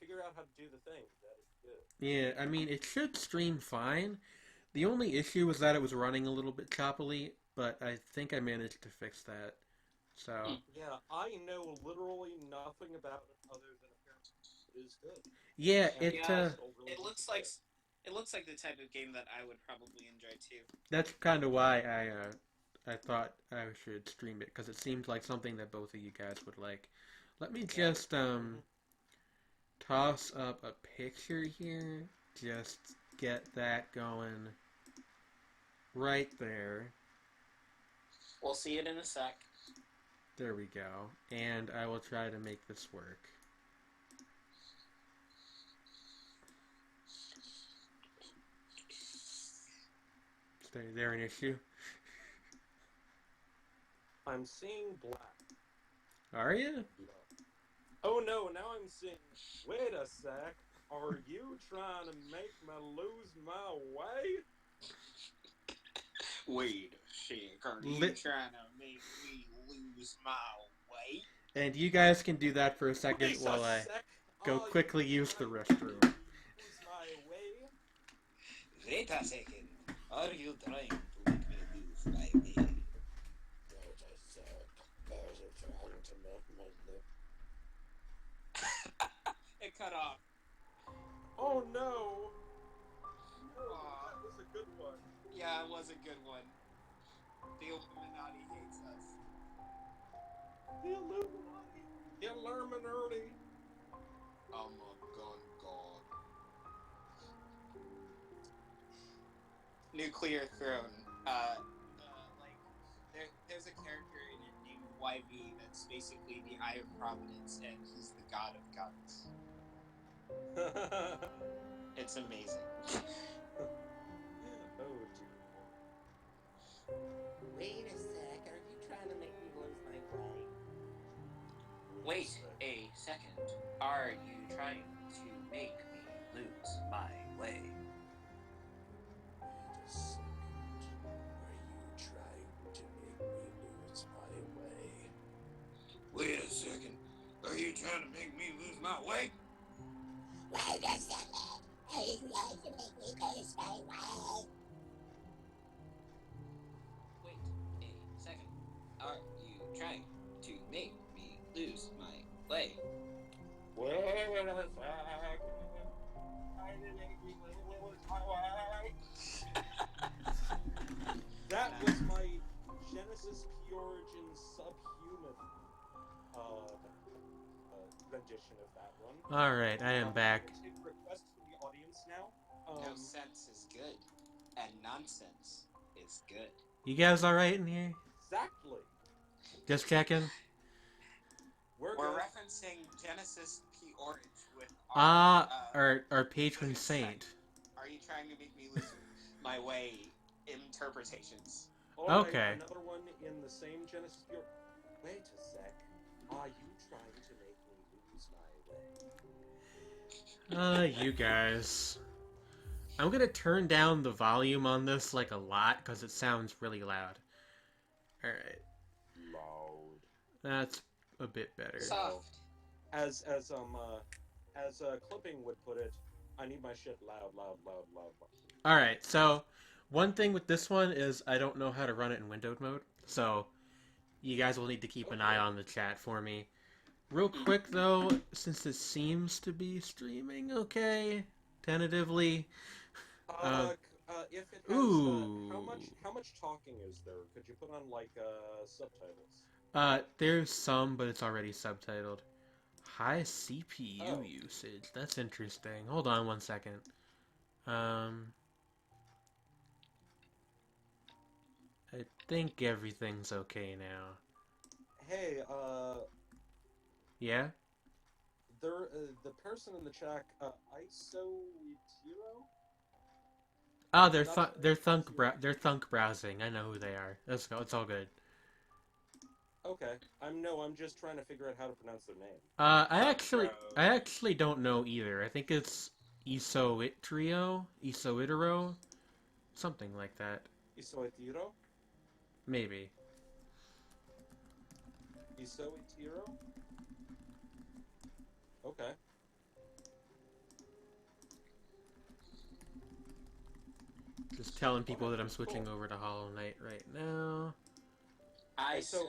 figure out how to do the thing, that is good. Yeah, I mean, it should stream fine. The only issue was that it was running a little bit choppily, but I think I managed to fix that. So... Yeah, I know literally nothing about it other than apparently it is good. Yeah, it looks like the type of game that I would probably enjoy too. That's kind of why I thought I should stream it, because it seemed like something that both of you guys would like. Let me just toss up a picture here. Just get that going right there. We'll see it in a sec. There we go. And I will try to make this work. Is there an issue? I'm seeing black. Are you? Oh no, now I'm seeing... Wait a sec. Are you trying to make me lose my way? Wait a sec. Are you trying to make me lose my way? And you guys can do that for a second while I go quickly use the restroom. Lose my way? Wait a second. Are you trying to make me lose my way? It cut off. Oh no! That was a good one. Yeah, it was a good one. The Illuminati hates us. The Illuminati! The Illuminati! I'm a gun god. Nuclear throne. There's a character in it named YB that's basically the Eye of Providence, and he's the god of guns. It's amazing. Oh dear. Wait a sec, are you trying to make me lose my way? Wait a second. Are you trying to make me lose my way? Wait a second. Are you trying to make me lose my way? Wait a second, are you trying to make me lose my way? Wait a second. Are you trying to make me lose my way? Wait a second. Are you trying to make me lose my way? Wait a second. Trying to make me lose my way. That was my Genesis P Origin subhuman rendition of that one. Alright, I am back. We'll take requests from the audience now. No sense is good, and nonsense is good. You guys alright in here? Exactly. Just checking? We're good. referencing Genesis P. Orange with our our patron good saint. Are you trying to make me lose my way interpretations? Alright, Okay. another one in the same Genesis P Origin. Wait a sec. Are you trying to make me lose my way? You guys. I'm gonna turn down the volume on this like a lot because it sounds really loud. Alright. Loud. That's a bit better. Soft. As Clipping would put it, I need my shit loud, loud, loud, loud. Alright, so one thing with this one is I don't know how to run it in windowed mode, so you guys will need to keep an eye on the chat for me. Real quick though, since it seems to be streaming okay, tentatively. If it has, Ooh. how much talking is there? Could you put on like subtitles? There's some, but it's already subtitled. High CPU usage. That's interesting. Hold on one second. I think everything's okay now. Hey, Yeah? there, the person in the chat, ISO-Tiro? Oh, they're thunk browsing. I know who they are. Let's go. It's all good. Okay. I'm just trying to figure out how to pronounce their name. I actually don't know either. I think it's Isoitrio, something like that. ISO-Tiro? Maybe. ISO-Tiro? Okay. Just telling people that I'm switching over to Hollow Knight right now. ISO-Tiro.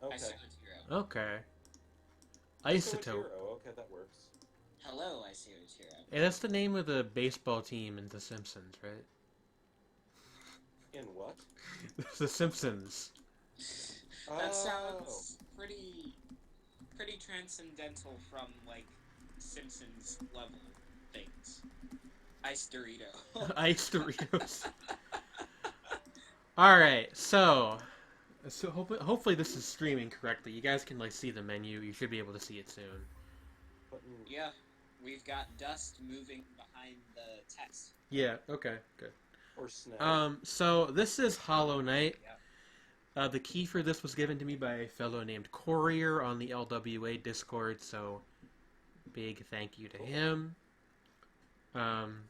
Okay. Okay. Isotope. Okay, that works. Hello, Isotope. Hey, that's the name of the baseball team in The Simpsons, right? In what? The Simpsons. That sounds pretty transcendental from, like, Simpsons level things. Ice Dorito. Ice Doritos. Alright, so hopefully this is streaming correctly. You guys can, like, see the menu. You should be able to see it soon. Yeah, we've got dust moving behind the text. Yeah, okay, good. Or snow. So this is Hollow Knight. The key for this was given to me by a fellow named Courier on the LWA Discord, so big thank you to him. And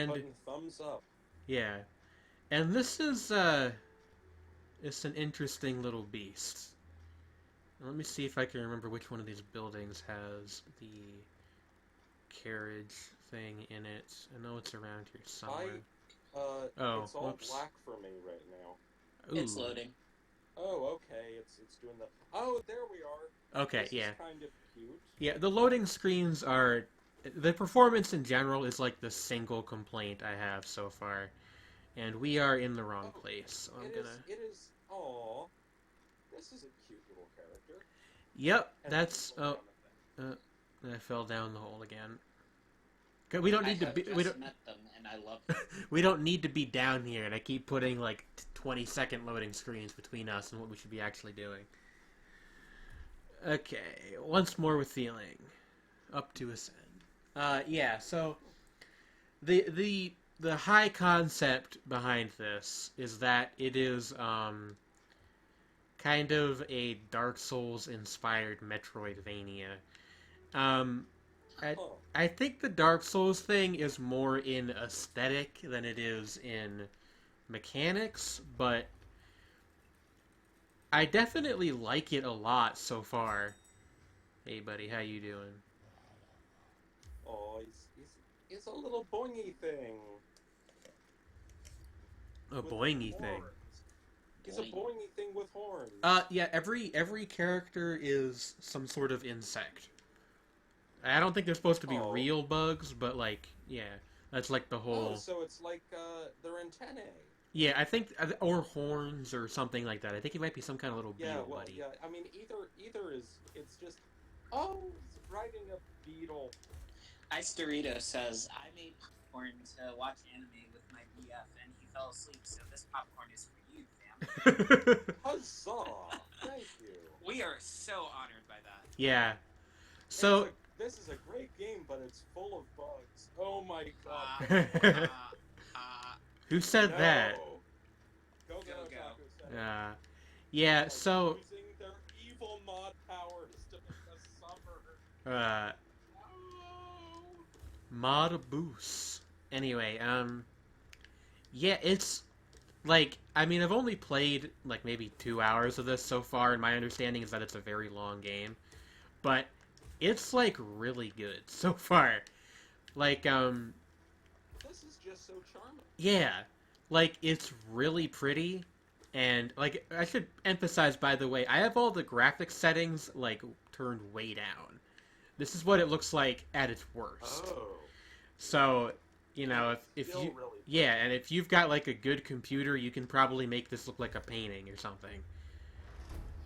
putting thumbs up. Yeah. And this is it's an interesting little beast. Let me see if I can remember which one of these buildings has the carriage thing in it. I know it's around here somewhere. It's all black for me right now. Ooh. It's loading. Oh, okay. It's doing the. Oh, there we are. Okay, this yeah. Is kind of cute. Yeah, the loading screens are. The performance in general is like the single complaint I have so far, and we are in the wrong place. So I'm gonna. It is. Aw, this is a cute little character. Yep, that's. Oh, I fell down the hole again. We don't need to be. We don't. Met them and I love them. We don't need to be down here, and I keep putting like 20-second loading screens between us and what we should be actually doing. Okay, once more with feeling. Up to ascend. Yeah, so the high concept behind this is that it is kind of a Dark Souls inspired Metroidvania. Um, I Huh. I think the Dark Souls thing is more in aesthetic than it is in mechanics, but I definitely like it a lot so far. Hey, buddy, how you doing? Oh, he's a little boingy thing A with boingy thing. horns. He's a Boing. boingy thing with horns. Yeah, every character is some sort of insect. I don't think they're supposed to be Oh. real bugs, but like, yeah, that's like the Oh, whole. so it's like their antennae. Yeah, I think or horns or something like that. I think it might be some kind of little Yeah, beetle well, buddy. yeah. I mean, either is it's just it's riding a beetle. Ice Dorito says, I made popcorn to watch anime with my BF and he fell asleep, so this popcorn is for you, fam. Huzzah! Thank you. We are so honored by that. Yeah. So this is a great game, but it's full of bugs. Oh my god. who said that? Go. Go. Otaku said it. Yeah. Like So using their evil mod powers to make us suffer. uh, mod boost. Anyway, yeah, it's like I mean I've only played like maybe 2 hours of this so far, and my understanding is that it's a very long game, but it's like really good so far. Like This is just so charming. yeah, like it's really pretty, and like I should emphasize by the way, I have all the graphics settings like turned way down. This is what it looks like at its worst. Oh. So, you know, if Still you really yeah, and if you've got like a good computer, you can probably make this look like a painting or something.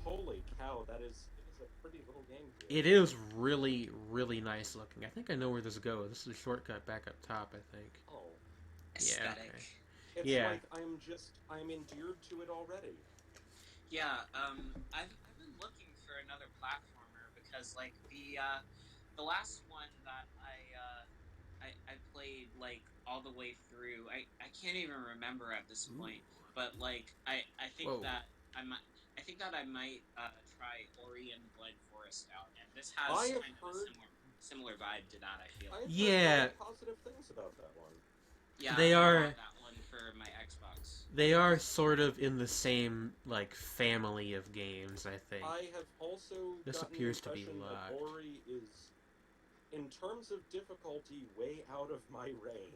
Holy cow, it is a pretty little game here. It is really, really nice looking. I think I know where this goes. This is a shortcut back up top, I think. Oh. Aesthetic. okay. It's Yeah. like I'm endeared to it already. Yeah, I've been looking for another platformer because like the last one that I played like all the way through. I can't even remember at this point, but like I think Whoa. that I think that I might try Ori and the Blind Forest out, and this has I have kind of heard- a similar vibe to that. I feel. I've heard Yeah. very positive things about that one. Yeah, They I are- want that one for my Xbox. They are sort of in the same like family of games, I think. I have also This gotten appears the to be impression that locked. Ori is, in terms of difficulty, way out of my range.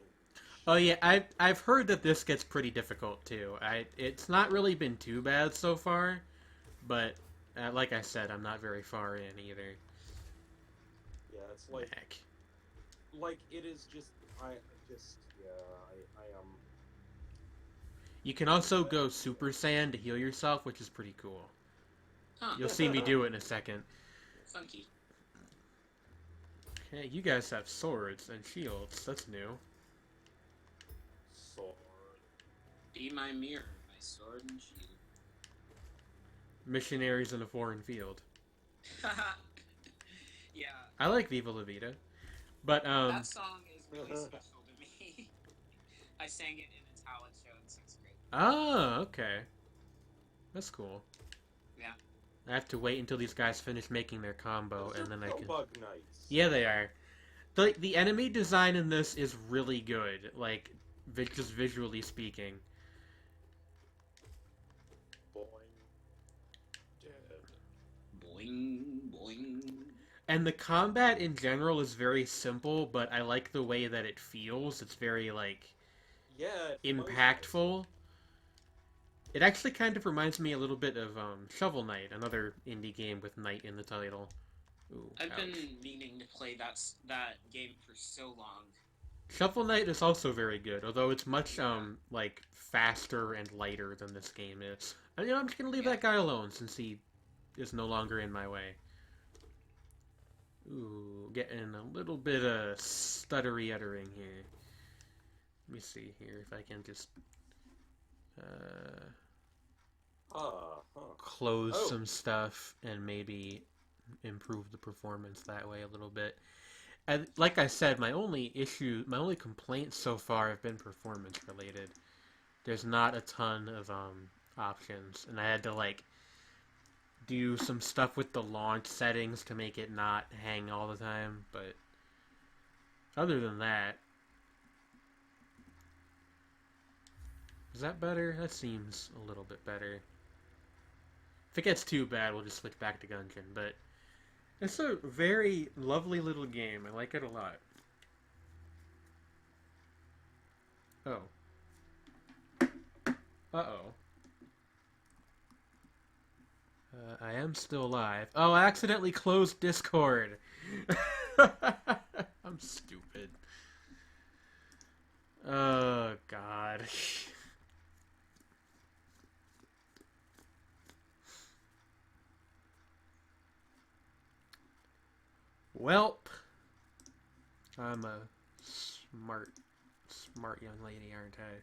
Oh yeah, I've heard that this gets pretty difficult too. It's not really been too bad so far, but like I said, I'm not very far in either. Yeah, it's like Heck. it is just I You can also go Super Saiyan to heal yourself, which is pretty cool. Huh? You'll see me do it in a second. Funky. Hey, you guys have swords and shields. That's new. sword. Be my mirror, my sword and shield. Missionaries in a foreign field. Yeah, I like Viva La Vida, but that song is really special to me. I sang it in a talent show in 6th grade. Oh, okay. That's cool. Yeah. I have to wait until these guys finish making their combo, Those and are then I can. Bug Knights. Yeah, they are. The enemy design in this is really good, like just visually speaking. Boing. Dead. Boing, boing. And the combat in general is very simple, but I like the way that it feels. It's very like Yeah. It's impactful. It actually kind of reminds me a little bit of Shovel Knight, another indie game with knight in the title. Ooh, I've ouch. been meaning to play that game for so long. Shovel Knight is also very good, although it's much like faster and lighter than this game is. And, I'm just gonna leave that guy alone since he is no longer in my way. Ooh, getting a little bit of stuttery uttering here. Let me see here if I can just close some stuff and maybe improve the performance that way a little bit. like I said, my only complaints so far have been performance related. There's not a ton of options, and I had to like do some stuff with the launch settings to make it not hang all the time. But other than that, is that better? That seems a little bit better. If it gets too bad, we'll just switch back to Gungeon. But it's a very lovely little game. I like it a lot. Oh. Uh-oh. I am still alive. Oh, I accidentally closed Discord. I'm stupid. Oh, God. Welp. I'm a smart young lady, aren't I?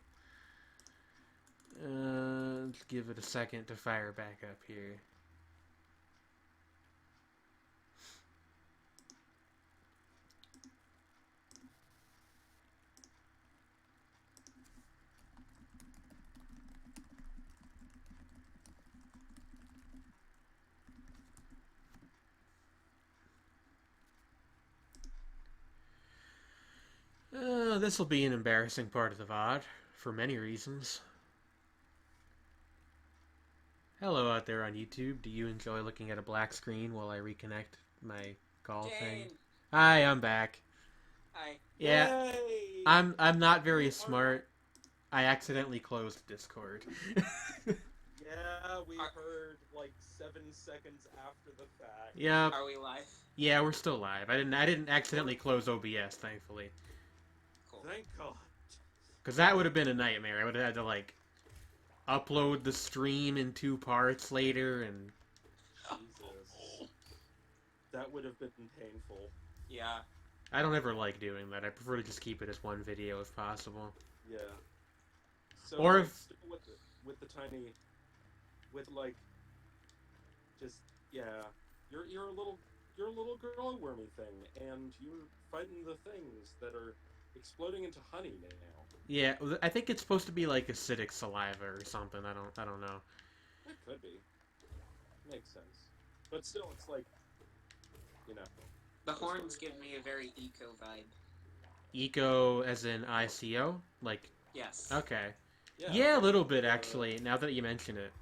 Let's give it a second to fire back up here. This will be an embarrassing part of the VOD, for many reasons. Hello out there on YouTube. Do you enjoy looking at a black screen while I reconnect my call thing? Hi, I'm back. Hi. Yeah, Yay! I'm not very smart. I accidentally closed Discord. Yeah, we heard like 7 seconds after the fact. Yeah. Are we live? Yeah, we're still live. I didn't accidentally close OBS, thankfully. Cool. Thank God. Because that would have been a nightmare. I would have had to, like, upload the stream in 2 parts later, and... Jesus. That would have been painful. Yeah. I don't ever like doing that. I prefer to just keep it as one video if possible. Yeah. So, Or like, if... still with the tiny... With, like... Just, yeah. You're a little girl wormy thing, and you're fighting the things that are exploding into honey now. Yeah, I think it's supposed to be like acidic saliva or something. I don't know. It could be. Makes sense. But still, it's like, you know. The horns give me a very eco vibe. Eco as in ICO? Like, Yes. okay. Yeah, a little bit, actually, now that you mention it.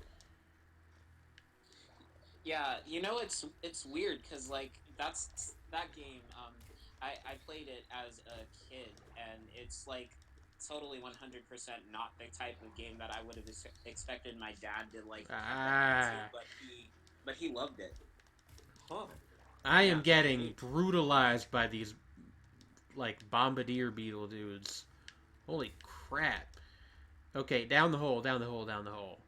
Yeah, you know, it's weird, because, like, that game, I played it as a kid, and it's, like, totally 100% not the type of game that I would have expected my dad to, like, but he loved it. Huh. I am getting brutalized by these, like, bombardier beetle dudes. Holy crap. Okay, down the hole, down the hole, down the hole.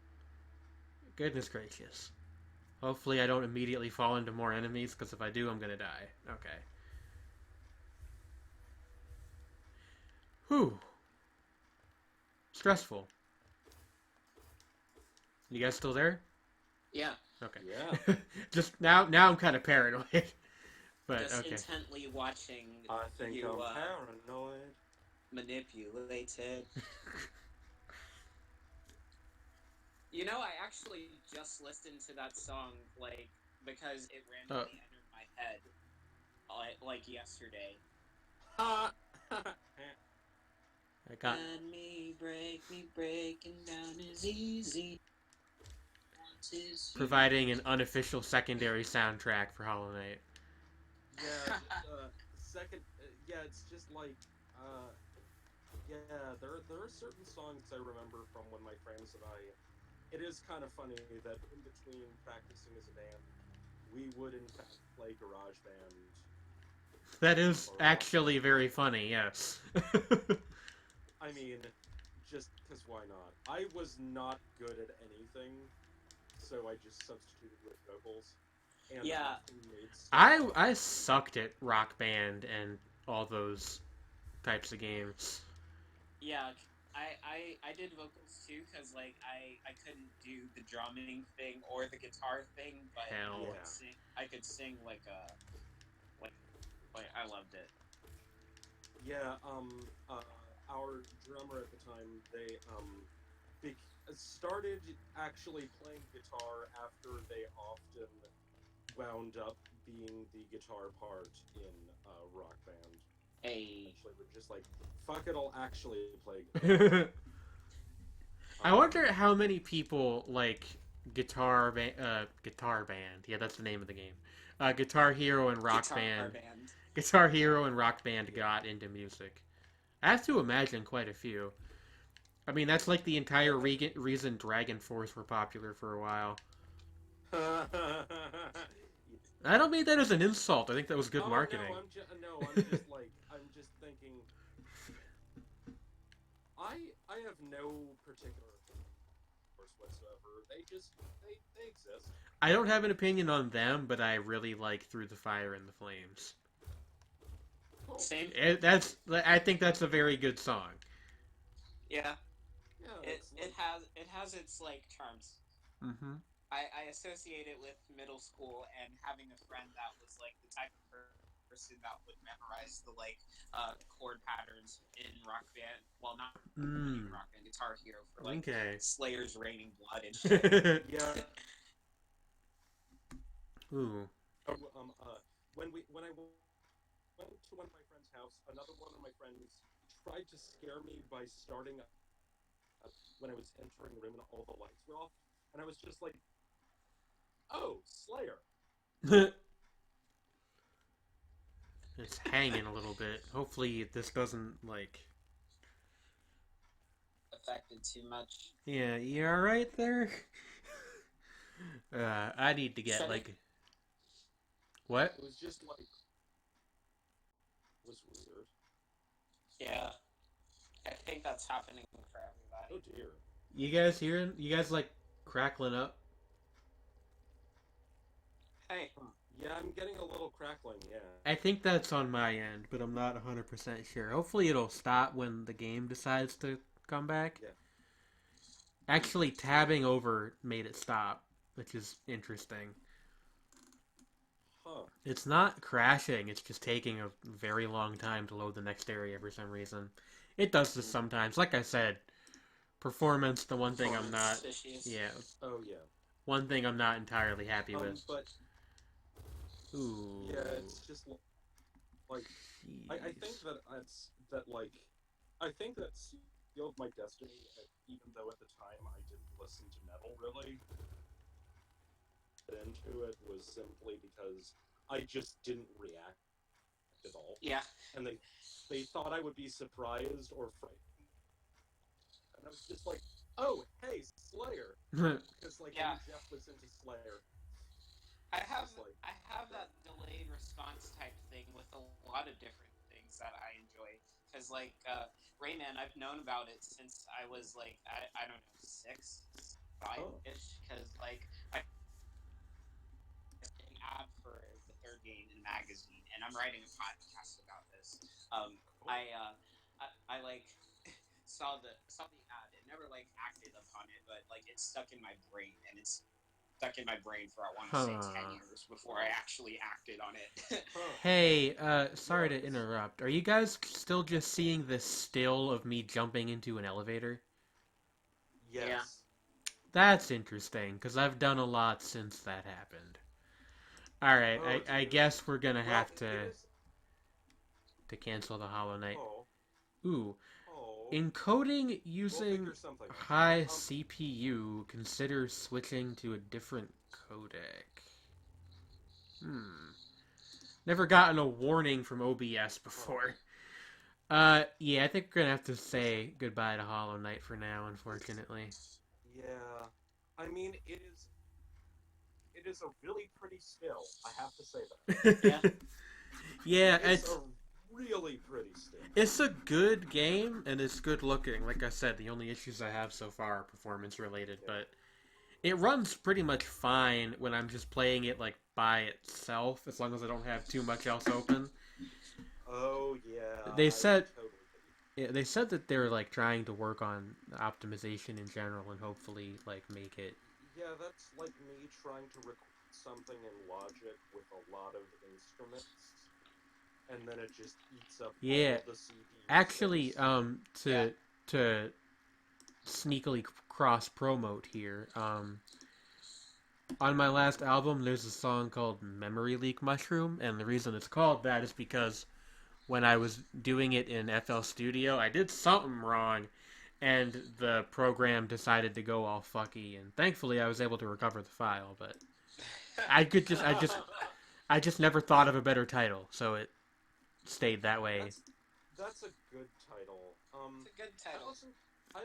Goodness gracious. Hopefully I don't immediately fall into more enemies, because if I do, I'm gonna die. Okay. Whew. Stressful. You guys still there? Yeah. Okay. Yeah. Just now I'm kind of paranoid. But Just okay. intently watching I think you, I'm paranoid. Manipulated. You know, I actually just listened to that song, like, because it randomly entered my head, like, yesterday. I got... Let me breaking down is easy. Providing an unofficial secondary soundtrack for Hollow Knight. Yeah, it's just like, yeah, there are certain songs I remember from when my friends and I, it is kind of funny that in between practicing as a band, we would in fact play GarageBand. That is actually very funny, yes. I mean, just because why not? I was not good at anything, so I just substituted with vocals. And yeah. I sucked at Rock Band and all those types of games. Yeah, I did vocals too, because, like, I couldn't do the drumming thing or the guitar thing, but Hell. I could sing like I loved it. Yeah, our drummer at the time, they bec started actually playing guitar after they often wound up being the guitar part in a rock band. A Eventually, we're just like, fuck it, I'll actually play guitar. I wonder Um, how many people like Guitar Band. Yeah, that's the name of the game. Guitar Hero and Rock guitar Band. band. Guitar Hero and Rock Band yeah. got into music. I have to imagine quite a few. I mean, that's like the entire I, reason Dragon Force were popular for a while. I I don't mean that as an insult. I think that was good oh no, marketing. I'm just like I'm just thinking. I have no particular force whatsoever. They exist. I don't have an opinion on them, but I really like Through the Fire and the Flames. Cool. Same. I think that's a very good song. Yeah. Yeah, It it's it like has it has its like charms. Mm-hmm. I associate it with middle school and having a friend that was like the type of person that would memorize the like chord patterns in Rock Band. Well, not even Mm. Rock Band, Guitar Hero for like Okay. Slayer's Raining Blood and shit. yeah. Ooh. Oh, when I went to one of my friend's house, another one of my friends tried to scare me by starting up when I was entering the room and all the lights were off, and I was just like, "Oh, Slayer." It's hanging a little bit. Hopefully, this doesn't like. Affected too much. Yeah, you all right there? I need to get Sredni? like what? It was just like it was weird. Yeah, I think that's happening for Oh everybody. dear. You guys hearing? You guys like crackling up? Hey, Yeah, I'm getting a little crackling. Yeah. I think that's on my end, but I'm not 100% sure. Hopefully, it'll stop when the game decides to come back. Yeah. Actually, tabbing over made it stop, which is interesting. Huh. It's not crashing, it's just taking a very long time to load the next area for some reason. It does this sometimes. Like I said, performance, the one thing I'm not. performance issues. Yeah, Oh yeah. one thing I'm not entirely happy with. But Ooh. yeah, it's just like I think Jeez. that that's that like I think that sealed my destiny. Even though at the time I didn't listen to metal really, into it was simply because I just didn't react at all, Yeah, and they thought I would be surprised or frightened, and I was just like, "Oh, hey, Slayer," because like I yeah. knew Jeff was into Slayer. I It's have just like, I have that delayed response type thing with a lot of different things that I enjoy. Because like Rayman, I've known about it since I was like I don't know 6, 5 oh, ish. Because like I an ad for the third game in a magazine, and I'm writing a podcast about this. Um, cool. I like saw the ad. It never like acted upon it, but like it's stuck in my brain, and it's stuck in my brain for I want to say Huh. 10 years before I actually acted on it. Huh. Hey, sorry Yeah, to interrupt. Are you guys still just seeing this still of me jumping into an elevator? Yeah. yes. That's interesting, because I've done a lot since that happened. Alright, Oh I dear. guess we're gonna Well, have it is. to cancel the Hollow Knight. Oh, Ooh, oh. encoding We'll using figure something out. high CPU, consider switching to a different codec. Hmm. Never gotten a warning from OBS before. Yeah, I think we're gonna have to say goodbye to Hollow Knight for now, unfortunately. Yeah. I mean, it is a really pretty still. I have to say that. Yeah. Yeah, It's a really pretty still. it's a good game and it's good looking. Like I said, the only issues I have so far are performance related, Yeah. but it runs pretty much fine when I'm just playing it like by itself, as long as I don't have too much else open. Oh yeah, They I said totally. yeah, they said that they're like trying to work on optimization in general and hopefully like make it. Yeah, that's like me trying to record something in Logic with a lot of instruments. and then it just eats up Yeah. all the CPU Actually, space. to sneakily cross promote here, on my last album, there's a song called Memory Leak Mushroom, and the reason it's called that is because when I was doing it in FL Studio, I did something wrong, and the program decided to go all fucky, and thankfully I was able to recover the file, but I just never thought of a better title, so it stayed that way. That's a good title. It's a good I title. listened. I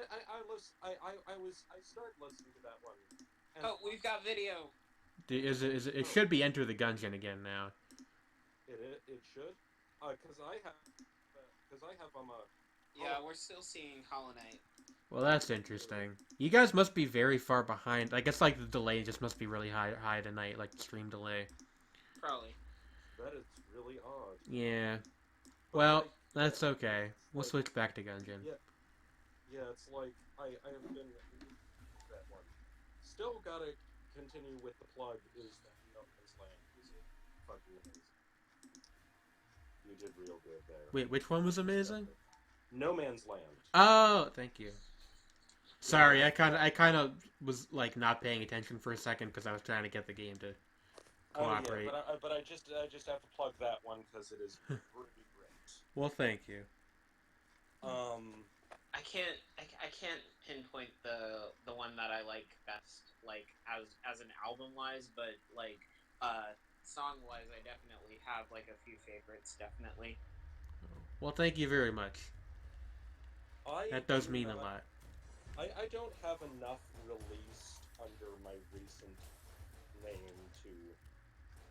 started listening to that one. And Oh, we've got video. It should be Enter the Gungeon again now. It should. Cause I have Yeah, we're still seeing Hollow Knight. Well, that's interesting. You guys must be very far behind. I guess like the delay just must be really high tonight, like the stream delay. Probably. that is really odd. Yeah. But Well, that's okay. We'll like, switch back to Gungeon. yeah, it's like I have been that one. Still gotta continue with the plug. Is that No Man's Land is fucking amazing. You did real good there. Wait, which one was amazing? No Man's Land. Oh, thank you. Sorry, I kind of was like not paying attention for a second because I was trying to get the game to cooperate. Oh, yeah, but I just have to plug that one because it is pretty great. Well, thank you. I can't pinpoint the one that I like best, like as an album wise, but like song wise, I definitely have like a few favorites, definitely. Well, thank you very much. That does mean a lot. I don't have enough released under my recent name to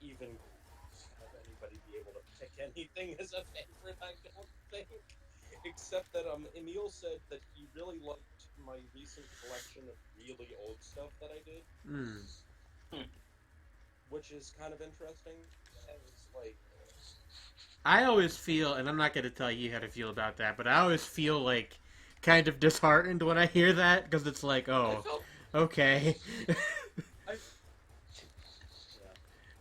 even have anybody be able to pick anything as a favorite, I don't think. Except that Emil said that he really liked my recent collection of really old stuff that I did. Which is kind of interesting. And it's like, I always feel, and I'm not going to tell you how to feel about that, but I always feel like kind of disheartened when I hear that because it's like, oh, okay.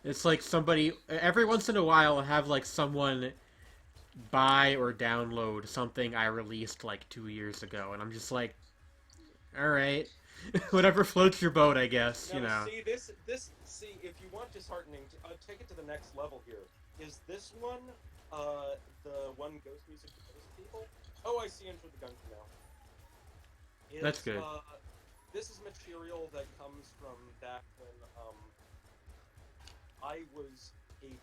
It's like somebody every once in a while I'll have like someone buy or download something I released like 2 years ago, and I'm just like, all right, whatever floats your boat, I guess. now, You know. see, if you want disheartening, take it to the next level here. Is this one, the one Ghost Music to Ghost People? Oh, I see Enter the Gungeon now. That's good. This is material that comes from back when, I was a teenager.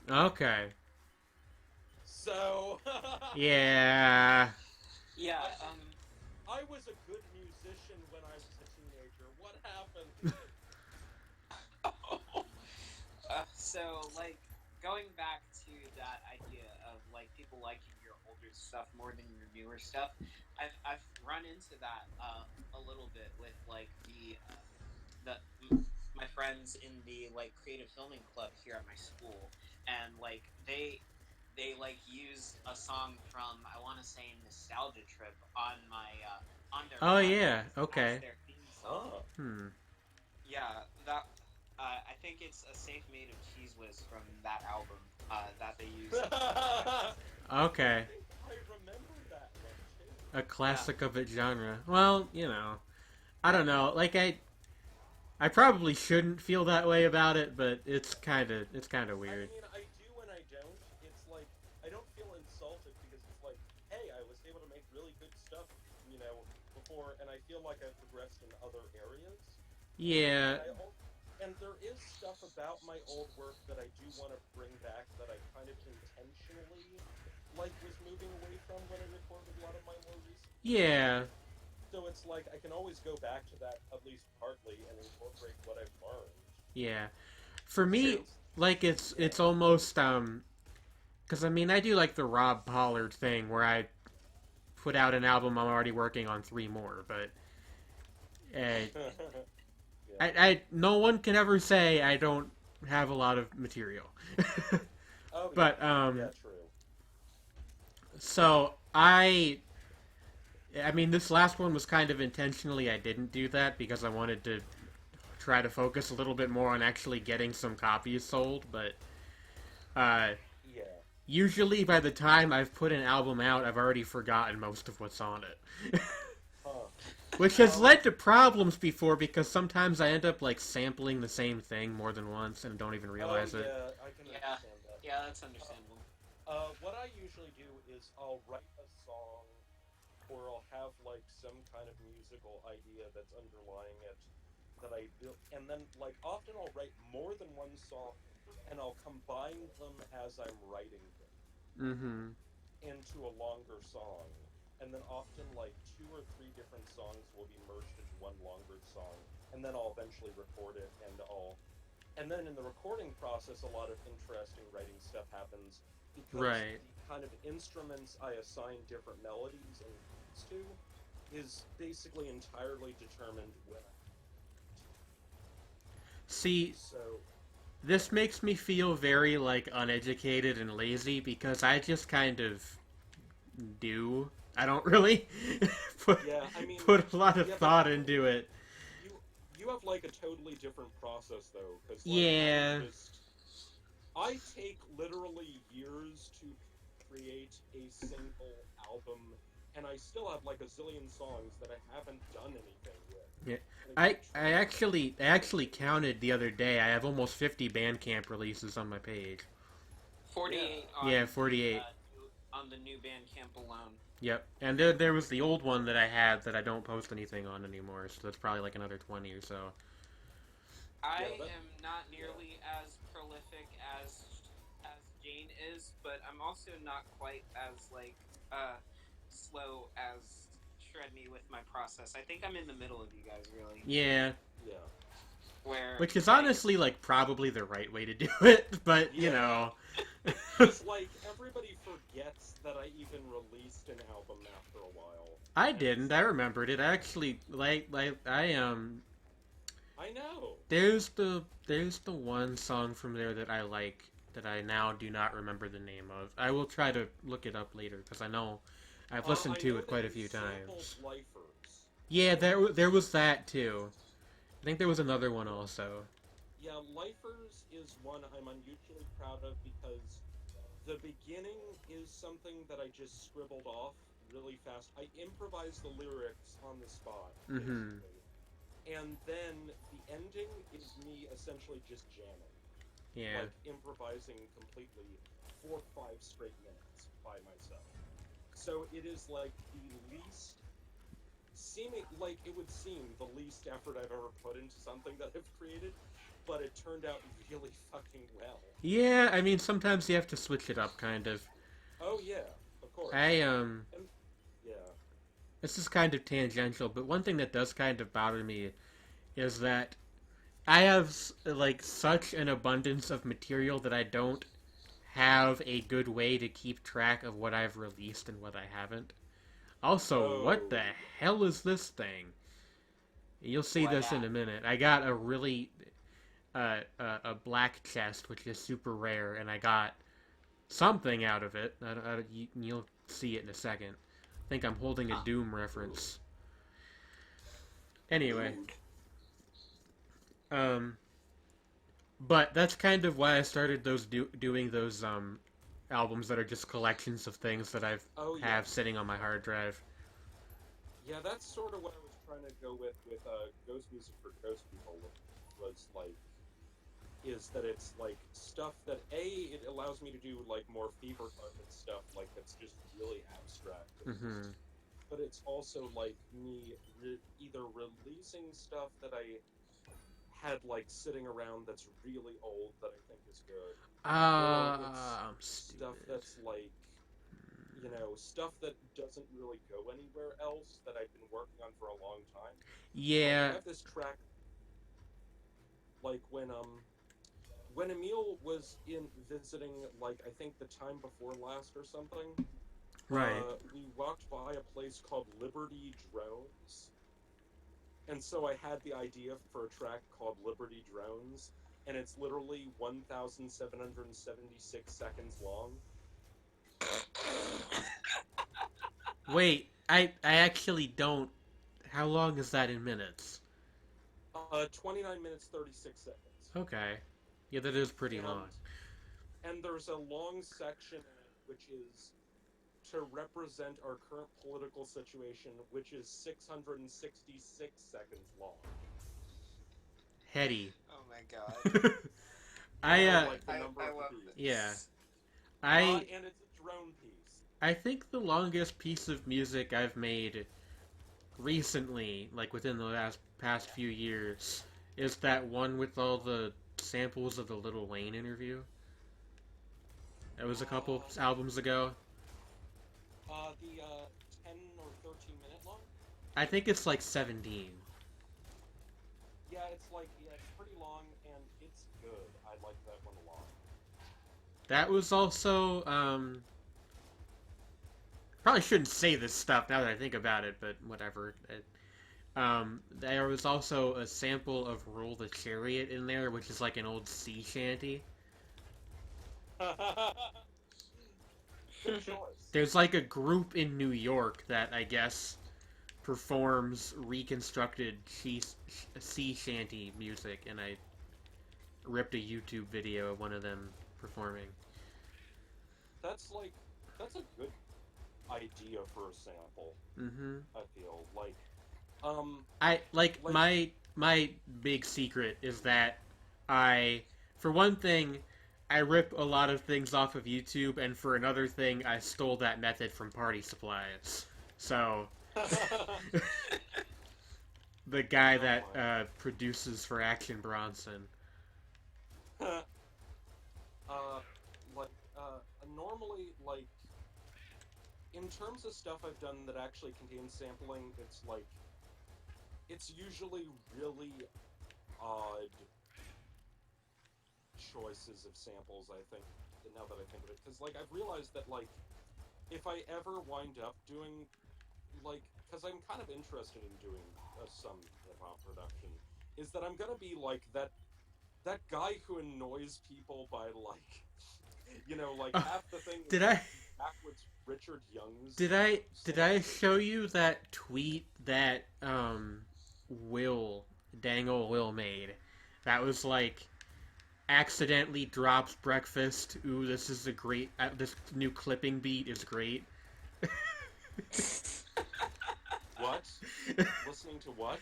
Okay. So... Yeah. Yeah. I was a good musician when I was a teenager. What happened? So, like, going back to that idea of, like, people liking your older stuff more than your newer stuff, I've run into that a little bit with, like, my friends in the, like, creative filming club here at my school, and, like, they like, used a song from, I want to say, Nostalgia Trip on my, on their Oh podcast yeah. as Okay. their theme song. Yeah, that I think it's A Safe Made of Cheese Whiz from that album that they used. Okay. I remember that one, too. A classic of its genre. Well, you know, I don't know. Like I probably shouldn't feel that way about it, but it's kind of weird. I mean, I do and I don't. It's like, I don't feel insulted because it's like, hey, I was able to make really good stuff, before, and I feel like I've progressed in other areas. Yeah. And there is stuff about my old work that I do want to bring back that I kind of intentionally, like, was moving away from when I recorded a lot of my more recent. Yeah. So it's like, I can always go back to that, at least partly, and incorporate what I've learned. Yeah. For me, like, it's almost, because, I mean, I do, like, the Rob Pollard thing, where I put out an album I'm already working on 3 more, but, no one can ever say I don't have a lot of material. But, yeah, true. So, I mean, this last one was kind of intentionally, I didn't do that because I wanted to try to focus a little bit more on actually getting some copies sold, but Uh, Yeah. Usually by the time I've put an album out, I've already forgotten most of what's on it. Huh. Which has led to problems before because sometimes I end up like sampling the same thing more than once and don't even Oh realize it. yeah, I can Yeah, understand that. yeah, that's understandable. What I usually do is I'll write a song, or I'll have like some kind of musical idea that's underlying it that I build, and then like often I'll write more than one song, and I'll combine them as I'm writing them Mm-hmm. into a longer song. And then often like two or three different songs will be merged into one longer song, and then I'll eventually record it, and then in the recording process, a lot of interesting writing stuff happens because Right. the kind of instruments I assign different melodies and beats to is basically entirely determined when I. See, So, this makes me feel very like uneducated and lazy because I just kind of do. I don't really put yeah, I mean, put a lot of yeah, but thought into it. you you have like a totally different process though, because like Yeah. I take literally years to create a single album, and I still have like a zillion songs that I haven't done anything with. Yeah. And I I occasionally, actually counted the other day. I have almost 50 Bandcamp releases on my page. 48 yeah, Yeah, 48. on the new Bandcamp alone. Yep. And there was the old one that I had that I don't post anything on anymore, so that's probably like another 20 or so. yeah, I that, am not yeah. nearly as prolific as Jane is, but I'm also not quite as like slow as Sredni with my process. I think I'm in the middle of you guys really. Yeah. Yeah. Where Which is like honestly like probably the right way to do it, but you Yeah. know. Because, like, everybody forgets that I even released an album after a while. I And it's didn't. I like, remembered it. I actually like I I know. there's the one song from there that I like that I now do not remember the name of. I will try to look it up later because I know I've listened I to know it that quite a you few sampled times. Lifers. Yeah, there was that too. I think there was another one also. Yeah, Lifers is one I'm unusually proud of because the beginning is something that I just scribbled off really fast. I improvised the lyrics on the spot, Mm-hmm. basically. And then the ending is me essentially just jamming, Yeah. like improvising completely for 5 straight minutes by myself. So it is like the least seeming like it would seem the least effort I've ever put into something that I've created, but it turned out really fucking well. Yeah, I mean sometimes you have to switch it up kind of. Oh yeah, of I course. And yeah. this is kind of tangential, but one thing that does kind of bother me is that I have like such an abundance of material that I don't have a good way to keep track of what I've released and what I haven't. Also, what the Oh, hell is this thing? You'll see what this in at? a minute. I got a really a black chest, which is super rare, and I got something out of it. You'll see it in a second. I think I'm holding a Huh. Doom ooh, reference. Anyway, Dude. um, but that's kind of why I started doing those albums that are just collections of things that I've oh yeah. have sitting on my hard drive. Yeah, that's sort of what I was trying to go with ghost music for ghost people was like is that it's like stuff that it allows me to do like more fever carpet stuff like that's just really abstract Mm-hmm. but it's also like me either releasing stuff that I had like sitting around that's really old that I think is good or it's I'm stuff stupid. that's like stuff that doesn't really go anywhere else that I've been working on for a long time. Like I Yeah, have this track like when Emil was in visiting like I think the time before last or something, right. we walked by a place called Liberty Drones. And so I had the idea for a track called Liberty Drones, and it's literally 1,776 seconds long. Wait, I actually don't. How long is that in minutes? 29 minutes 36 seconds. Okay. Yeah, that is pretty And long. and there's a long section in it which is to represent our current political situation, which is 666 seconds long. Heady. Oh my god. I Like the number I of love beats. yeah. this. And it's a drone piece. I think the longest piece of music I've made recently, like within the past few years, is that one with all the samples of the Lil Wayne interview. That was a couple albums ago. The 10 or 13-minute long? I think it's like 17. Yeah, it's pretty long, and it's good. I like that one a lot. That was also, probably shouldn't say this stuff now that I think about it, but whatever. There was also a sample of Roll the Chariot in there, which is like an old sea shanty. Good choice. There's like a group in New York that I guess performs reconstructed sea shanty music, and I ripped a YouTube video of one of them performing. That's a good idea for a sample. Mm-hmm. I feel like, my big secret is that for one thing, I rip a lot of things off of YouTube, and for another thing, I stole that method from Party Supplies. So, the guy that produces for Action Bronson. Normally, in terms of stuff I've done that actually contains sampling, it's usually really odd choices of samples, I think, now that I think of it. Because, I've realized that, if I ever wind up doing, because I'm kind of interested in doing some hip-hop production, is that I'm gonna be, that guy who annoys people by, half the thing Did is I backwards Richard Young's. did I show you that tweet that Will made? That was accidentally drops breakfast. Ooh, this is a great. This new clipping beat is great. What? Listening to what?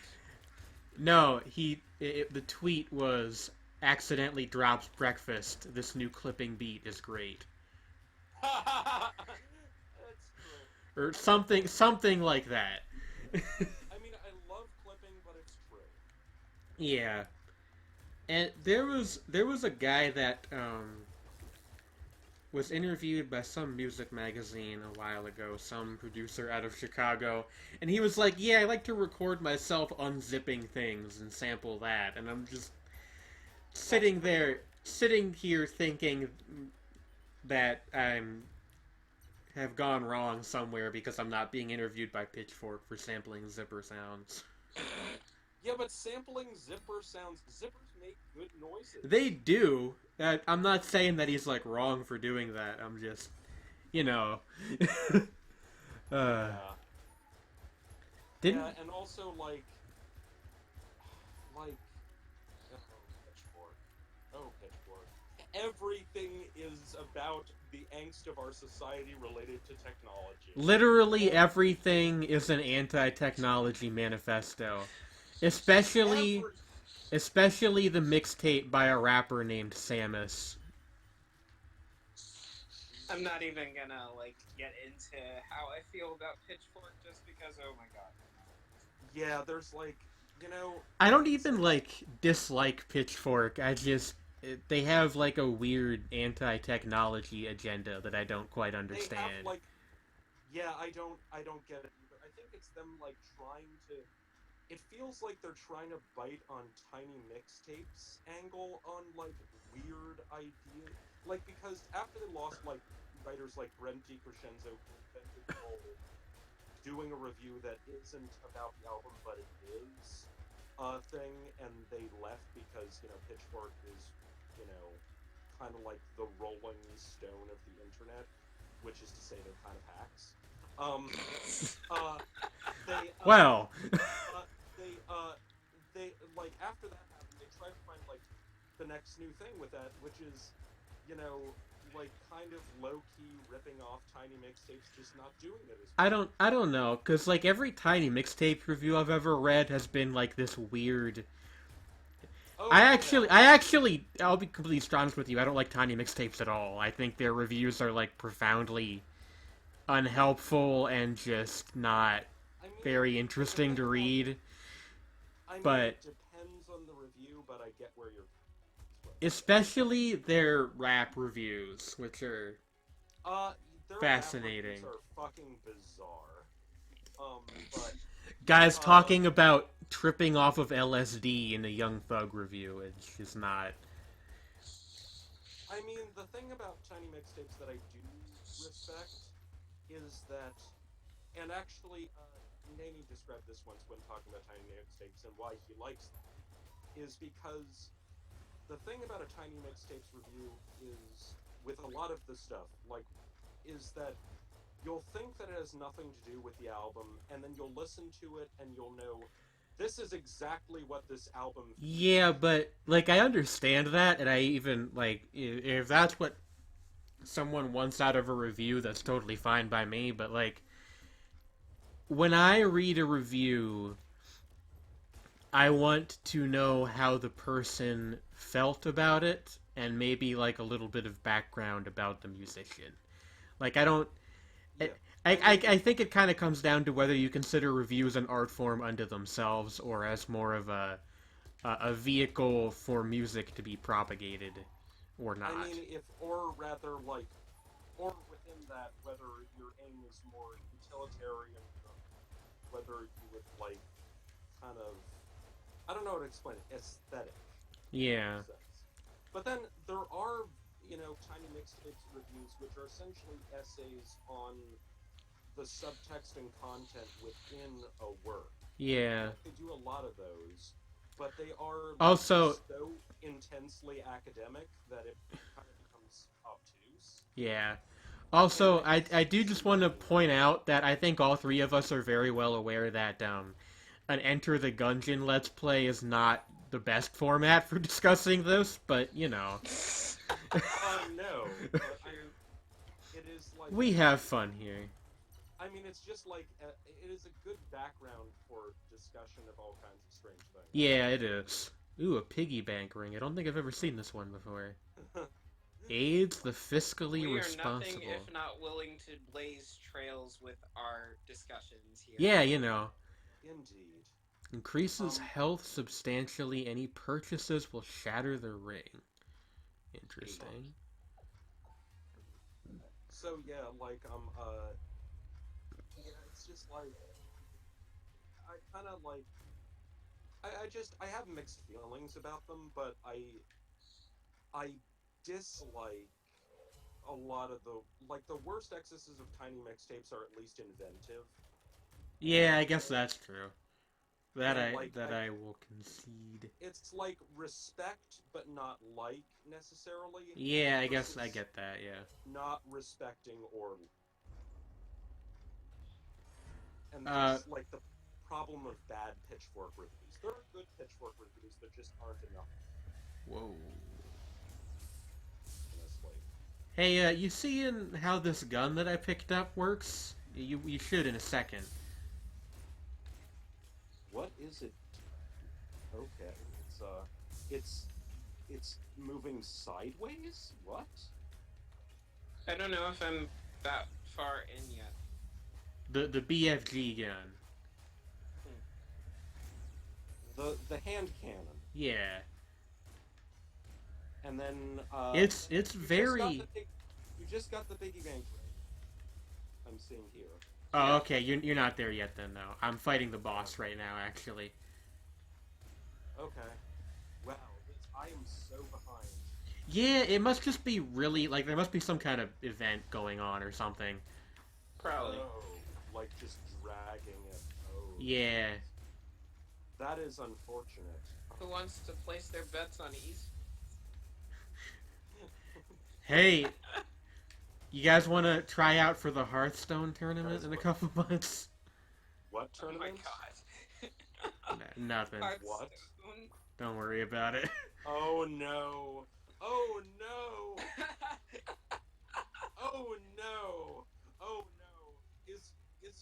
No, the tweet was accidentally drops breakfast. This new clipping beat is great. That's true. Or something like that. I mean, I love clipping, but it's true. Yeah. And there was a guy that was interviewed by some music magazine a while ago, some producer out of Chicago, and he was like, "Yeah, I like to record myself unzipping things and sample that," and I'm just sitting here thinking that have gone wrong somewhere because I'm not being interviewed by Pitchfork for sampling zipper sounds. Yeah, but sampling zipper sounds, zippers make good noises. They do. I'm not saying that he's wrong for doing that. I'm just, Yeah, didn't. yeah, and also Pitchfork. Everything is about the angst of our society related to technology. Literally everything is an anti-technology manifesto, especially the mixtape by a rapper named Samus. I'm not even gonna get into how I feel about Pitchfork just because, oh my god. Yeah, there's I don't even dislike Pitchfork. They have a weird anti-technology agenda that I don't quite understand. They have, yeah, I don't get it either. I think it's them trying to. It feels like they're trying to bite on Tiny Mixtapes angle on weird ideas. Because after they lost writers like Brent DiCrescenzo, who invented the whole doing a review that isn't about the album but it is thing, and they left because Pitchfork is kind of like the Rolling Stone of the internet, which is to say they're kind of hacks. Well. They after that happened, they tried to find the next new thing with that, which is like kind of low key ripping off Tiny Mixtapes, just not doing it as I don't know, cause like every Tiny Mixtape review I've ever read has been like this weird. Oh, I actually, I'll be completely honest with you. I don't like Tiny Mixtapes at all. I think their reviews are like profoundly unhelpful and just not I mean, very interesting to read. I mean, But it depends on the review, but I get where you're. especially their rap reviews, which are Their fascinating. rap reviews are fucking bizarre. But Guys talking about tripping off of LSD in a Young Thug review. It's just not. I mean, the thing about Tiny Mixtapes that I do respect is that, and actually, Nani described this once when talking about Tiny Mixtapes and why he likes them, is because the thing about a Tiny Mixtapes review is, with a lot of the stuff, like, is that you'll think that it has nothing to do with the album, and then you'll listen to it and you'll know this is exactly what this album feels. Yeah, but like I understand that, and I even like if that's what someone wants out of a review, that's totally fine by me. But like when I read a review, I want to know how the person felt about it, and maybe like a little bit of background about the musician. Like I don't. Yeah. I think it kind of comes down to whether you consider reviews an art form unto themselves or as more of a vehicle for music to be propagated or not. I mean, or rather, like, or within that, whether your aim is more utilitarian, or whether you would, like, kind of, I don't know how to explain it, aesthetic. Yeah. But then there are, Tiny Mixtapes reviews, which are essentially essays on the subtext and content within a work. Yeah. They do a lot of those, but they are also so intensely academic that it kind of becomes obtuse. Yeah. Also, I do just want to point out that I think all three of us are very well aware that an Enter the Gungeon Let's Play is not the best format for discussing this, but you know. No, but it is like we have fun here. I mean, it's just like it is a good background for discussion of all kinds of strange things. Yeah, it is. Ooh, a piggy bank ring. I don't think I've ever seen this one before. Aids the fiscally we are responsible. nothing if not willing to blaze trails with our discussions here. Yeah, you know. Indeed. Increases health substantially. Any purchases will shatter the ring. Interesting. So yeah, like yeah, it's just like I kind of like I have mixed feelings about them, but I dislike a lot of the worst excesses of Tiny Mixtapes are at least inventive. Yeah, I guess that's true. That And, I will concede. It's like respect, but not like necessarily. Yeah, I guess I get that. Yeah. Not respecting or. And that's like the problem of bad Pitchfork reviews. There are good Pitchfork reviews that just aren't enough. Whoa. Honestly. Hey, you seeing how this gun that I picked up works? You should in a second. What is it? Okay, it's moving sideways. What? I don't know if I'm that far in yet. The BFG gun. The hand cannon. Yeah. And then it's very. You just got the Biggie Bang. I'm seeing here. Oh, okay. You're not there yet then, though. I'm fighting the boss right now, actually. Okay. Wow, I am so behind. Yeah, it must just be really like there must be some kind of event going on or something. Probably. Oh, like just dragging it. Oh. Yeah. That is unfortunate. Who wants to place their bets on ease? Hey, you guys want to try out for the Hearthstone tournament in a couple months? What tournament? Oh my god. Nothing. What? Don't worry about it. Oh no. Oh no. Oh no! Oh no! Is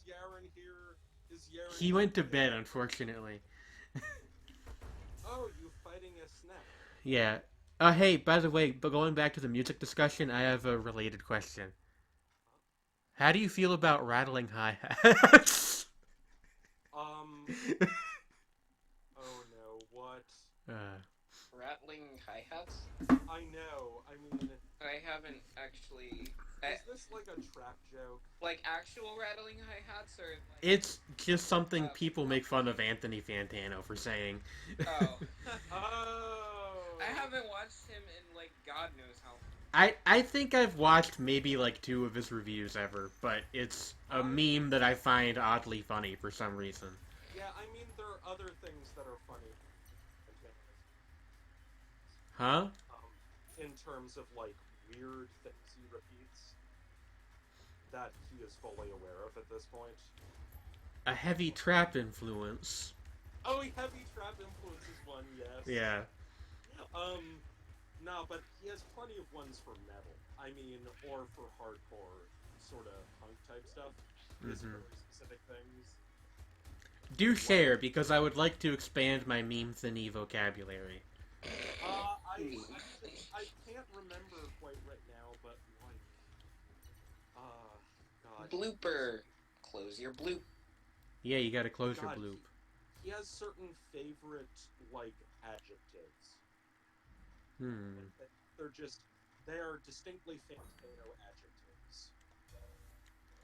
Yaren here? Is Yaren? He went to bed, unfortunately. Oh, you fighting a snap? Yeah. Hey, by the way, but going back to the music discussion, I have a related question. How do you feel about rattling hi-hats? Oh no, what? Rattling hi-hats? I know. I mean, I haven't actually... is this like a trap joke? Like actual rattling hi-hats, or like... It's just something people make fun of Anthony Fantano for saying. Oh. Oh! I haven't watched him in, like, God knows how... I think I've watched maybe like 2 of his reviews ever, but it's a meme that I find oddly funny for some reason. Yeah, I mean, there are other things that are funny. Huh? In terms of, like, weird things he repeats that he is fully aware of at this point. A heavy trap influence. Oh, heavy trap influence is one, yes. Yeah. No, but he has plenty of ones for metal. I mean, or for hardcore, sort of punk type stuff. His very specific things. Do share, because I would like to expand my meme thingy vocabulary. I can't remember quite right now, but like, God. Blooper. Close your bloop. Yeah, you gotta close your God, bloop. He has certain favorite, like, adjectives. They are distinctly Fantano adjectives.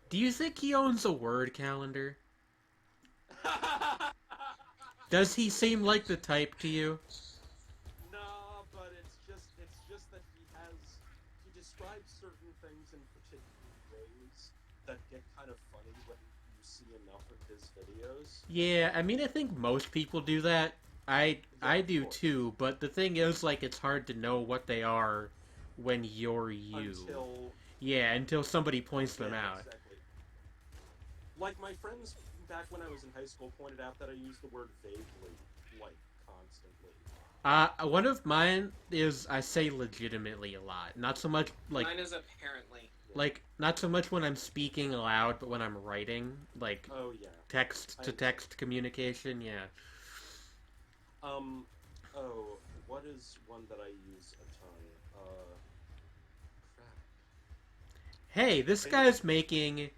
Do you think he owns a word calendar? Does he seem like the type to you? Nah, but it's just that he describes certain things in particular ways that get kind of funny when you see enough of his videos. Yeah, I mean, I think most people do that. I do too, but the thing is, like, it's hard to know what they are when you're you. Until somebody points them out. Exactly. Like, my friends back when I was in high school pointed out that I used the word vaguely, like, constantly. One of mine is I say legitimately a lot. Not so much, like... Mine is apparently. Like, not so much when I'm speaking aloud, but when I'm writing, like, text-to-text communication, yeah. What is one that I use a ton? Crap. Hey, this guy's making...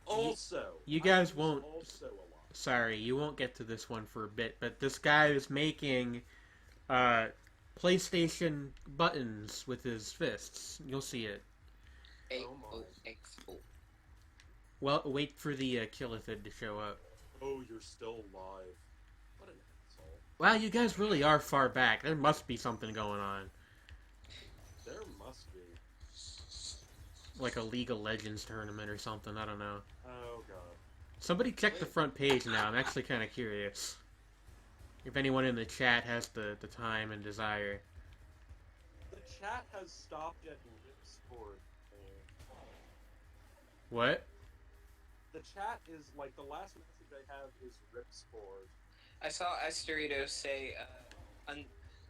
Also, you guys won't... Also a lot. Sorry, you won't get to this one for a bit, but this guy is making, PlayStation buttons with his fists. You'll see it. A-O-X-O. Well, wait for the Killithid to show up. Oh, you're still alive. What an asshole. Wow, you guys really are far back. There must be something going on. There must be. Like a League of Legends tournament or something, I don't know. Oh, God. Somebody check the front page now, I'm actually kind of curious. If anyone in the chat has the time and desire. The chat has stopped at Ripsport. What? The chat is, like, the last message I have is Ripsport. I saw Asteritos say,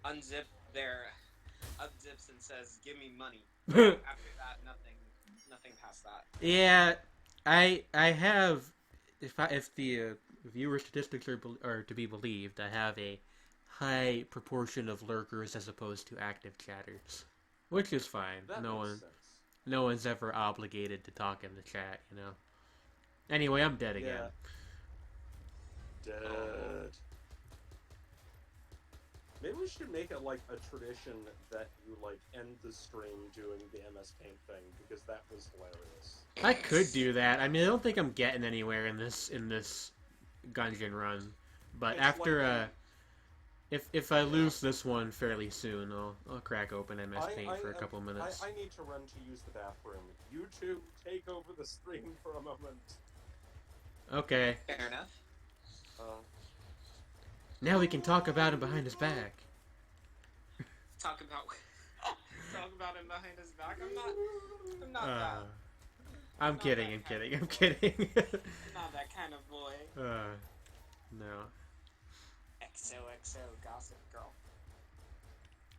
unzip their unzips and says, "Give me money." After that, nothing past that. Yeah, I have, if the viewer statistics are to be believed, I have a high proportion of lurkers as opposed to active chatters, which is fine. That makes sense. No one's ever obligated to talk in the chat, you know. Anyway, I'm dead again. Dead. Maybe we should make it, like, a tradition that you, like, end the stream doing the MS Paint thing, because that was hilarious. I could do that. I mean, I don't think I'm getting anywhere in this Gungeon run. But It's after, if I lose this one fairly soon, I'll crack open MS Paint for a couple minutes. I need to run to use the bathroom. You two take over the stream for a moment. Okay. Fair enough. Now we can talk about him behind his back. Talk about him behind his back. I'm not that. I'm kidding. I'm not that kind of boy. No. XOXO Gossip Girl.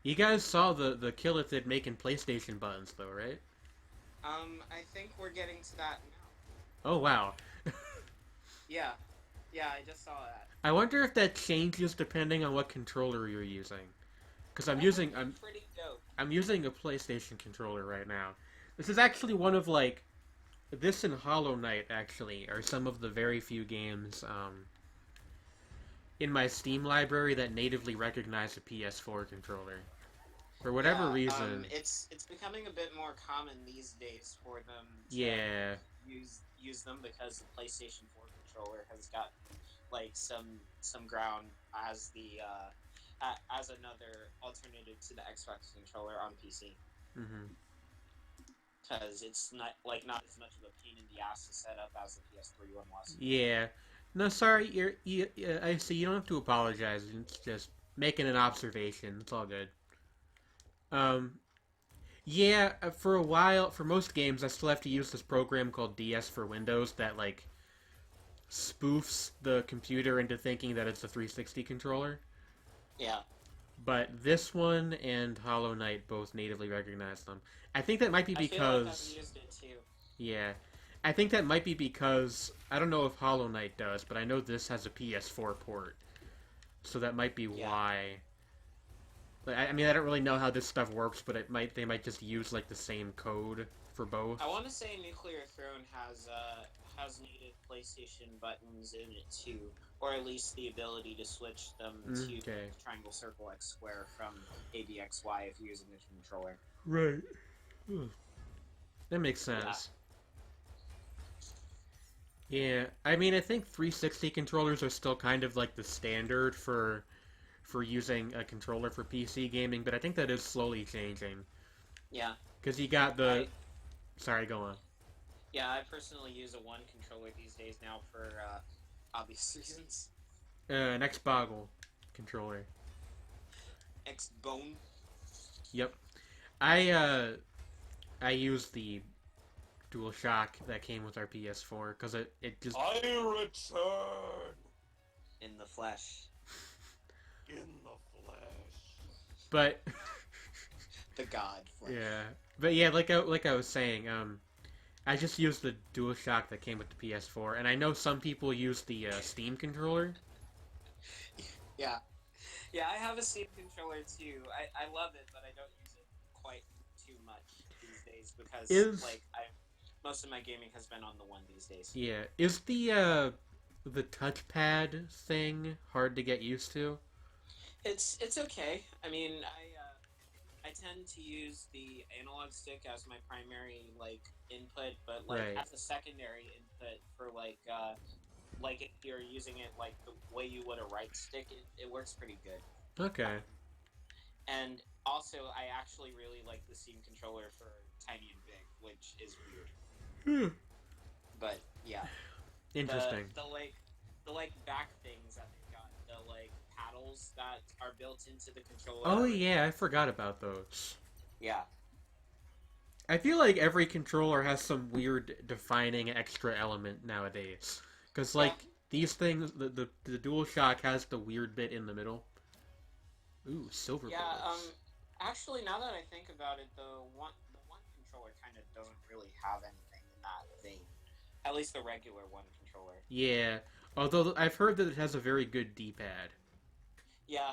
You guys saw the Killithid making PlayStation buttons, though, right? I think we're getting to that now. Oh, wow. Yeah. Yeah, I just saw that. I wonder if that changes depending on what controller you're using. Because That would be pretty dope. I'm using a PlayStation controller right now. This is actually one of like this and Hollow Knight actually are some of the very few games in my Steam library that natively recognize a PS4 controller. For whatever Yeah, reason, it's becoming a bit more common these days for them to yeah. use them because the PlayStation 4 controller has gotten like some ground as the as another alternative to the Xbox controller on PC Hmm. because it's not as much of a pain in the ass to set up as the PS3 one was. Yeah. No, sorry. I see. You don't have to apologize. It's just making an observation. It's all good. Um. Yeah. For a while, for most games, I still have to use this program called DS for Windows that like spoofs the computer into thinking that it's a 360 controller. Yeah, But this one and Hollow Knight both natively recognize them. I think that might be I feel like I've because used it too. yeah, I think that might be because I don't know if Hollow Knight does, but I know this has a PS4 port, so that might be Yeah. why. I mean, I don't really know how this stuff works, but they might just use like the same code for both. I want to say Nuclear Throne has native PlayStation buttons in it too, or at least the ability to switch them to Okay. triangle, circle, X, square from A, B, X, Y if you're using the controller. Right. That makes sense. Yeah, I mean, I think 360 controllers are still kind of like the standard for using a controller for PC gaming, but I think that is slowly changing. Yeah. Because you got the... Sorry, go on. Yeah, I personally use a one controller these days now for obvious reasons. An Xboggle controller. X-Bone. Yep. I use the DualShock that came with our PS4 because it just... I return In the flesh. in the flesh. But... The god flesh. yeah. But yeah, like I was saying, I just use the DualShock that came with the PS4, and I know some people use the Steam controller. Yeah. Yeah, I have a Steam controller too. I love it, but I don't use it quite too much these days because most of my gaming has been on the one these days. Yeah, is the touchpad thing hard to get used to? It's okay. I mean, I tend to use the analog stick as my primary input, but Right. as a secondary input for if you're using it like the way you would a right stick, it works pretty good. Okay. And also, I actually really like the Steam controller for tiny and big, which is weird. But yeah, Interesting. the back things that they've got, the paddles that are built into the controller. Oh yeah, I forgot about those. Yeah. I feel like every controller has some weird defining extra element nowadays. Because these things, the DualShock has the weird bit in the middle. Ooh, silver bullets. Actually, now that I think about it, the one controller kind of doesn't really have anything in that vein. At least the regular one controller. Yeah, although I've heard that it has a very good D-pad. Yeah,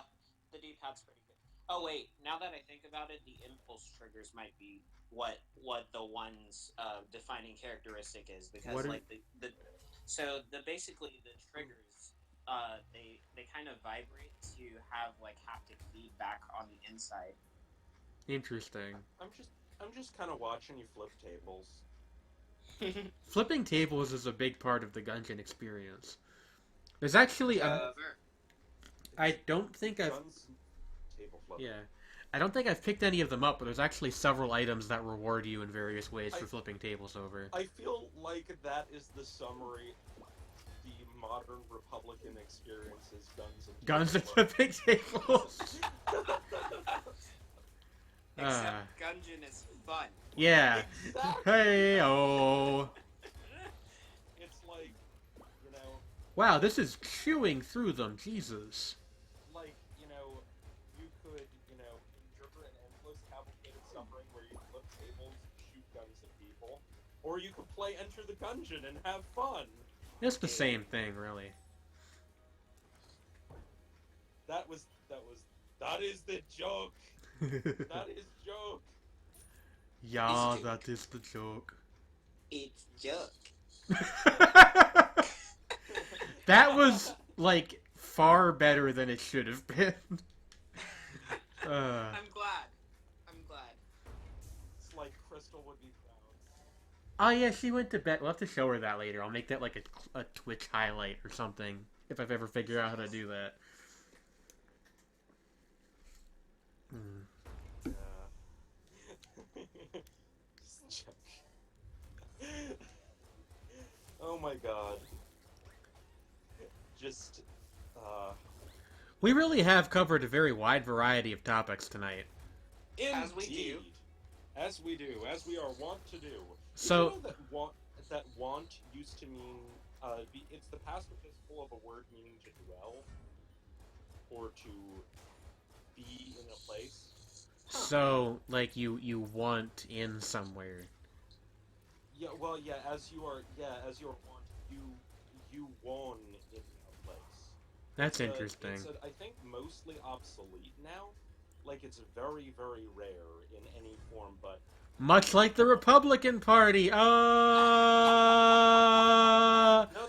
the D-pad's pretty good. Oh wait, now that I think about it, the impulse triggers might be what the one's defining characteristic is, because basically the triggers they kind of vibrate to have haptic feedback on the inside. Interesting. I'm just kind of watching you flip tables. Flipping tables is a big part of the Gungeon experience. There's actually I don't think I've Table flipping. yeah. I don't think I've picked any of them up, but there's actually several items that reward you in various ways for flipping tables over. I feel like that is the summary. The modern Republican experience is Guns and flipping tables. Except Gungeon is fun. Yeah. Exactly. Hey oh. It's like, you know. Wow, this is chewing through them. Jesus. Like, you could, endure an endless cavalcade of suffering where you flip tables, shoot guns at people, Or you could play Enter the Gungeon and have fun. It's the same thing, really. That is the joke. That is joke. Yeah, that is the joke. It's joke. That was, like, far better than it should have been. I'm glad. It's like Crystal would be proud. Oh, yeah, she went to bed. We'll have to show her that later. I'll make that, like, a Twitch highlight or something, if I've ever figured out how to do that. Yeah. Just check. Oh my god. Just, We really have covered a very wide variety of topics tonight. As we do. As we do. As we are wont to do. So, Did you know that want used to mean, it's the past participle of a word meaning to dwell, or to be in a place. so, like, you want in somewhere. Yeah, well, as you are want, you won in a place. That's interesting. It's I think, mostly obsolete now. Like, it's very, very rare in any form, but... Much like the Republican Party. No,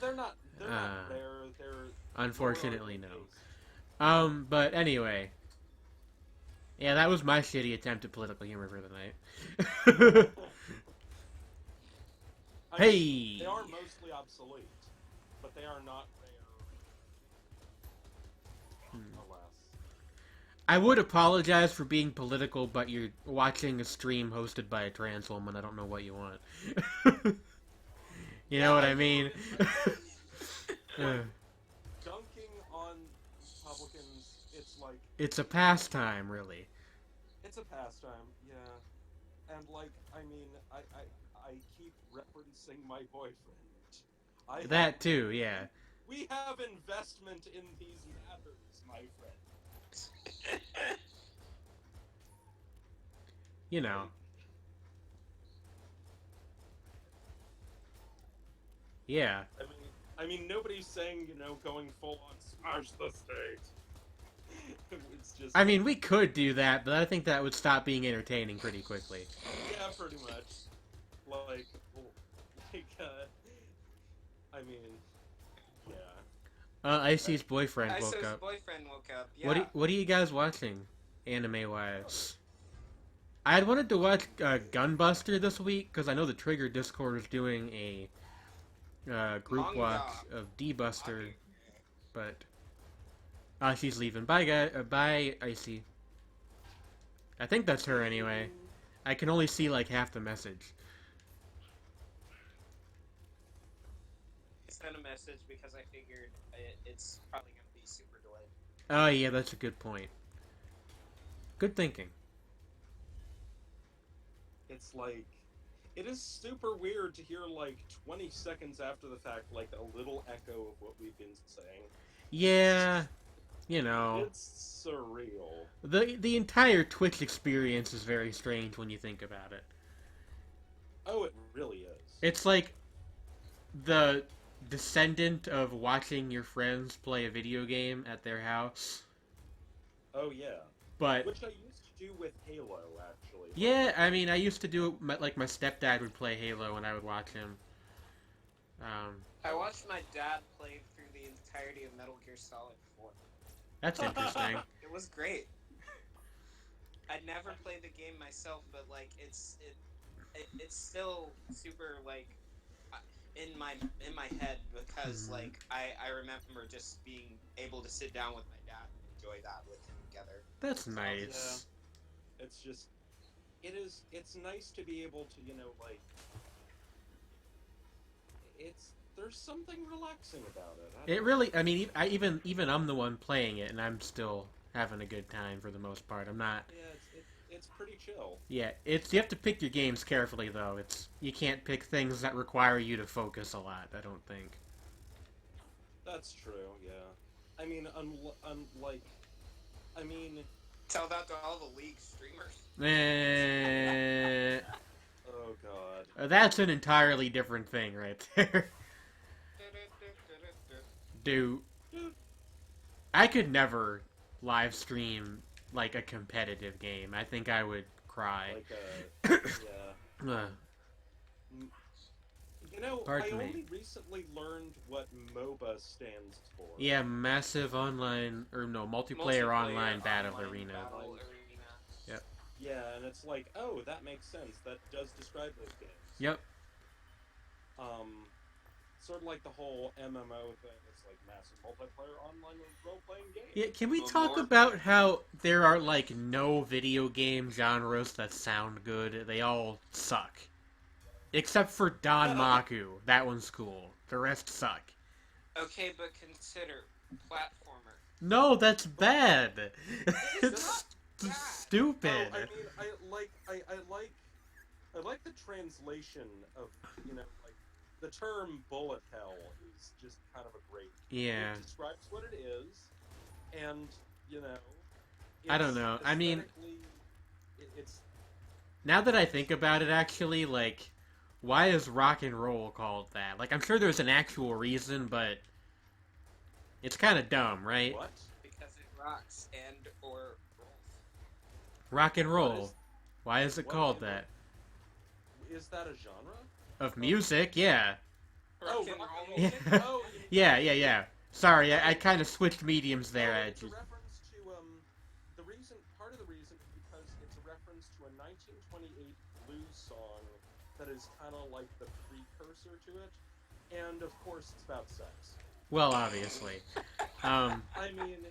they're not. They're not rare. They're... Unfortunately, no. But anyway. Yeah, that was my shitty attempt at political humor for the night. Hey! They are mostly obsolete, but they are not rare. Alas. I would apologize for being political, but you're watching a stream hosted by a trans woman. I don't know what you want. You know what I mean? Dunking on Republicans, it's like... It's a pastime, really. It's a pastime, yeah. And, like, I mean, I keep referencing my boyfriend. That too, yeah. We have investment in these matters, my friend. You know. Yeah. I mean, nobody's saying, going full on smash the state. It's just... I mean, we could do that, but I think that would stop being entertaining pretty quickly. Yeah, pretty much. Like, I mean, yeah. Icy's boyfriend woke Iso's up. boyfriend woke up. Yeah. What are you guys watching, anime-wise? I had wanted to watch Gunbuster this week, because I know the Trigger Discord is doing a group Manga. watch of D-Buster, but... she's leaving. Bye, guys. Bye, Icy. I think that's her anyway. I can only see, like, half the message. I sent a message because I figured it's probably going to be super delayed. Oh, yeah, that's a good point. Good thinking. It's like... It is super weird to hear, like, 20 seconds after the fact, like, a little echo of what we've been saying. Yeah, you know. It's surreal. The entire Twitch experience is very strange when you think about it. Oh, it really is. It's like the descendant of watching your friends play a video game at their house. Oh, yeah. But... Which I used to do with Halo, actually. Yeah, I mean, I used to do it, like, my stepdad would play Halo and I would watch him. I watched my dad play through the entirety of Metal Gear Solid 4. That's interesting. It was great. I'd never played the game myself, but, like, it's still super, like, in my head because, like, I remember just being able to sit down with my dad and enjoy that with him together. That's nice. Yeah. It's just... It's nice to be able to, like... There's something relaxing about it. It really... I mean, even I'm the one playing it, and I'm still having a good time for the most part. I'm not... Yeah, it's pretty chill. Yeah, you have to pick your games carefully, though. You can't pick things that require you to focus a lot, I don't think. That's true, yeah. I mean, unlike... I mean... Tell that to all the League streamers. Eh... Oh, God. god. That's an entirely different thing right there. Dude, I could never live stream like a competitive game. I think I would cry. Like yeah. Uh, You know, Pardon I me. only recently learned what MOBA stands for. yeah, massive online or no multiplayer online battle arena. Battle arena. Yeah, and it's like, oh, that makes sense. That does describe those games. Yep. Sort of like the whole MMO thing. It's like massive multiplayer online role-playing game. Yeah, can we Well, talk more- about how there are like no video game genres that sound good? They all suck. Except for Don Maku. That one's cool. The rest suck. Okay, but consider platformer. No, that's bad. It's It's not bad. stupid. Oh, I mean, I like the translation of, you know, like the term bullet hell is just kind of a great. Yeah. It describes what it is, and you know. I don't know. I mean, aesthetically, it's now that I think about it, actually, like, why is rock and roll called that? Like, I'm sure there's an actual reason, but it's kind of dumb, right? what? Because it rocks and or rolls. Rock and What roll. is- Why is it what called in the- that? Is that a genre? Of music, yeah. Rock and rock roll. Yeah. music? Oh, Yeah. Sorry, I kind of switched mediums there. I It's a just... reference to the reason. Part of the reason is because it's a reference to a 1928 blues song that is kind of like the precursor to it, and of course it's about sex. Well, obviously. I mean,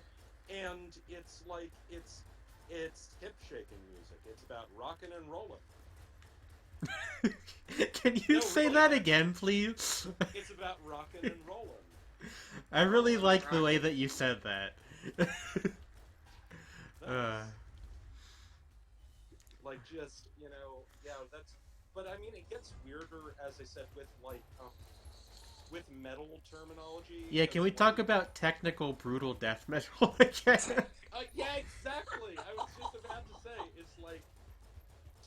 and it's like it's hip shaking music. It's about rocking and rolling. Can you No, say really. that again, please? It's about rocking and rolling. I really like the way that you said that. That's, like just yeah, that's. But I mean, it gets weirder as I said with metal terminology. Yeah, can we because, talk like, about technical brutal death metal again? Yeah, exactly. I was just about to say, it's like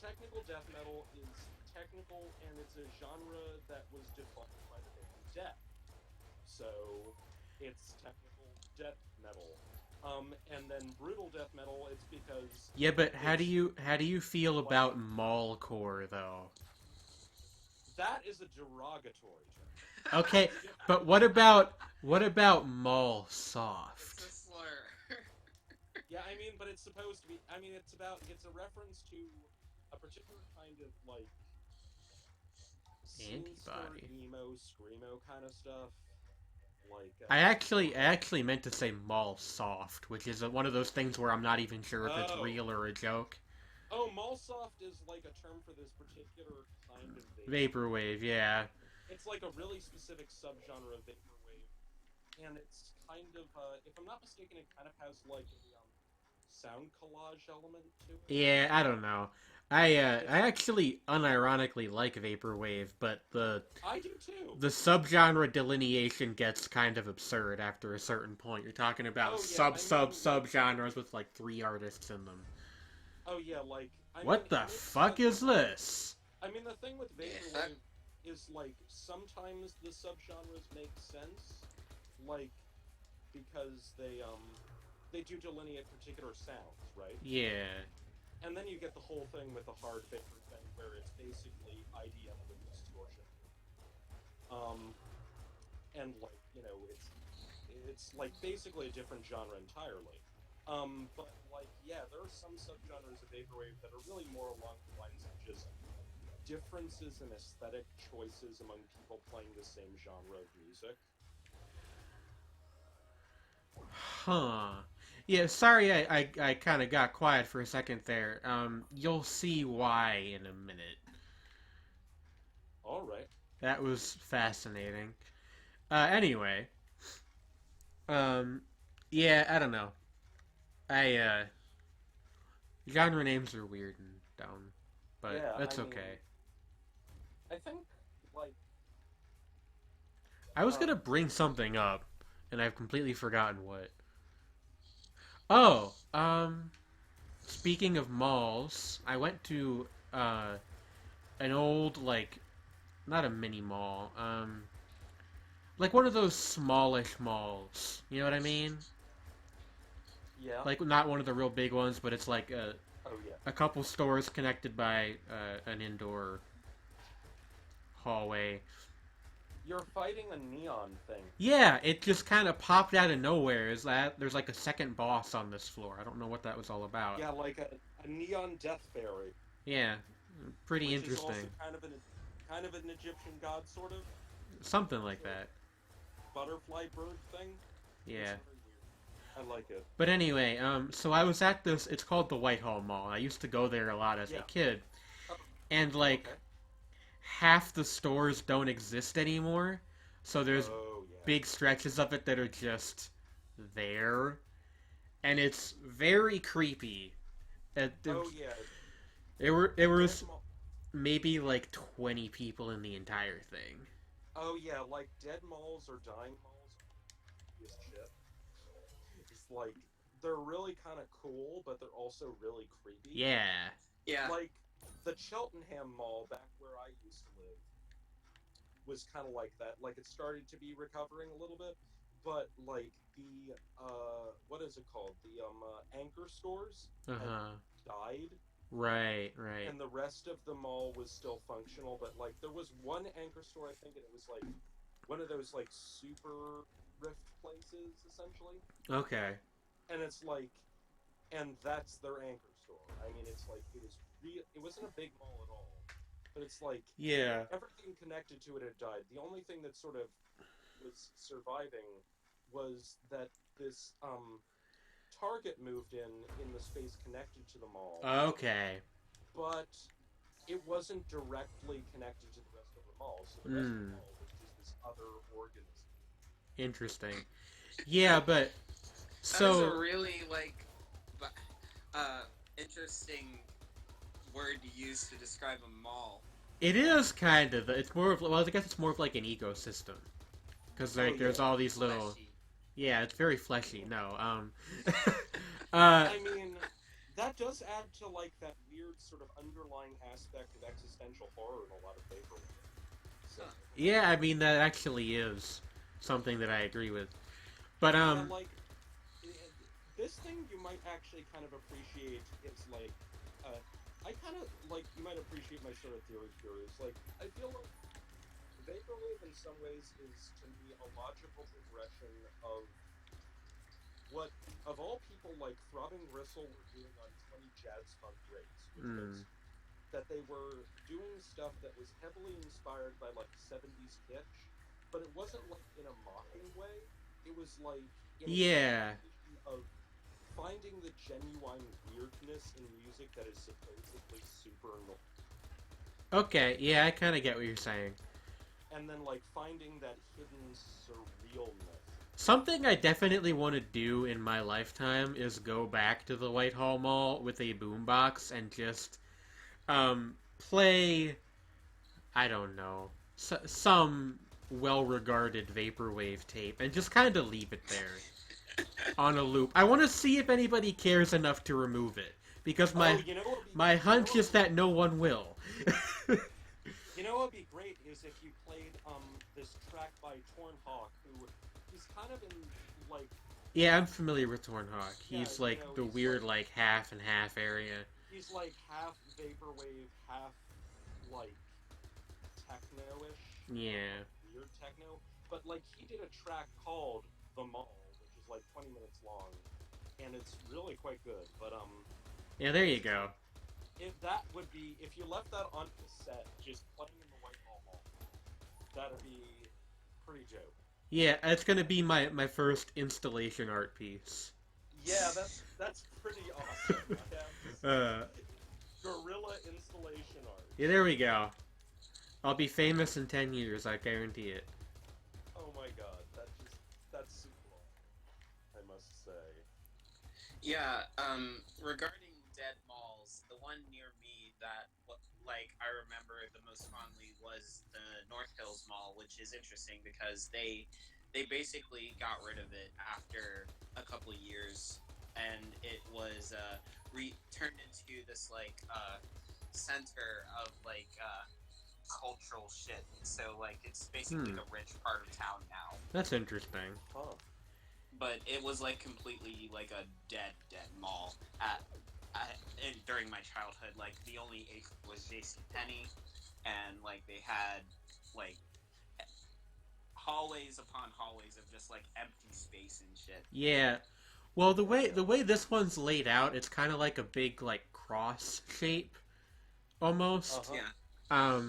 technical death metal is technical, and it's a genre that was defined by the name death. So it's technical death metal. And then brutal death metal, it's because Yeah, but how do you feel about mallcore though? that is a derogatory term. Okay, but what about mall soft? It's a slur. Yeah, I mean, but it's supposed to be. I mean, it's a reference to a particular kind of like sinister, Antibody. emo, screamo kind of stuff. Like I actually meant to say mall soft, which is one of those things where I'm not even sure if it's Oh. real or a joke. oh, mallsoft is like a term for this particular kind of Vaporwave, yeah. It's like a really specific subgenre of vaporwave, and it's kind of, if I'm not mistaken, it kind of has like a sound collage element to it. Yeah, I don't know. I actually unironically like vaporwave, but I do too. the subgenre delineation gets kind of absurd after a certain point. You're talking about Oh, yeah, I mean, subgenres with like 3 artists in them. Oh yeah, like What the fuck is this? I mean, the thing with Yeah, vaporwave is like sometimes the subgenres make sense, like because they do delineate particular sounds, right? Yeah. And then you get the whole thing with the hard vapor thing, where it's basically IDM with distortion. And like it's like basically a different genre entirely. But like yeah, there are some subgenres of vaporwave that are really more along the lines of just differences in aesthetic choices among people playing the same genre of music. Huh. Yeah, sorry I kind of got quiet for a second there. You'll see why in a minute. All right. That was fascinating. Anyway. Yeah, I don't know. Genre names are weird and dumb, but Yeah, that's I mean, okay. I think like I was gonna bring something up, and I've completely forgotten what. Oh, speaking of malls, I went to a an old, like, not a mini mall, like one of those smallish malls. You know what I mean? Yeah. Like, not one of the real big ones, but it's like Oh yeah. a couple stores connected by an indoor hallway. You're fighting a neon thing. Yeah, it just kind of popped out of nowhere. Is that there's like a second boss on this floor? I don't know what that was all about. Yeah, like a neon death fairy. Yeah, pretty Which interesting. is also kind of an Egyptian god, sort of. Something like that. Butterfly bird thing. Yeah. It's very weird. I like it. But anyway, so I was at this. It's called the Whitehall Mall. I used to go there a lot as a Yeah. kid, Oh, and like okay. half the stores don't exist anymore. So there's Oh yeah. big stretches of it that are just there, and it's very creepy. Oh yeah. There was Dead Mall- maybe like 20 people in the entire thing. Oh yeah, like dead malls or dying malls. Is shit. It's like they're really kind of cool, but they're also really creepy. Yeah. Yeah. Like the Cheltenham Mall back where I used to live was kind of like that. Like it started to be recovering a little bit, but like the what is it called? The anchor stores Uh had huh. died, Right. Right. and the rest of the mall was still functional. But like there was one anchor store, I think, and it was like one of those like super rift places essentially, Okay. and it's like, and that's their anchor store. I mean, it's like it was real. It wasn't a big mall at all, but it's like Yeah. everything connected to it had died. The only thing that sort of was surviving was that this Target moved in the space connected to the mall, Okay. but it wasn't directly connected to the rest of the mall. So the rest of the mall was just this other organism. Interesting. Yeah, but That is a so really interesting word to use to describe a mall. it is kind of. It's more of. Well, I guess it's more of like an ecosystem, because like Oh, there's yeah. all these little. Fleshy. Yeah, it's very fleshy. No. I mean, that does add to like that weird sort of underlying aspect of existential horror in a lot of vaporwave. So, Yeah, I mean that actually is something that I agree with. But yeah, like this thing you might actually kind of appreciate is like I kind of like you might appreciate my sort of theory here is like I feel like vaporwave in some ways is to me a logical progression of what of all people like Throbbing Gristle were doing on 20 Jazz Funk Race, which was that they were doing stuff that was heavily inspired by like 70s kitsch, but it wasn't like in a mocking way. It was like in a Yeah. situation of finding the genuine weirdness in music that is supposedly super normal, Okay, yeah, I kind of get what you're saying. and then like finding that hidden surrealness. Something I definitely want to do in my lifetime is go back to the Whitehall Mall with a boombox and just play, I don't know, some well-regarded vaporwave tape and just kind of leave it there on a loop. I want to see if anybody cares enough to remove it, because my You know what would be, my hunch is that no one will. you know what would be great is if you played this track by Torn Hawk, who he's kind of in like Yeah, I'm familiar with Tornhawk. He's Yeah, like you know, the he's weird like- like half and half area. he's like half vaporwave, half like techno-ish. Yeah. Weird techno. But like he did a track called The Mall, which is like 20 minutes long, and it's really quite good. But Yeah, there you go. if that would be if you left that on cassette, just playing in the Whitehall Mall, that'd be pretty dope. Yeah, it's gonna be my first installation art piece. Yeah, that's pretty awesome. I have to say. Guerrilla installation art. Yeah, there we go. I'll be famous in 10 years, I guarantee it. Oh my god, that's super awesome, I must say. Yeah, regarding dead malls, the one near me that, I remember the most fondly was the North Hills Mall, which is interesting because they basically got rid of it after a couple of years, and it was turned into this center of like cultural shit. So like it's basically the rich part of town now. That's interesting. Huh. But it was like completely like a dead mall during my childhood. Like the only acre was JCPenney, and like they had like hallways upon hallways of just like empty space and shit. Yeah. Well, the way this one's laid out, it's kind of like a big like cross shape, almost. Uh-huh. Yeah.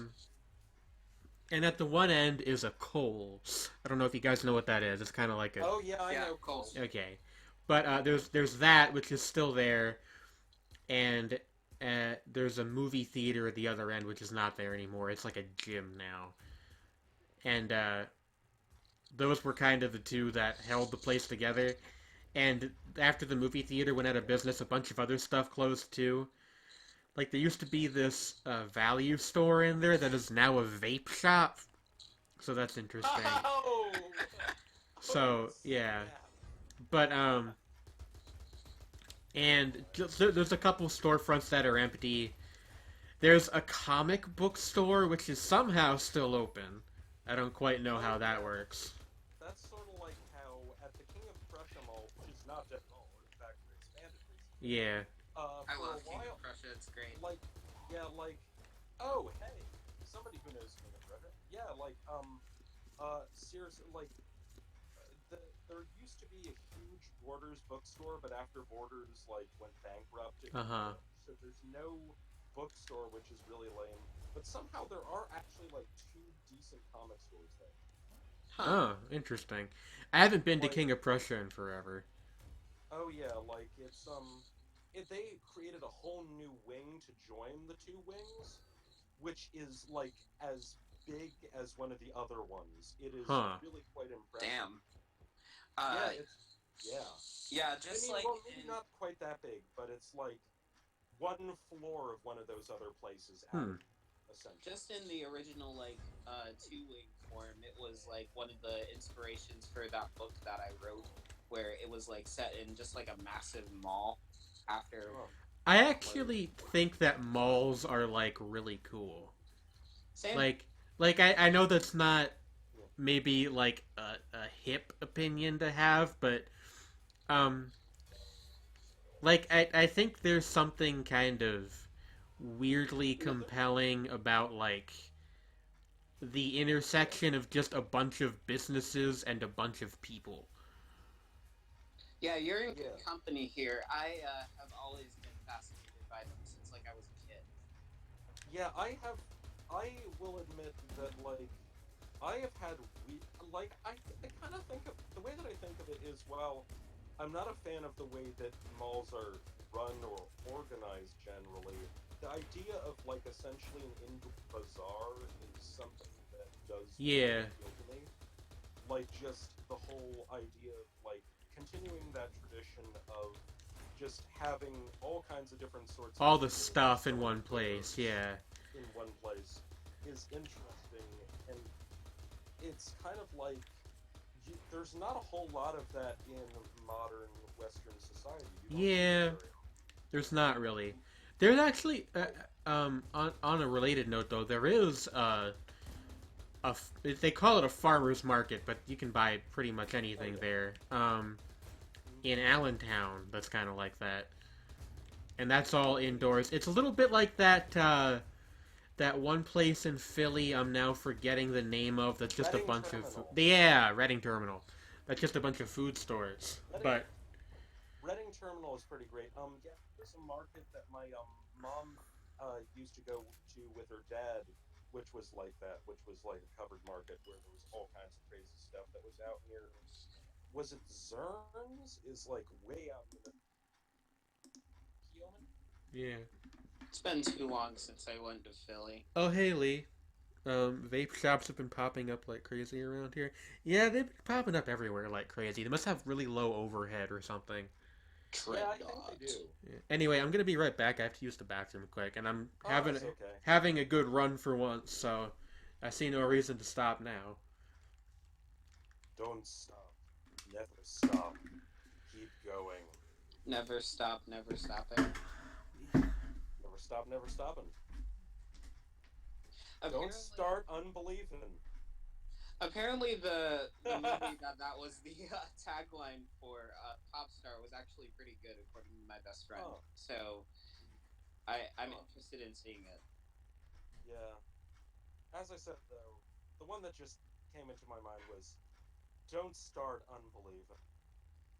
And at the one end is a Kohl's. I don't know if you guys know what that is. It's kind of like a Oh yeah, I Yeah, know. Kohl's. okay, but there's that which is still there, and there's a movie theater at the other end which is not there anymore. It's like a gym now, and those were kind of the two that held the place together. And after the movie theater went out of business, a bunch of other stuff closed too. Like there used to be this value store in there that is now a vape shop. So that's interesting. Oh! So yeah, but and just, there's a couple storefronts that are empty. There's a comic book store which is somehow still open. I don't quite know how that works. That's sort of like how at the King of Prussia Mall, which is not dead mall, in fact, it expanded recently. Yeah. I For love a King while, of Prussia. It's great. like, yeah, like, oh, hey, somebody who knows King of Prussia. Yeah, like, seriously, like, there used to be a huge Borders bookstore, but after Borders, like, went bankrupt, so there's no bookstore, which is really lame. But somehow there are actually, like, 2 decent comic stores there. Oh, interesting. I haven't been to Like- King of Prussia in forever. Oh yeah, like it's they created a whole new wing to join the 2 wings, which is like as big as one of the other ones. It is really quite impressive. Damn. Yeah, Yeah, I just mean, like well, maybe not quite that big, but it's like 1 floor of one of those other places out, essentially. just in the original like 2-wing form, it was like one of the inspirations for that book that I wrote, where it was like set in just like a massive mall after. Oh. I actually think that malls are like really cool. Same. Like I know that's not maybe like a hip opinion to have, but like I think there's something kind of weirdly compelling about like the intersection of just a bunch of businesses and a bunch of people. Yeah, you're in good Yeah. company here. I have always been fascinated by them since like I was a kid. Yeah, I will admit that, like, I have had like, I kind of think of, the way that I think of it is, well, I'm not a fan of the way that malls are run or organized generally. The idea of, like, essentially an indoor bazaar is something that does Yeah. appeal to me. Like, just the whole idea of, like, continuing that tradition of just having all kinds of different sorts All of the food stuff in selling one place, wares yeah. in one place is interesting, and it's kind of like there's not a whole lot of that in modern Western society. You don't see it Yeah. very often. There's not really. There's actually on a related note though, there is they call it a farmer's market, but you can buy pretty much anything there. In Allentown, that's kind of like that, and that's all indoors. It's a little bit like that that one place in Philly. I'm now forgetting the name of. That's just Reading a bunch Terminal. of yeah, Reading Terminal. That's just a bunch of food stores, but Reading Terminal is pretty great. Yeah, there's a market that my mom used to go to with her dad, which was like that, which was like a covered market where there was all kinds of crazy stuff that was out near. Was it Zerns? Is like way out in the Keelman? yeah. It's been too long since I went to Philly. Oh, hey, Lee. Vape shops have been popping up like crazy around here. Yeah, they've been popping up everywhere like crazy. They must have really low overhead or something. Yeah, I think they do. Yeah. Anyway, I'm gonna be right back. I have to use the bathroom quick, and I'm Oh, having that's okay. having a good run for once, so I see no reason to stop now. Don't stop. Never stop. Keep going. Never stop, never stopping. Never stop, never stopping. Don't start unbelieving. Apparently, the movie that was the tagline for Popstar was actually pretty good, according to my best friend. Oh. So, I'm interested in seeing it. Yeah. As I said, though, the one that just came into my mind was, don't start unbelieving.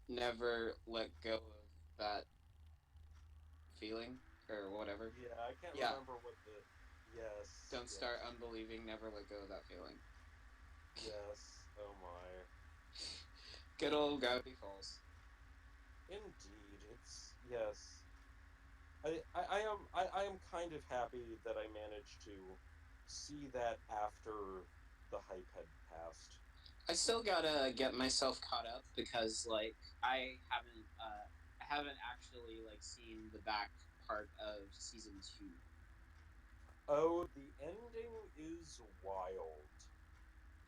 Never let go of that feeling, or whatever. Yeah, I can't remember what the... Yes. Don't yes. start unbelieving, never let go of that feeling. Yes. Oh my. Good old Gravity Falls. Indeed, it's... Yes. I am kind of happy that I managed to see that after the hype had passed. I still gotta get myself caught up because, like, I haven't actually like seen the back part of season 2. Oh, the ending is wild.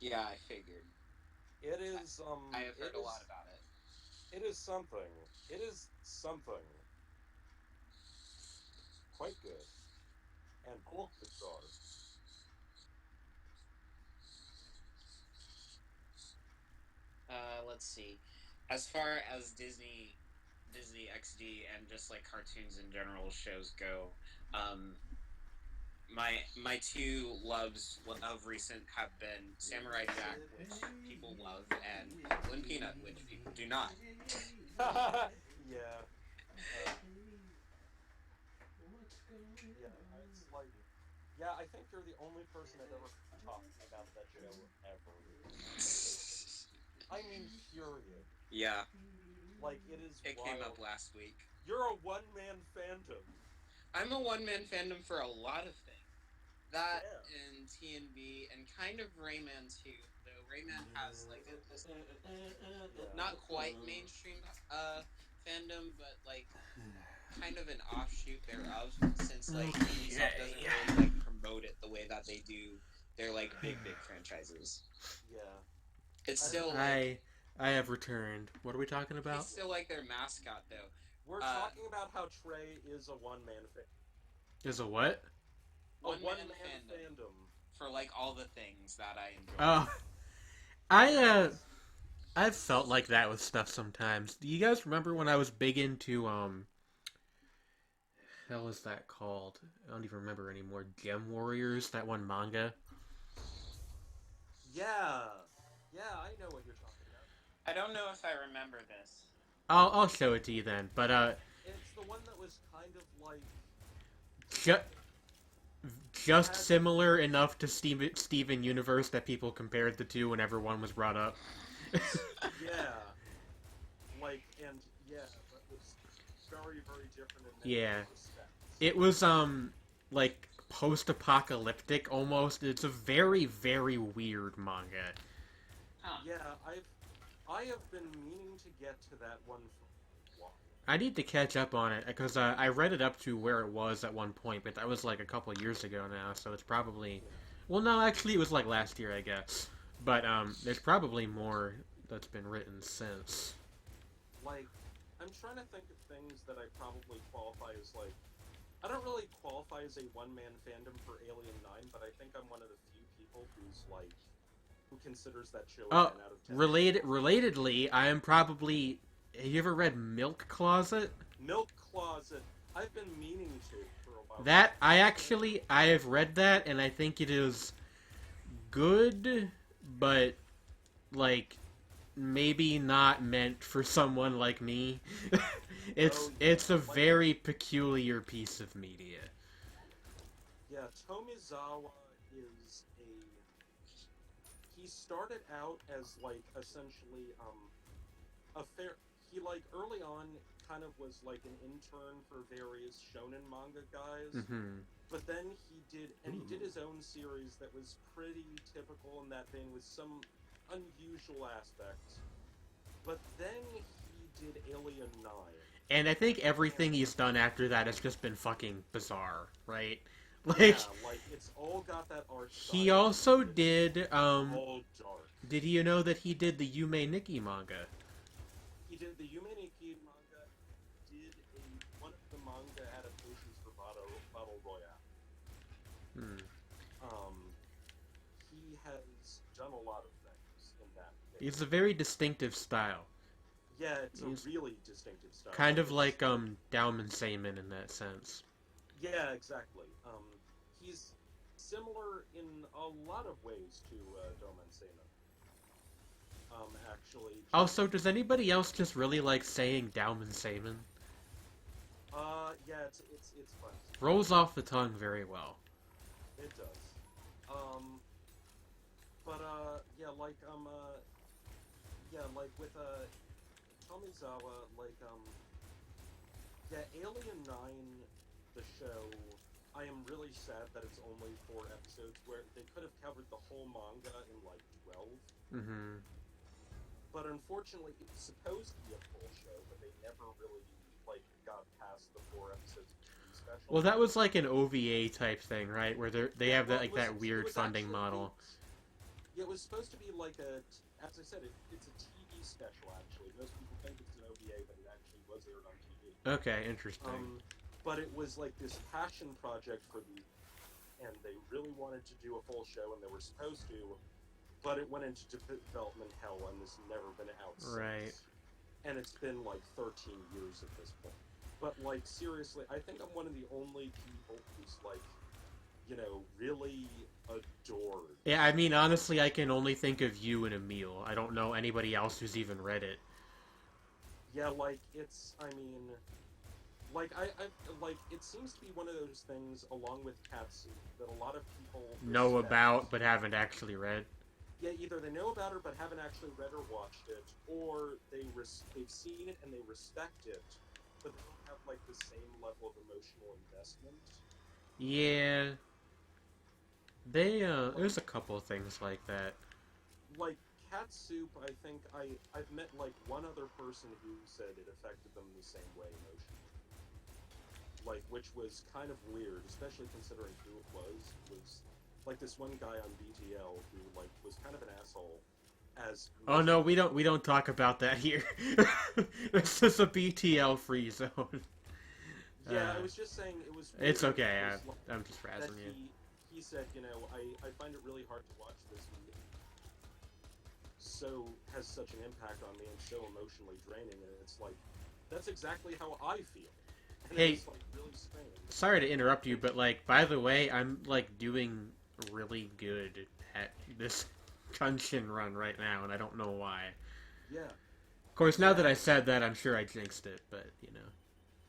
Yeah, I figured. It is, I have heard a lot about it. It is something. It is something. Quite good. And Cool. bizarre. Let's see. As far as Disney XD and just like cartoons in general shows go, my two loves of recent have been Samurai Jack, which people love, and Apple and Peanut, which people do not. Yeah. It's like... Yeah, I think you're the only person I've ever talked about that show ever. I mean, period. Yeah. Like, it is It wild. came up last week. You're a one-man fandom. I'm a one-man fandom for a lot of things. That Yeah. and TNB and kind of Rayman too. Though Rayman has like this not quite mainstream fandom, but like kind of an offshoot thereof, since like Ubisoft doesn't really like promote it the way that they do their like big franchises. Yeah. It's still like, I have returned. What are we talking about? It's still like their mascot though. We're talking about how Trey is a one-man fandom. Is a what? One-man fandom for like all the things that I enjoy. I've felt like that with stuff sometimes. Do you guys remember when I was big into hell is that called? I don't even remember anymore. Gem Warriors, that one manga. Yeah, I know what you're talking about. I don't know if I remember this. I'll show it to you then. But it's the one that was kind of like just similar enough to Steven Universe that people compared the two whenever one was brought up. Yeah. Like, and yeah, that was very, very different in many respects. It was like post-apocalyptic almost. It's a very, very weird manga. Huh. Yeah, I have been meaning to get to that one for a while. I need to catch up on it because I read it up to where it was at one point, but that was like a couple of years ago now, so it's probably... Well, no, actually it was like last year, I guess. But there's probably more that's been written since. Like, I'm trying to think of things that I probably qualify as, like... I don't really qualify as a one-man fandom for Alien 9, but I think I'm one of the few people who's, like... who considers that show a 10 out of 10. Relatedly, I am probably... Have you ever read Milk Closet? Milk Closet. I've been meaning to for a while. That, I have read that, and I think it is good, but, like, maybe not meant for someone like me. It's a very peculiar piece of media. Yeah, Tomizawa is he started out as, like, essentially, he, like, early on kind of was, like, an intern for various shonen manga guys, but then he did his own series that was pretty typical in that vein with some unusual aspects, but then he did Alien 9. And I think everything he's done after that has just been fucking bizarre, right? Like, yeah, like, it's all got that art style. He also did, all dark. Did you know that he did the Yume Nikki manga? He did the Yume Nikki manga, did one of the manga adaptations for Battle Royale. has done a lot of things in that game. It's a very distinctive style. Yeah, it's He's a really distinctive style. kind of like it's Daumen Seiman in that sense. Yeah, exactly. He's similar in a lot of ways to Domen Seiman. Actually. Also, does anybody else just really like saying Daumen Seiman? Yeah, it's fun. Rolls off the tongue very well. It does. But yeah, yeah, like with Tomizawa, yeah, Alien 9, the show. I am really sad that it's only 4 episodes, where they could have covered the whole manga in like 12. Mm-hmm. But unfortunately, it's supposed to be a full show, but they never really like got past the 4 episodes of TV special. Well, that was like an OVA type thing, right? Where they have that that weird funding model. Yeah, it was supposed to be like as I said, it's a TV special actually. Most people think it's an OVA, but it actually was aired on TV. Okay, interesting. But it was like this passion project for the, and they really wanted to do a full show, and they were supposed to, but it went into development hell, and has never been out since. Right. And it's been like 13 years at this point. But like seriously, I think I'm one of the only people who's like, you know, really adored. Yeah, I mean, honestly, I can only think of you and Emil. I don't know anybody else who's even read it. Yeah, like it's, I mean, like I like it seems to be one of those things, along with Katsu, that a lot of people know about but haven't actually read. Yeah, either they know about it but haven't actually read or watched it, or they've seen it and they respect it, but they don't have like the same level of emotional investment. Yeah. There's a couple of things like that. Like Cat Soup, I think I've met like one other person who said it affected them the same way emotionally. Like, which was kind of weird, especially considering who it was. It was like this one guy on BTL who like was kind of an asshole. Oh no, we don't talk about that here. This is a BTL free zone. Yeah, I was just saying it was. It's okay. I'm just that razzing you. He said, you know, I find it really hard to watch this movie. So has such an impact on me and so emotionally draining, and it's like that's exactly how I feel. And Hey, it's like really strange. Sorry to interrupt you, but like, by the way, I'm like doing really good at this Gunshin run right now, and I don't know why. Yeah. Of course, now that I said that, I'm sure I jinxed it, but you know.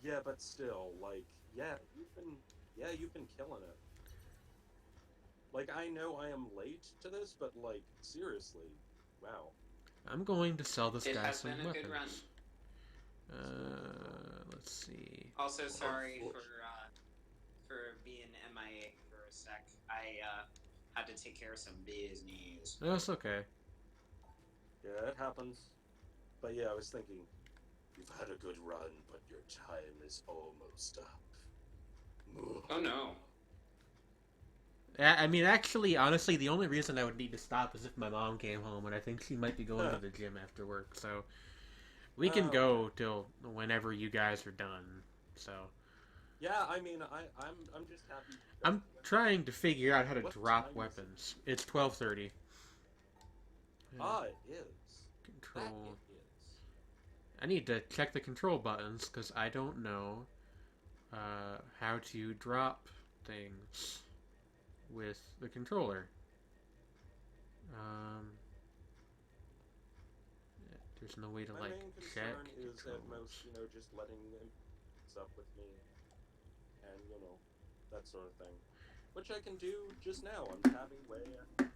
Yeah, but still, like, you've been killing it. Like, I know I am late to this, but like, seriously, wow. I'm going to sell this guy some been a weapons. good run. Let's see. Also, sorry for being MIA for a sec. I had to take care of some business. No, it's okay. Yeah, it happens. But yeah, I was thinking, you've had a good run, but your time is almost up. Oh no. I mean, actually, honestly, the only reason I would need to stop is if my mom came home, and I think she might be going to the gym after work, so we can go till whenever you guys are done. So yeah, I mean, I'm just happy. I'm trying to figure out how to What drop time is weapons. It's 12:30. It is. Control. That it is. I need to check the control buttons because I don't know how to drop things with the controller. There's no way to My like main check. concern is at most, you know, just letting them up with me, and you know, that sort of thing, which I can do just now. I'm tabbing way there.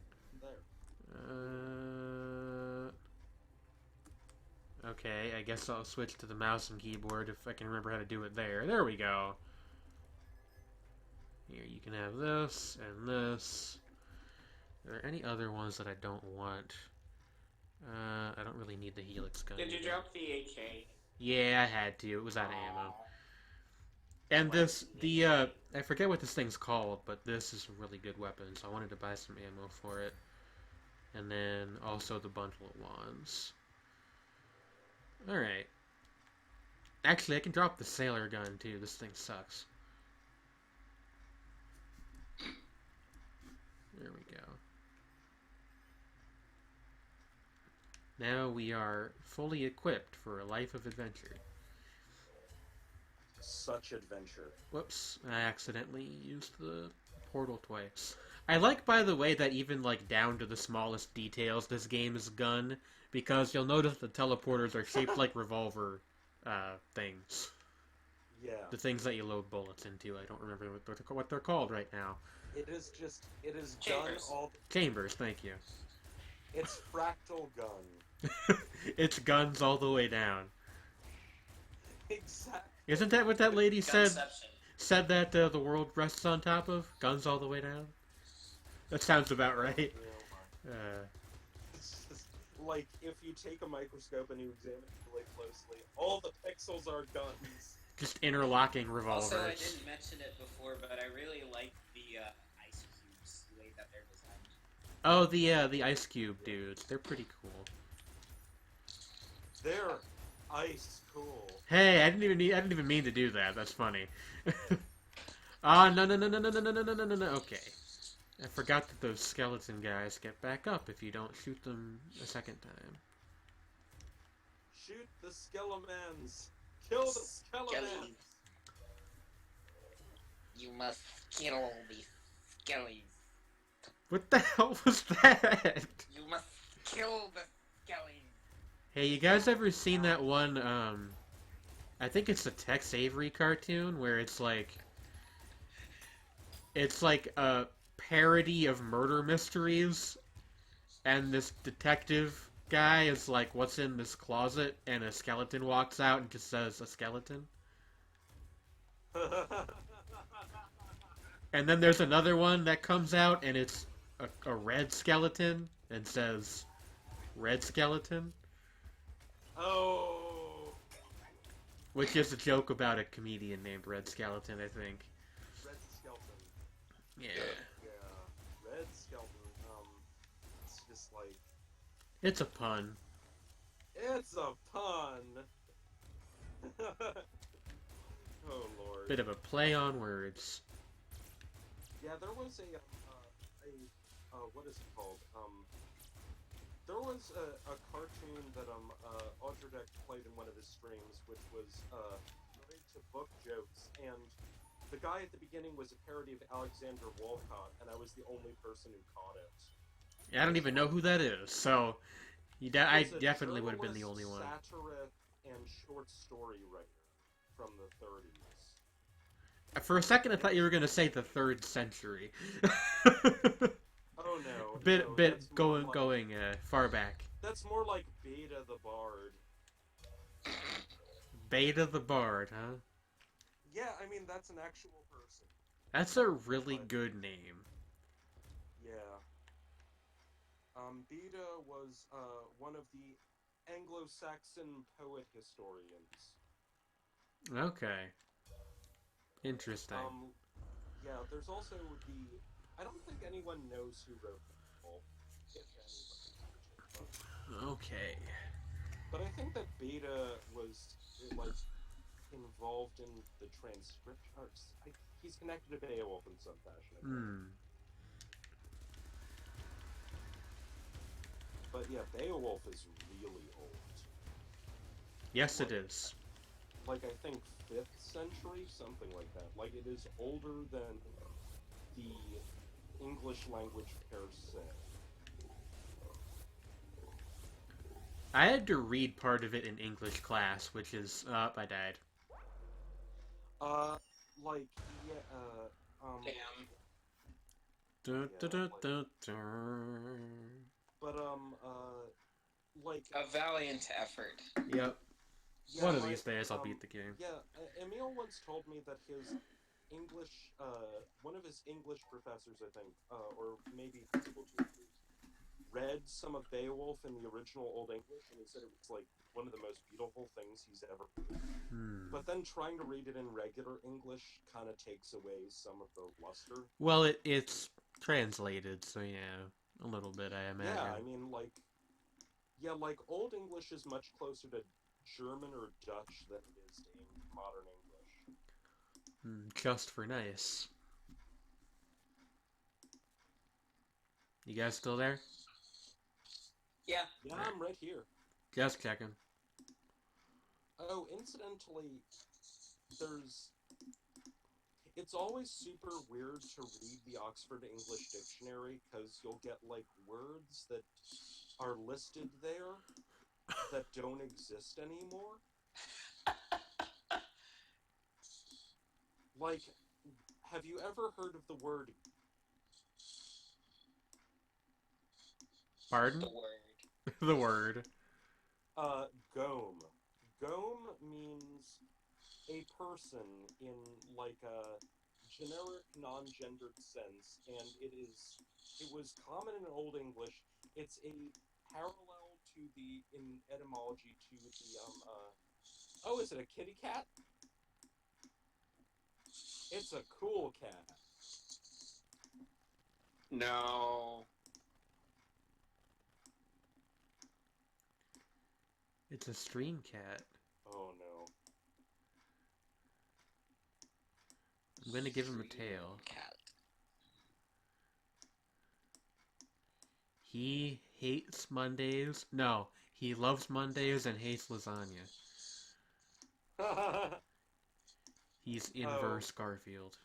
Okay, I guess I'll switch to the mouse and keyboard if I can remember how to do it there. There we go. Here, you can have this and this. Are there any other ones that I don't want? I don't really need the Helix gun. Did you either. drop the AK? Yeah, I had to. It was out of ammo. And this, I forget what this thing's called, but this is a really good weapon, so I wanted to buy some ammo for it. And then also the bundle of wands. Alright. Actually, I can drop the sailor gun, too. This thing sucks. There we go. Now we are fully equipped for a life of adventure. Such adventure. Whoops, I accidentally used the portal twice. I like, by the way, that even, like, down to the smallest details, this game is gun, because you'll notice the teleporters are shaped like revolver, things. Yeah. The things that you load bullets into. I don't remember what they're called right now. It is gun Chambers. all... Chambers, thank you. It's fractal gun. It's guns all the way down. Exactly. Isn't that what that lady said? Gunception. Said that the world rests on top of? Guns all the way down? That sounds about right. It's just, like, if you take a microscope and you examine it really closely, all the pixels are guns. Just interlocking revolvers. Also, I didn't mention it before, but I really like the ice cubes, the way that they're designed. Oh, the ice cube dudes. They're pretty cool. They're ice cool. Hey, I didn't even mean to do that. That's funny. Ah, no. Okay. I forgot that those skeleton guys get back up if you don't shoot them a second time. Shoot the skelemans. Kill the skelemans. You must kill the skellies. What the hell was that? You must kill the skellies. Hey, you guys ever seen that one, I think it's the Tex Avery cartoon where it's like a parody of murder mysteries, and this detective guy is like, what's in this closet, and a skeleton walks out and just says, a skeleton? And then there's another one that comes out, and it's a red skeleton, and says, red skeleton? Oh. Which is a joke about a comedian named Red Skeleton, I think. Red skeleton. Yeah. Yeah. Red skeleton. It's just like... It's a pun. It's a pun. Oh lord. Bit of a play on words. Yeah, there was what is it called? There was a cartoon that Audradek played in one of his streams, which was related to book jokes, and the guy at the beginning was a parody of Alexander Walcott, and I was the only person who caught it. Yeah, I don't even know who that is, so I He's a definitely would have been the only one. Satirist and short story writer from the 30s. For a second, I thought you were gonna say the 3rd century. Oh no. bit no, bit that's going more like, going far back. That's more like Beta the Bard. Beta the Bard, huh? Yeah, I mean that's an actual person. That's a really good name. Yeah. Beta was one of the Anglo-Saxon poet historians. Okay. Interesting. Yeah, there's also the... I don't think anyone knows who wrote the novel. If anybody. Okay. But I think that Beta was, like, involved in the transcript arts. He's connected to Beowulf in some fashion. But yeah, Beowulf is really old. Yes, it is. Like, I think 5th century, something like that. Like, it is older than the English language per se. I had to read part of it in English class, which is... I died. Like, yeah, Damn. Dun, dun, dun, dun, dun. But, like... A valiant effort. Yep. Yeah, One of like, these days I'll beat the game. Yeah, Emil once told me that his English, one of his English professors, I think, or maybe physical teachers, read some of Beowulf in the original Old English, and he said it was, like, one of the most beautiful things he's ever read. But then trying to read it in regular English kind of takes away some of the luster. Well, it's translated, so yeah, a little bit, I imagine. Yeah, I mean, like, yeah, like, Old English is much closer to German or Dutch than it is to modern English. Just for nice. You guys still there? Yeah. Yeah, Alright. I'm right here. Just checking. Oh, incidentally, it's always super weird to read the Oxford English Dictionary because you'll get like words that are listed there that don't exist anymore. Like, have you ever heard of the word Pardon? The word. The word. gome? Gome means a person in like a generic non-gendered sense, and it was common in Old English. It's a parallel to the in etymology to the oh, is it a kitty cat? It's a cool cat. No. It's a stream cat. Oh no. I'm gonna give him a Stream tail. cat. He hates Mondays. No, he loves Mondays and hates lasagna. He's inverse Garfield.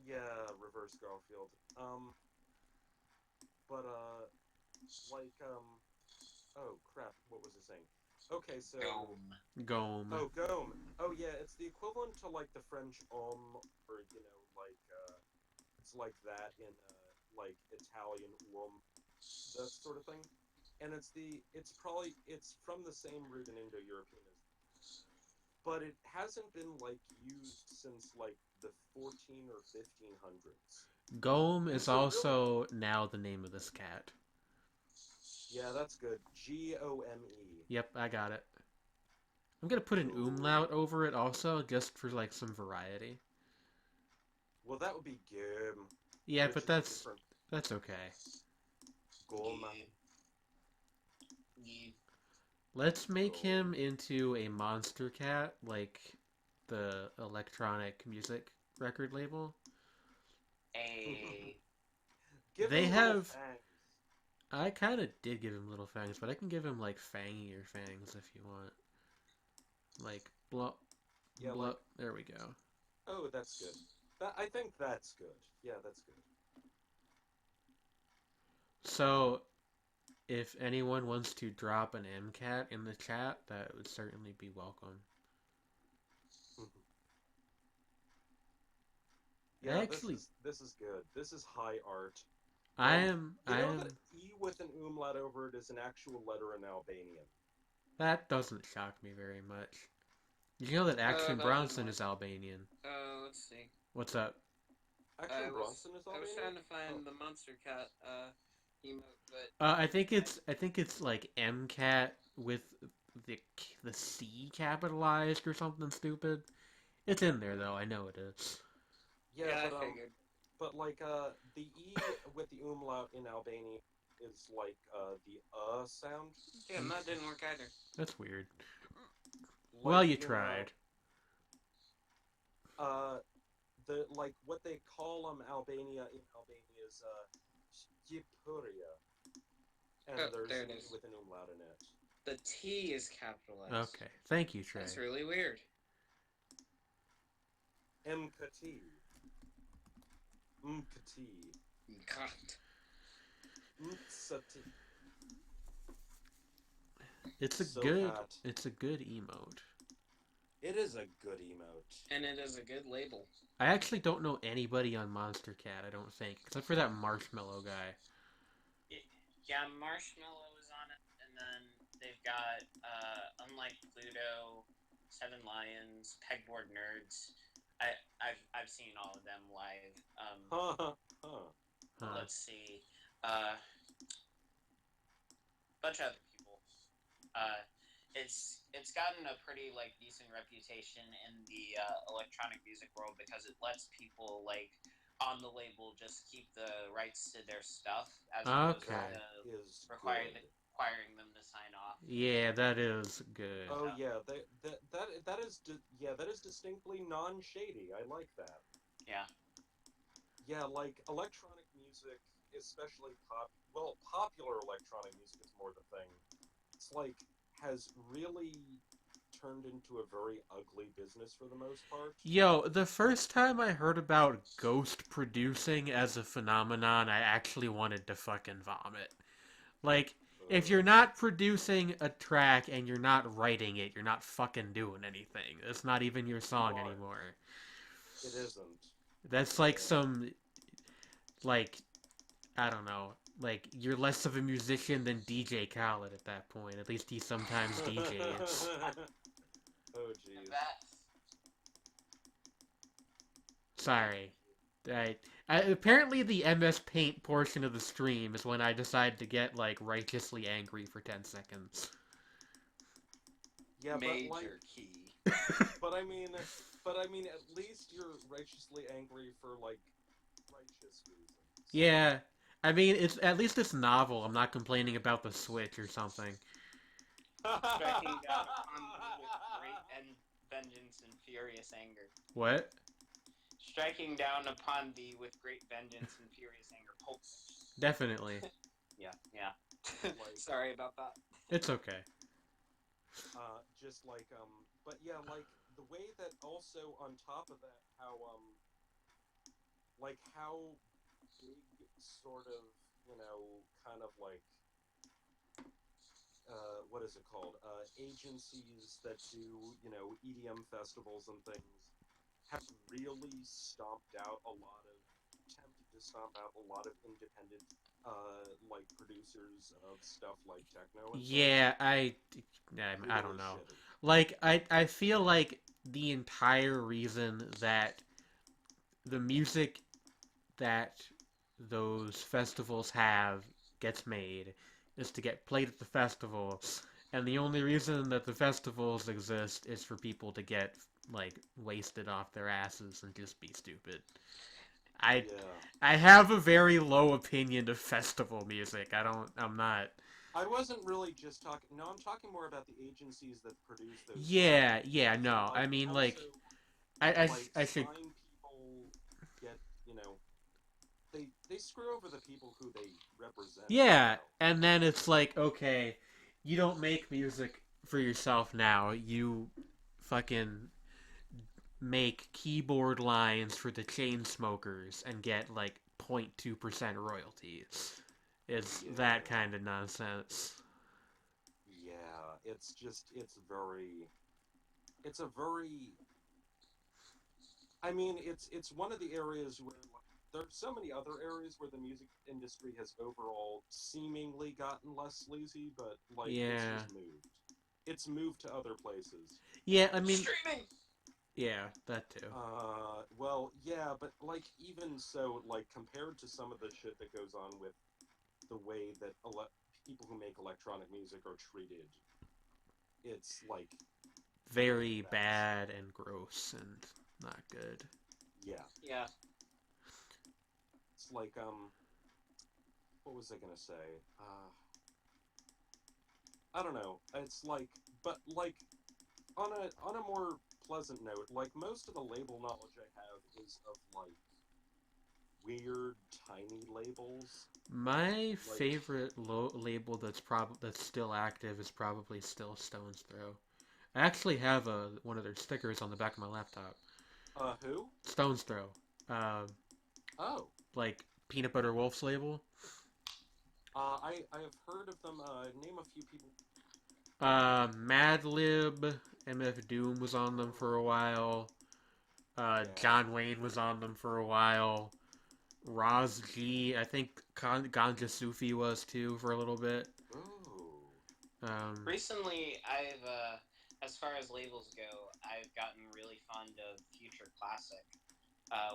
Yeah, reverse Garfield. But oh crap, what was I saying? Okay, so Gome. oh, gome. Oh yeah, it's the equivalent to like the French or it's like that in like Italian that sort of thing. And it's from the same root in Indo-European but it hasn't been like used since like the 14 or 1500s. Gome And is so really, also now the name of this cat. yeah, that's good. Gome. Yep, I got it. I'm gonna put an umlaut over it also, just for like some variety. Well, that would be gum, Yeah, which but is different. that's okay. Goma. Yeah. Let's make Gome. him into a monster cat, like the electronic music record label. A. Give They him little have. fangs. I kind of did give him little fangs, but I can give him like fangier fangs if you want. Like blop, Yeah, blop. like, There we go. oh, that's good. I think that's good. Yeah, that's good. So, if anyone wants to drop an MCAT in the chat, that would certainly be welcome. Yeah, Actually, this is good. This is high art. I am. You know that E with an umlaut over it is an actual letter in Albanian. That doesn't shock me very much. You know that Action that didn't Bronson work. is Albanian. Let's see. What's up? Action Bronson is I was Albanian? trying to find the monster cat emote, but I think it's like MCAT with the C capitalized or something stupid. It's in there though. I know it is. Yeah, I figured. but like the E with the umlaut in Albania is like the sound. Yeah, that didn't work either. That's weird. Like Well, you in, tried. The like what they call Albania in Albania is Skipuria. And there's there an it E is. with an umlaut in it. The T is capitalized. Okay, thank you, Trey. That's really weird. Mkt. Mkt. God. Mkt. It's a So good. hot. It's a good emote. It is a good emote. And it is a good label. I actually don't know anybody on Monster Cat. I don't think, except for that Marshmallow guy. Yeah, Marshmallow is on it, and then they've got unlike Pluto, Seven Lions, Pegboard Nerds. I've seen all of them live. Let's see, bunch of other people. It's gotten a pretty like decent reputation in the electronic music world because it lets people like on the label just keep the rights to their stuff as opposed to requiring them to sign off. Yeah, that is good. Oh yeah, that is distinctly non-shady. I like that. Yeah. Yeah, like electronic music especially popular electronic music is more the thing. It's like has really turned into a very ugly business for the most part. Yo, the first time I heard about ghost producing as a phenomenon, I actually wanted to fucking vomit. Like, if you're not producing a track and you're not writing it, you're not fucking doing anything. It's not even your song anymore. It isn't. That's like some, like, I don't know, like, you're less of a musician than DJ Khaled at that point. At least he sometimes DJs. Oh, jeez. Sorry. Apparently the MS Paint portion of the stream is when I decide to get, like, righteously angry for 10 seconds. Yeah, Major but, like, key. but I mean, at least you're righteously angry for, like, righteous reasons. Yeah. I mean, at least it's novel. I'm not complaining about the Switch or something. Striking down upon thee with great vengeance and furious anger. What? Striking down upon thee with great vengeance and furious anger. Pulp. Definitely. Yeah. Like, Sorry about that. It's okay. Just like, but yeah, like, the way that also on top of that, how big sort of, kind of like, what is it called? Agencies that do, EDM festivals and things have really attempted to stomp out a lot of independent, like, producers of stuff like techno and Yeah, such. I Really don't know. shitty. Like, I feel like the entire reason that the music that those festivals have gets made is to get played at the festival, and the only reason that the festivals exist is for people to get, like, wasted off their asses and just be stupid. I Yeah. I have a very low opinion of festival music. I'm not. I wasn't really just talking. No, I'm talking more about the agencies that produce those. Yeah, yeah, no. Like, I mean, also, like, I should. sign people get, they screw over the people who they represent. Yeah, and then it's like, okay, you don't make music for yourself now. You fucking make keyboard lines for the chain smokers and get like 0.2% royalties. It's that kind of nonsense. Yeah, it's a very, I mean, it's one of the areas where, like, there's so many other areas where the music industry has overall seemingly gotten less sleazy, but, like, it's Yeah. just moved. It's moved to other places. Yeah, I mean, Streaming. yeah, that too. Well, yeah, but, like, even so, like, compared to some of the shit that goes on with the way that people who make electronic music are treated, it's, like, Very bad and gross and not good. Yeah. It's like, what was I gonna say? I don't know. It's like, but, like, on a more pleasant note, like, most of the label knowledge I have is of, like, weird, tiny labels. My favorite label that's still active is probably still Stone's Throw. I actually have one of their stickers on the back of my laptop. Who? Stone's Throw. Oh. Like Peanut Butter Wolf's label. I have heard of them. Name a few people. Madlib, MF Doom was on them for a while. John Wayne was on them for a while. Roz G, I think Ganja Sufi was too for a little bit. Ooh. Recently, as far as labels go, I've gotten really fond of Future Classic,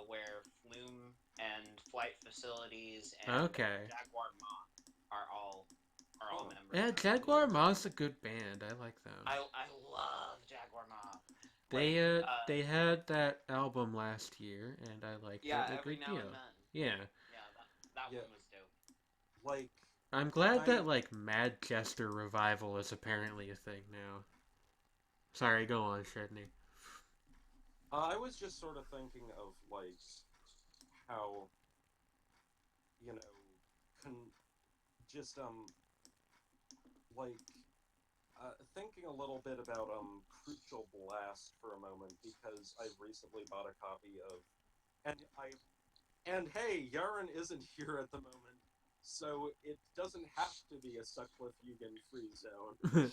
where Flume and Flight Facilities and Jaguar Ma are all members. Yeah, Jaguar Ma's a good band. I like them. I love Jaguar Ma. They had that album last year, and I liked it a every great now deal. and then. Yeah. That one was dope. Like, I'm glad that, like, Madchester Revival is apparently a thing now. Sorry, go on, Sredni. I was just sort of thinking of, like, how, just like thinking a little bit about Crucial Blast for a moment because I've recently bought a copy of, and hey, Yaren isn't here at the moment, so it doesn't have to be a Sutcliffe Eugen free zone.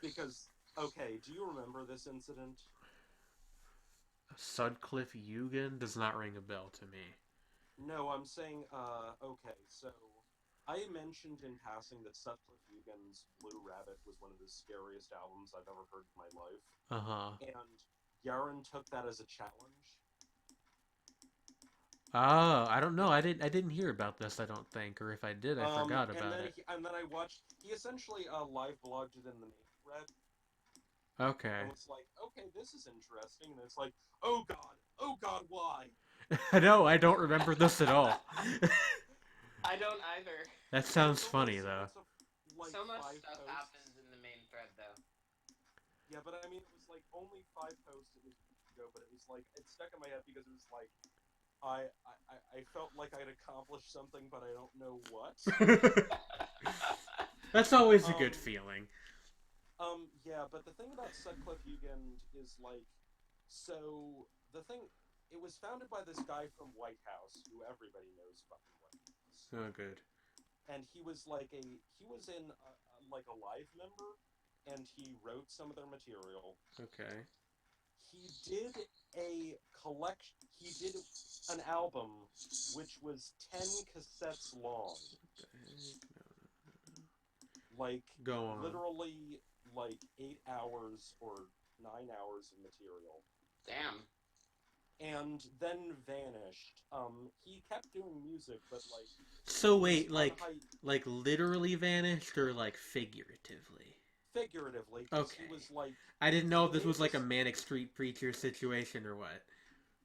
Because okay, do you remember this incident? Sutcliffe Eugen does not ring a bell to me. No, I'm saying, okay, so I mentioned in passing that Sutcliffe Eugen's Blue Rabbit was one of the scariest albums I've ever heard in my life, Uh-huh. and Yaren took that as a challenge. Oh, I don't know. I didn't hear about this, I don't think, or if I did, I forgot about it. And then I watched. He essentially live blogged it in the main thread, Okay. and was like, "Okay, this is interesting." And it's like, oh god, why? No, I don't remember this at all. I don't either. That And sounds it's only funny, a though. sequence of like So much 5 stuff posts. happens in the main thread, though. Yeah, but I mean, it was like only 5 posts. It was weeks ago, but it was like it stuck in my head because it was like I felt like I'd accomplished something, but I don't know what. That's always a good feeling. Yeah, but the thing about Sutcliffe Eugen is like, so the thing, it was founded by this guy from White House, who everybody knows fucking White House, Oh, good. and he was in like a live member, and he wrote some of their material. Okay. He did a collection. He did an album which was 10 cassettes long. What the heck? No. Like Go on. literally like 8 hours or 9 hours of material. Damn. And then vanished. He kept doing music, but like. So wait, like literally vanished or like figuratively? Figuratively, because Okay. he was like. I didn't know if this was like a Manic Street Preacher situation or what.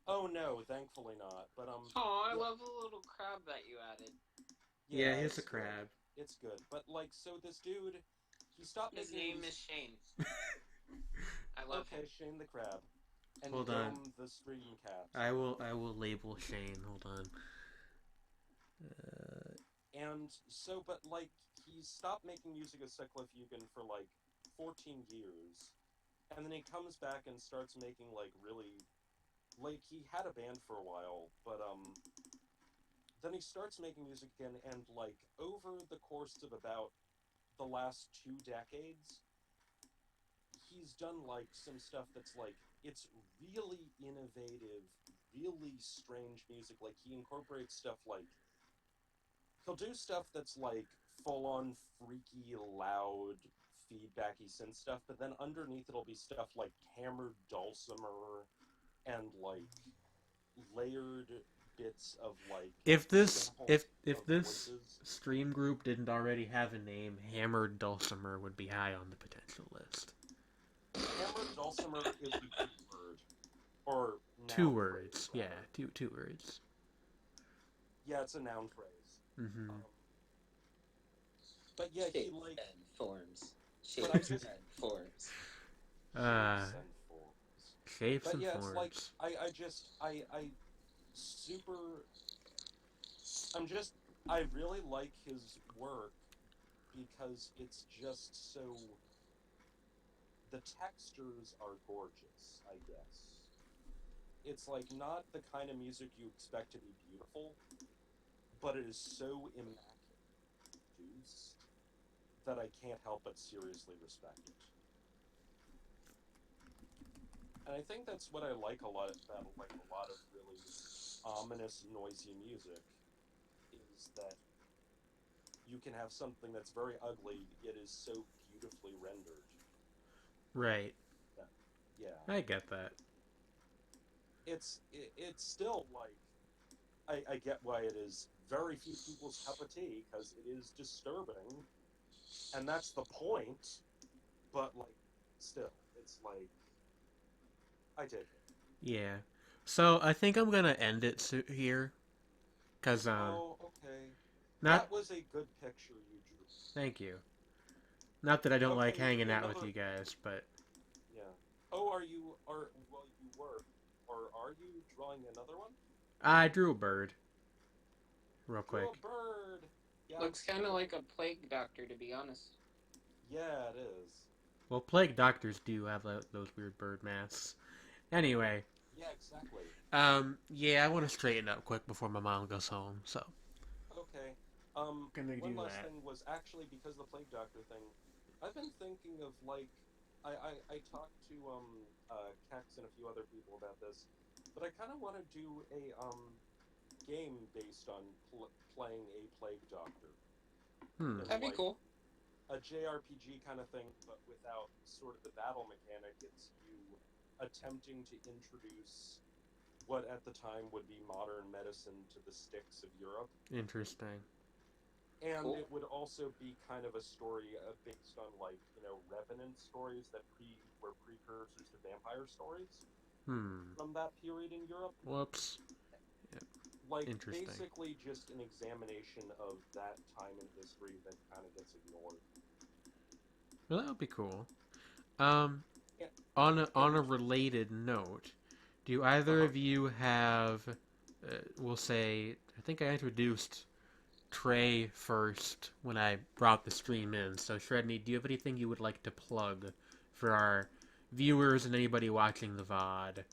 Oh no, thankfully not. But Oh, I love the little crab that you added. Yeah, here's it's a crab. Good. It's good, but like, so this dude, he stopped His making. name is Shane. I love him. Shane the crab. And Hold on. the stream cat. I will label Shane. Hold on. And so, but like, he stopped making music as Sutcliffe Eugen for like 14 years, and then he comes back and starts making like really, like he had a band for a while, but then he starts making music again, and like over the course of about the last 2 decades, he's done like some stuff that's like it's really innovative, really strange music. Like he incorporates stuff like he'll do stuff that's like full on freaky, loud, feedbacky synth stuff, but then underneath it'll be stuff like hammered dulcimer and like layered bits of like If this voices. stream group didn't already have a name, Hammered Dulcimer would be high on the potential list. Hammered dulcimer is a good word. Or noun 2 words. Phrase, Yeah, two words. Yeah, it's a noun phrase. Mm-hmm. But yeah, Shapes he like and forms. But I Shapes just- and forms. shapes and forms. Shapes But and yeah, forms. it's like I super. I really like his work because it's just so. The textures are gorgeous, I guess. It's like not the kind of music you expect to be beautiful, but it is so immaculately produced that I can't help but seriously respect it. And I think that's what I like a lot about like a lot of really ominous, noisy music, is that you can have something that's very ugly yet is so beautifully rendered. Right. Yeah. I get that. It's still like I get why it is very few people's cup of tea because it is disturbing, and that's the point. But like, still, it's like I dig it. Yeah. So I think I'm gonna end it here, cause Oh, okay. not. That was a good picture you drew. Thank you. Not that I don't like Okay, hanging out with another- you guys, but Yeah. Oh, you were, or are you drawing another one? I drew a bird. real You're quick. a bird. Yeah, Looks kind of like a plague doctor, to be honest. yeah, it is. Well, plague doctors do have those weird bird masks. Anyway, Yeah, exactly. yeah, I want to straighten up quick before my mom goes home. So Okay. gonna One do last that. thing was actually because of the plague doctor thing. I've been thinking of like, I talked to Kex and a few other people about this, but I kind of want to do a game based on playing a plague doctor Hmm. in That'd be like cool. a JRPG kind of thing, but without sort of the battle mechanic. It's you attempting to introduce what at the time would be modern medicine to the sticks of Europe. Interesting. And Cool. it would also be kind of a story based on like revenant stories that were precursors to vampire stories Hmm. from that period in Europe. Whoops. Like Interesting. basically just an examination of that time in history that kind of gets ignored. Well, that would be cool. Um, And, on a and related note, do either uh-huh. of you have, we'll say, I think I introduced Trey first when I brought the stream in. So, Sredni, do you have anything you would like to plug for our viewers and anybody watching the VOD?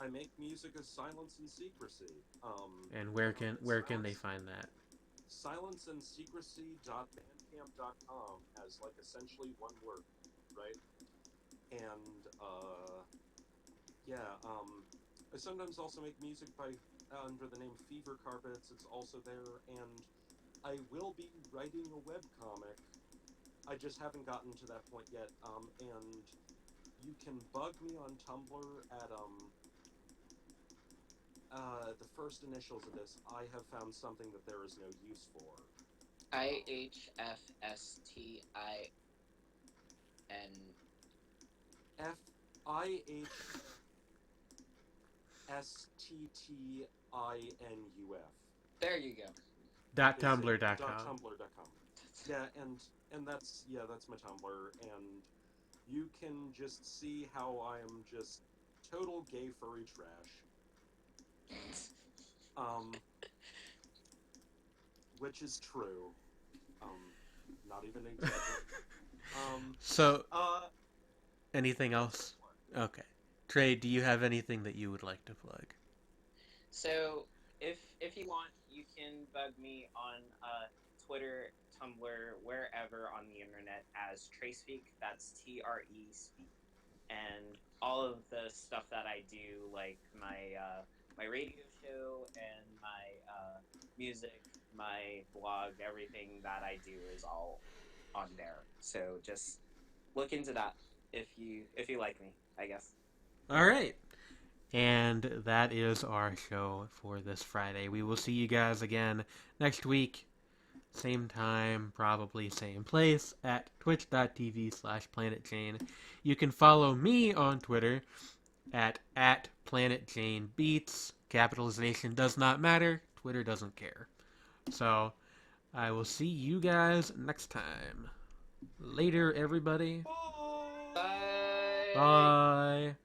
I make music as Silence and Secrecy. And It's where can they find that? silenceandsecrecy.bandcamp.com as like essentially one word, right? And yeah, I sometimes also make music by under the name Fever Carpets. It's also there, and I will be writing a webcomic. I just haven't gotten to that point yet. And you can bug me on Tumblr at the first initials of this. I have found something that there is no use for. IHFSTIN. FIHSTTINUF. There you go. Dot Is it tumblr.com. .tumblr.com? Yeah, and that's my Tumblr, and you can just see how I am just total gay furry trash. Which is true. Not even exaggerating. So, Uh, anything else? Okay. Trey, do you have anything that you would like to plug? So if you want, you can bug me on Twitter, Tumblr, wherever on the internet as Trespeak. That's TRE Speak, and all of the stuff that I do, like my radio show and my music, my blog, everything that I do is all on there. So just look into that if you like me, I guess. All right. And that is our show for this Friday. We will see you guys again next week. Same time, probably same place, at twitch.tv/planetjane. You can follow me on Twitter at PlanetJaneBeats. Capitalization does not matter. Twitter doesn't care. So, I will see you guys next time. Later, everybody. Bye. Bye.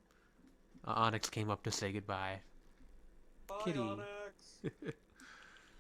Onyx came up to say goodbye. bye, Kitty. Onyx.